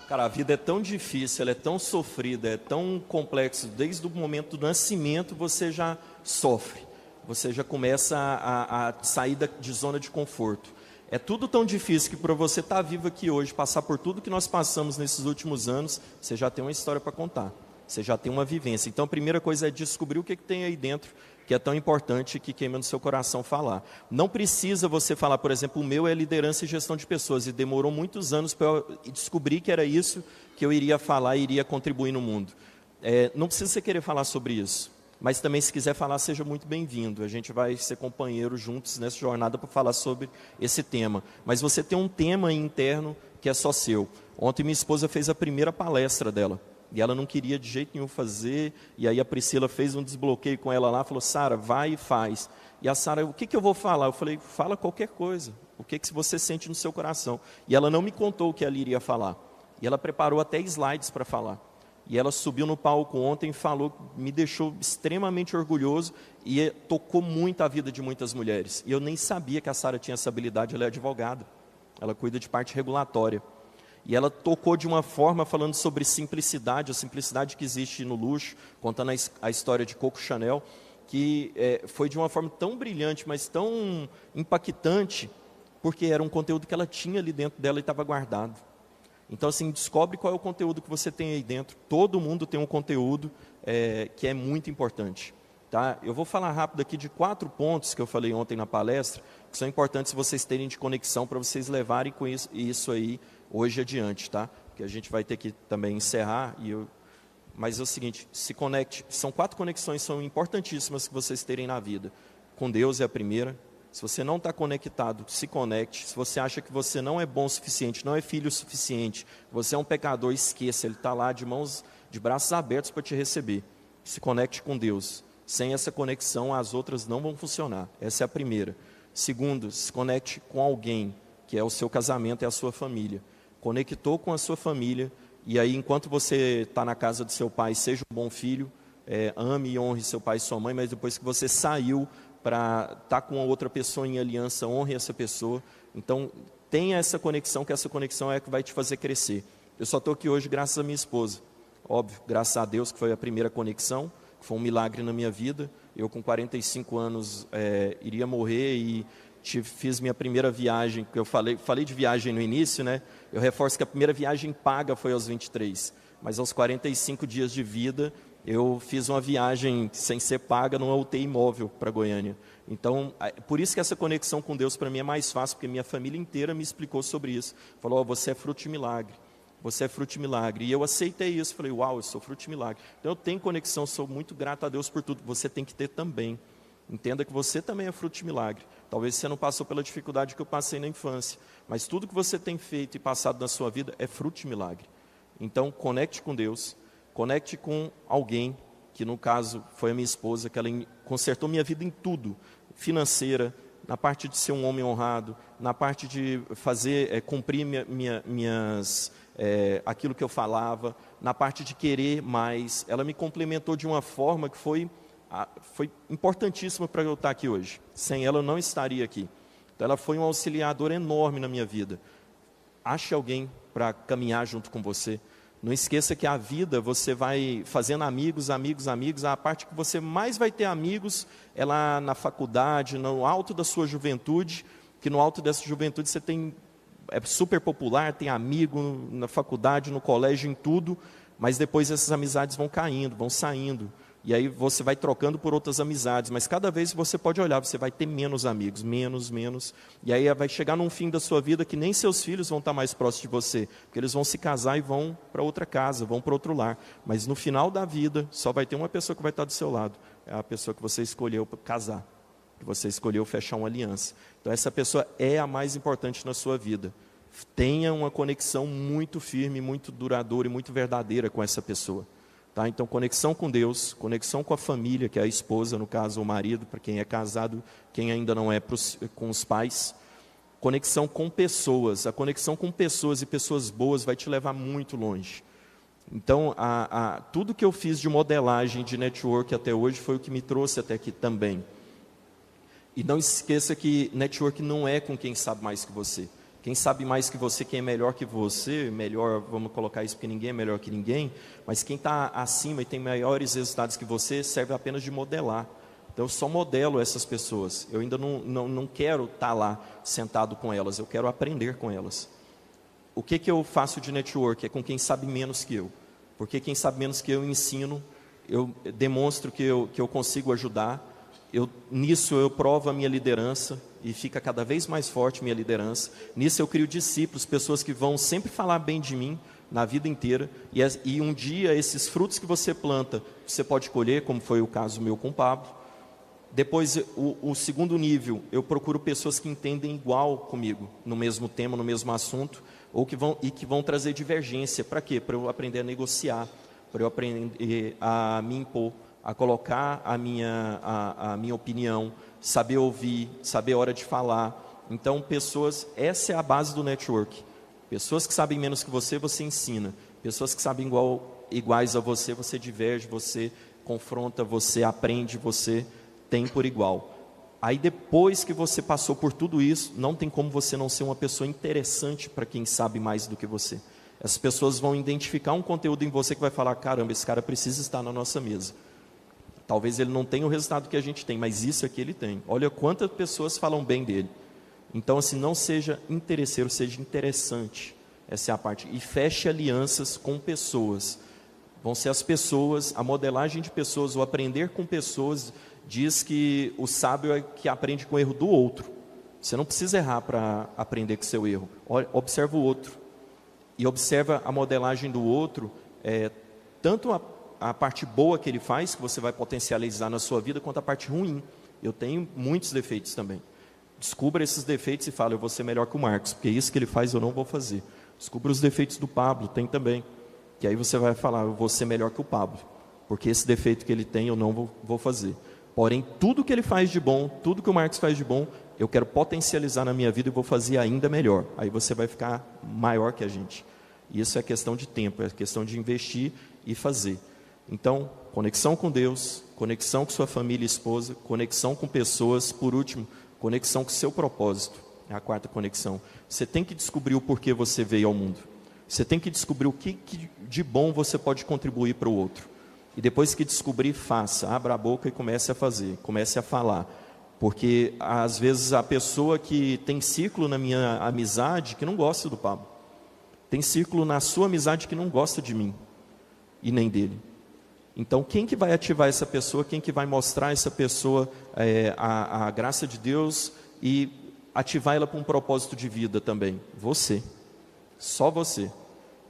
Cara, a vida é tão difícil, ela é tão sofrida, é tão complexo. Desde o momento do nascimento você já sofre. Você já começa a sair de zona de conforto. É tudo tão difícil que para você estar vivo aqui hoje, passar por tudo que nós passamos nesses últimos anos, você já tem uma história para contar. Você já tem uma vivência. Então a primeira coisa é descobrir o que tem aí dentro, que é tão importante, que queima no seu coração falar. Não precisa você falar, por exemplo, o meu é liderança e gestão de pessoas, e demorou muitos anos para eu descobrir que era isso que eu iria falar e iria contribuir no mundo. Não precisa você querer falar sobre isso, mas também se quiser falar, seja muito bem-vindo. A gente vai ser companheiro juntos nessa jornada para falar sobre esse tema. Mas você tem um tema interno que é só seu. Ontem minha esposa fez a primeira palestra dela. E ela não queria de jeito nenhum fazer, e aí a Priscila fez um desbloqueio com ela lá, falou, Sara, vai e faz. E a Sara, o que eu vou falar? Eu falei, fala qualquer coisa, o que você sente no seu coração. E ela não me contou o que ela iria falar. E ela preparou até slides para falar. E ela subiu no palco ontem e falou, me deixou extremamente orgulhoso, e tocou muito a vida de muitas mulheres. E eu nem sabia que a Sara tinha essa habilidade, ela é advogada, ela cuida de parte regulatória. E ela tocou de uma forma falando sobre simplicidade, a simplicidade que existe no luxo, contando a história de Coco Chanel, que foi de uma forma tão brilhante, mas tão impactante, porque era um conteúdo que ela tinha ali dentro dela e estava guardado. Então, assim, descobre qual é o conteúdo que você tem aí dentro. Todo mundo tem um conteúdo que é muito importante. Tá? Eu vou falar rápido aqui de 4 pontos que eu falei ontem na palestra, que são importantes vocês terem de conexão para vocês levarem com isso aí hoje adiante, tá? Porque a gente vai ter que também encerrar, mas é o seguinte, se conecte, são 4 conexões, são importantíssimas que vocês terem na vida. Com Deus é a primeira. Se você não está conectado, se conecte. Se você acha que você não é bom o suficiente, não é filho o suficiente, você é um pecador, esqueça, Ele está lá de braços abertos para te receber. Se conecte com Deus. Sem essa conexão, as outras não vão funcionar. Essa é a primeira. Segundo, se conecte com alguém, que é o seu casamento e a sua família. Conectou com a sua família, e aí enquanto você está na casa do seu pai, seja um bom filho, ame e honre seu pai e sua mãe, mas depois que você saiu para estar com outra pessoa em aliança, honre essa pessoa. Então, tenha essa conexão, que essa conexão é a que vai te fazer crescer. Eu só estou aqui hoje graças à minha esposa. Óbvio, graças a Deus, que foi a primeira conexão, que foi um milagre na minha vida. Eu, com 45 anos, iria morrer e fiz minha primeira viagem, que eu falei de viagem no início, né? Eu reforço que a primeira viagem paga foi aos 23, mas aos 45 dias de vida, eu fiz uma viagem sem ser paga numa UTI móvel para Goiânia. Então, por isso que essa conexão com Deus para mim é mais fácil, porque minha família inteira me explicou sobre isso. Falou, você é fruto de milagre, você é fruto de milagre. E eu aceitei isso, falei, uau, eu sou fruto de milagre. Então eu tenho conexão, sou muito grato a Deus por tudo, você tem que ter também. Entenda que você também é fruto de milagre. Talvez você não passou pela dificuldade que eu passei na infância, mas tudo que você tem feito e passado na sua vida é fruto de milagre. Então, conecte com Deus, conecte com alguém, que no caso foi a minha esposa, que ela consertou minha vida em tudo, financeira, na parte de ser um homem honrado, na parte de fazer, cumprir aquilo que eu falava, na parte de querer mais. Ela me complementou de uma forma que foi importantíssima para eu estar aqui hoje. Sem ela eu não estaria aqui. Então ela foi um auxiliador enorme na minha vida. Ache alguém para caminhar junto com você. Não esqueça que a vida você vai fazendo amigos. A parte que você mais vai ter amigos é lá na faculdade, no alto da sua juventude, que no alto dessa juventude você é super popular, tem amigo na faculdade, no colégio, em tudo, mas depois essas amizades vão caindo, vão saindo. E aí você vai trocando por outras amizades, mas cada vez você pode olhar, você vai ter menos amigos, menos. E aí vai chegar num fim da sua vida que nem seus filhos vão estar mais próximos de você, porque eles vão se casar e vão para outra casa, vão para outro lar. Mas no final da vida, só vai ter uma pessoa que vai estar do seu lado, é a pessoa que você escolheu para casar, que você escolheu fechar uma aliança. Então essa pessoa é a mais importante na sua vida. Tenha uma conexão muito firme, muito duradoura e muito verdadeira com essa pessoa. Tá? Então, conexão com Deus, conexão com a família, que é a esposa, no caso, o marido, para quem é casado, quem ainda não é, com os pais. Conexão com pessoas. A conexão com pessoas e pessoas boas vai te levar muito longe. Então, tudo que eu fiz de modelagem, de network até hoje, foi o que me trouxe até aqui também. E não esqueça que network não é com quem sabe mais que você. Quem sabe mais que você, quem é melhor que você, melhor, vamos colocar isso porque ninguém é melhor que ninguém, mas quem está acima e tem maiores resultados que você, serve apenas de modelar. Então eu só modelo essas pessoas, eu ainda não quero estar lá sentado com elas, eu quero aprender com elas. O que eu faço de network? É com quem sabe menos que eu, porque quem sabe menos que eu ensino, eu demonstro que eu consigo ajudar, nisso eu provo a minha liderança, e fica cada vez mais forte minha liderança. Nisso eu crio discípulos, pessoas que vão sempre falar bem de mim na vida inteira, e um dia esses frutos que você planta, você pode colher, como foi o caso meu com o Pablo. Depois, o segundo nível, eu procuro pessoas que entendem igual comigo, no mesmo tema, no mesmo assunto, que vão trazer divergência. Para quê? Para eu aprender a negociar, para eu aprender a me impor, a colocar a minha opinião, saber ouvir, saber a hora de falar. Então, essa é a base do network. Pessoas que sabem menos que você ensina. Pessoas que sabem iguais a você diverge, você confronta, você aprende, você tem por igual. Aí depois que você passou por tudo isso, não tem como você não ser uma pessoa interessante para quem sabe mais do que você. Essas pessoas vão identificar um conteúdo em você que vai falar, caramba, esse cara precisa estar na nossa mesa. Talvez ele não tenha o resultado que a gente tem, mas isso aqui ele tem. Olha quantas pessoas falam bem dele. Então, assim, não seja interesseiro, seja interessante. Essa é a parte. E feche alianças com pessoas. Vão ser as pessoas, a modelagem de pessoas, o aprender com pessoas, diz que o sábio é que aprende com o erro do outro. Você não precisa errar para aprender com o seu erro. Observa o outro. E observa a modelagem do outro, tanto a parte boa que ele faz, que você vai potencializar na sua vida, quanto a parte ruim. Eu tenho muitos defeitos também. Descubra esses defeitos e fala, eu vou ser melhor que o Marcos, porque isso que ele faz eu não vou fazer. Descubra os defeitos do Pablo, tem também. Que aí você vai falar, eu vou ser melhor que o Pablo, porque esse defeito que ele tem eu não vou fazer. Porém, tudo que ele faz de bom, tudo que o Marcos faz de bom, eu quero potencializar na minha vida e vou fazer ainda melhor. Aí você vai ficar maior que a gente. Isso é questão de tempo, é questão de investir e fazer. Então, conexão com Deus, conexão com sua família e esposa, conexão com pessoas, por último, conexão com seu propósito, é a quarta conexão. Você tem que descobrir o porquê você veio ao mundo. Você tem que descobrir o que de bom você pode contribuir para o outro. E depois que descobrir, faça, abra a boca e comece a fazer, comece a falar. Porque às vezes a pessoa que tem círculo na minha amizade que não gosta do Pablo. Tem círculo na sua amizade que não gosta de mim e nem dele. Então, quem que vai ativar essa pessoa, quem que vai mostrar essa pessoa a graça de Deus e ativar ela para um propósito de vida também? Você. Só você.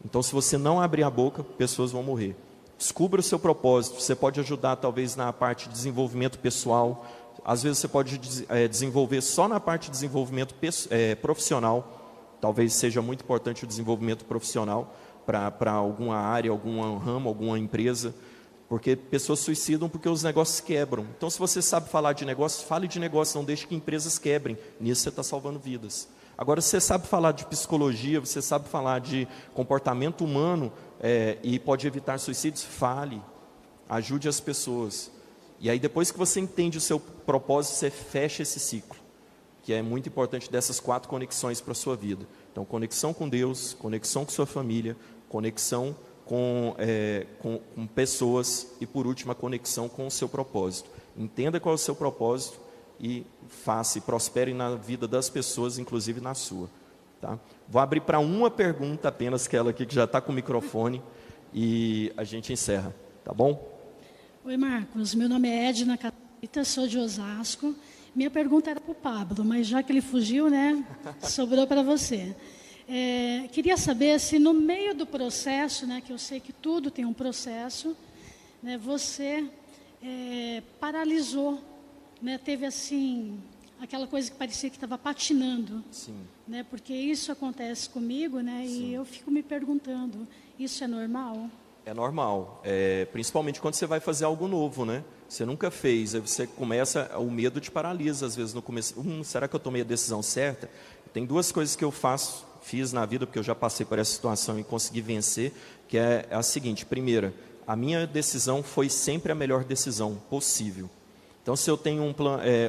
Então, se você não abrir a boca, pessoas vão morrer. Descubra o seu propósito. Você pode ajudar, talvez, na parte de desenvolvimento pessoal. Às vezes, você pode desenvolver só na parte de desenvolvimento profissional. Talvez seja muito importante o desenvolvimento profissional. para alguma área, algum ramo, alguma empresa. Porque pessoas suicidam porque os negócios quebram. Então, se você sabe falar de negócios, fale de negócios, não deixe que empresas quebrem. Nisso você está salvando vidas. Agora, se você sabe falar de psicologia, você sabe falar de comportamento humano e pode evitar suicídios, fale. Ajude as pessoas. E aí, depois que você entende o seu propósito, você fecha esse ciclo, que é muito importante dessas 4 conexões para a sua vida. Então, conexão com Deus, conexão com sua família, conexão com pessoas e, por último, a conexão com o seu propósito. Entenda qual é o seu propósito e faça e prospere na vida das pessoas, inclusive na sua. Tá? Vou abrir para uma pergunta apenas, que é ela aqui que já está com o microfone, e a gente encerra. Tá bom? Oi, Marcos. Meu nome é Edna Catita, sou de Osasco. Minha pergunta era para o Pablo, mas já que ele fugiu, né, sobrou para você. Queria saber se no meio do processo, né, que eu sei que tudo tem um processo, né, você paralisou, né, teve assim aquela coisa que parecia que estava patinando. Sim. Né, porque isso acontece comigo, né, e eu fico me perguntando, isso é normal? É normal, principalmente quando você vai fazer algo novo, né? Você nunca fez, aí você começa, o medo te paralisa às vezes no começo. Será que eu tomei a decisão certa? Tem 2 coisas que eu fiz na vida, porque eu já passei por essa situação e consegui vencer, que é a seguinte: primeira, a minha decisão foi sempre a melhor decisão possível. Então, se eu tenho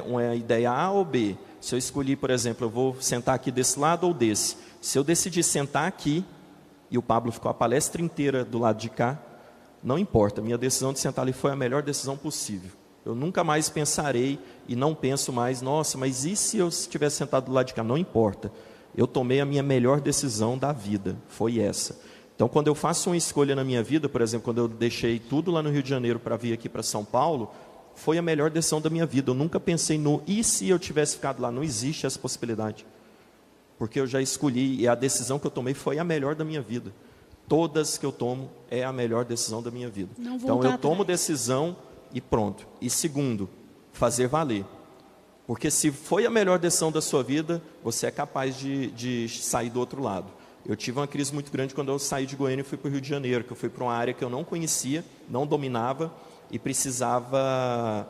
uma ideia A ou B, se eu escolhi, por exemplo, eu vou sentar aqui desse lado ou desse, se eu decidir sentar aqui, e o Pablo ficou a palestra inteira do lado de cá, não importa, minha decisão de sentar ali foi a melhor decisão possível. Eu nunca mais pensarei e não penso mais, nossa, mas e se eu estivesse sentado do lado de cá? Não importa. Eu tomei a minha melhor decisão da vida, foi essa. Então, quando eu faço uma escolha na minha vida, por exemplo, quando eu deixei tudo lá no Rio de Janeiro para vir aqui para São Paulo, foi a melhor decisão da minha vida. Eu nunca pensei no, e se eu tivesse ficado lá? Não existe essa possibilidade. Porque eu já escolhi, e a decisão que eu tomei foi a melhor da minha vida. Todas que eu tomo é a melhor decisão da minha vida. Então, eu tomo decisão e pronto. E segundo, fazer valer. Porque se foi a melhor decisão da sua vida, você é capaz de sair do outro lado. Eu tive uma crise muito grande quando eu saí de Goiânia e fui para o Rio de Janeiro, que eu fui para uma área que eu não conhecia, não dominava e precisava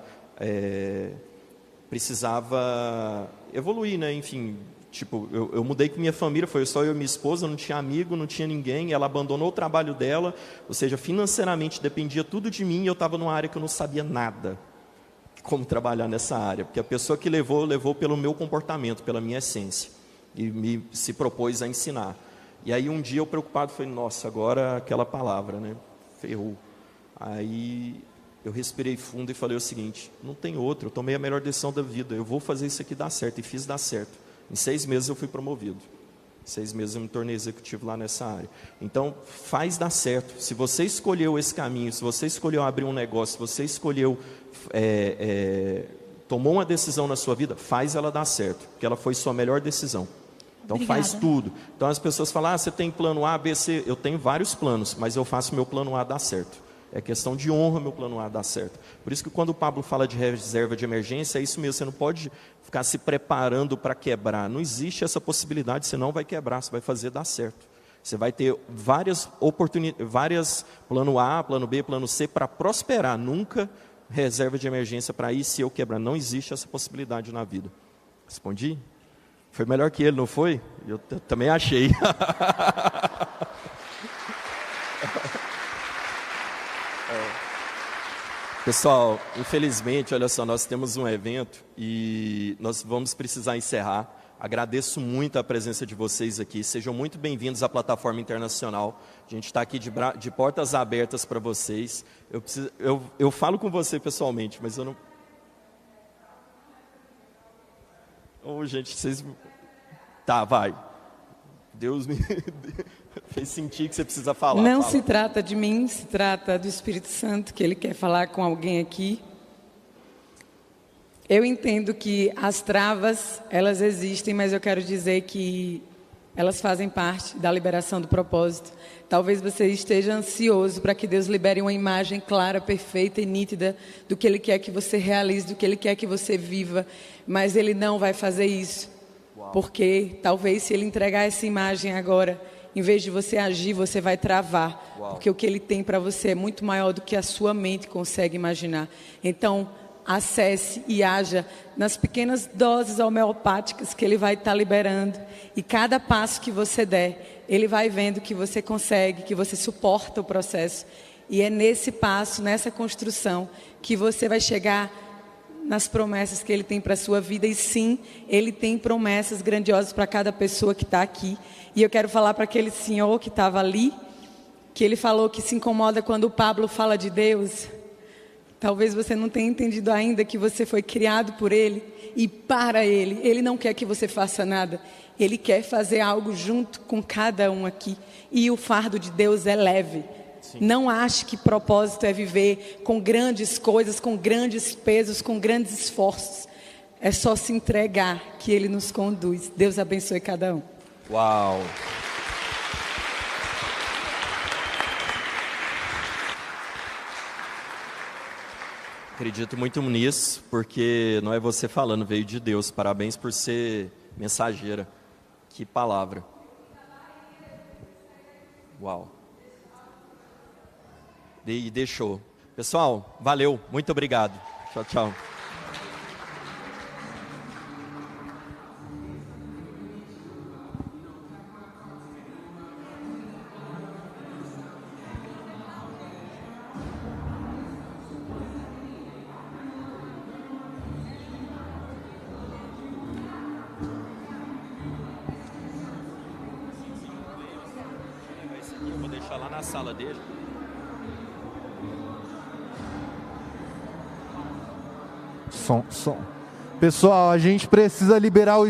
evoluir, né? Enfim, tipo, eu mudei com minha família, foi só eu e minha esposa, não tinha amigo, não tinha ninguém, ela abandonou o trabalho dela, ou seja, financeiramente dependia tudo de mim e eu estava numa área que eu não sabia nada como trabalhar nessa área, porque a pessoa que levou pelo meu comportamento, pela minha essência, e se propôs a ensinar. E aí um dia eu preocupado, falei, nossa, agora aquela palavra, né, ferrou. Aí eu respirei fundo e falei o seguinte, não tem outro, eu tomei a melhor decisão da vida, eu vou fazer isso aqui dar certo, e fiz dar certo. Em 6 meses eu fui promovido. 6 meses eu me tornei executivo lá nessa área. Então, faz dar certo. Se você escolheu esse caminho, se você escolheu abrir um negócio, se você escolheu, tomou uma decisão na sua vida, faz ela dar certo, porque ela foi sua melhor decisão. Então, obrigada. Faz tudo. Então, as pessoas falam, você tem plano A, B, C. Eu tenho vários planos, mas eu faço meu plano A dar certo. É questão de honra meu plano A dar certo. Por isso que quando o Pablo fala de reserva de emergência, é isso mesmo, você não pode ficar se preparando para quebrar. Não existe essa possibilidade, você não vai quebrar, você vai fazer dar certo. Você vai ter várias oportunidades, plano A, plano B, plano C, para prosperar. Nunca reserva de emergência para ir se eu quebrar. Não existe essa possibilidade na vida. Respondi? Foi melhor que ele, não foi? Eu também achei. Pessoal, infelizmente, olha só, nós temos um evento e nós vamos precisar encerrar. Agradeço muito a presença de vocês aqui. Sejam muito bem-vindos à plataforma internacional. A gente está aqui de portas abertas para vocês. Eu falo com você pessoalmente, mas eu não... gente, vocês... Tá, vai. Deus me fez sentir que você precisa falar. Não se trata de mim, se trata do Espírito Santo, que Ele quer falar com alguém aqui. Eu entendo que as travas, elas existem, mas eu quero dizer que elas fazem parte da liberação do propósito. Talvez você esteja ansioso para que Deus libere uma imagem clara, perfeita e nítida do que Ele quer que você realize, do que Ele quer que você viva, mas Ele não vai fazer isso. Porque talvez se Ele entregar essa imagem agora em vez de você agir, você vai travar. Uau. Porque o que Ele tem para você é muito maior do que a sua mente consegue imaginar. Então, acesse e haja nas pequenas doses homeopáticas que Ele vai estar liberando. E cada passo que você der, Ele vai vendo que você consegue, que você suporta o processo. E é nesse passo, nessa construção, que você vai chegar nas promessas que Ele tem para a sua vida. E sim, Ele tem promessas grandiosas para cada pessoa que está aqui. E eu quero falar para aquele senhor que estava ali, que ele falou que se incomoda quando o Pablo fala de Deus. Talvez você não tenha entendido ainda que você foi criado por Ele e para Ele. Ele não quer que você faça nada. Ele quer fazer algo junto com cada um aqui. E o fardo de Deus é leve. Sim. Não ache que propósito é viver com grandes coisas, com grandes pesos, com grandes esforços. É só se entregar que Ele nos conduz. Deus abençoe cada um. Uau! Acredito muito nisso, porque não é você falando, veio de Deus. Parabéns por ser mensageira. Que palavra. Uau. E deixou. Pessoal, valeu. Muito obrigado. Tchau, tchau. Eu vou deixar lá na sala dele. Som. Pessoal, a gente precisa liberar o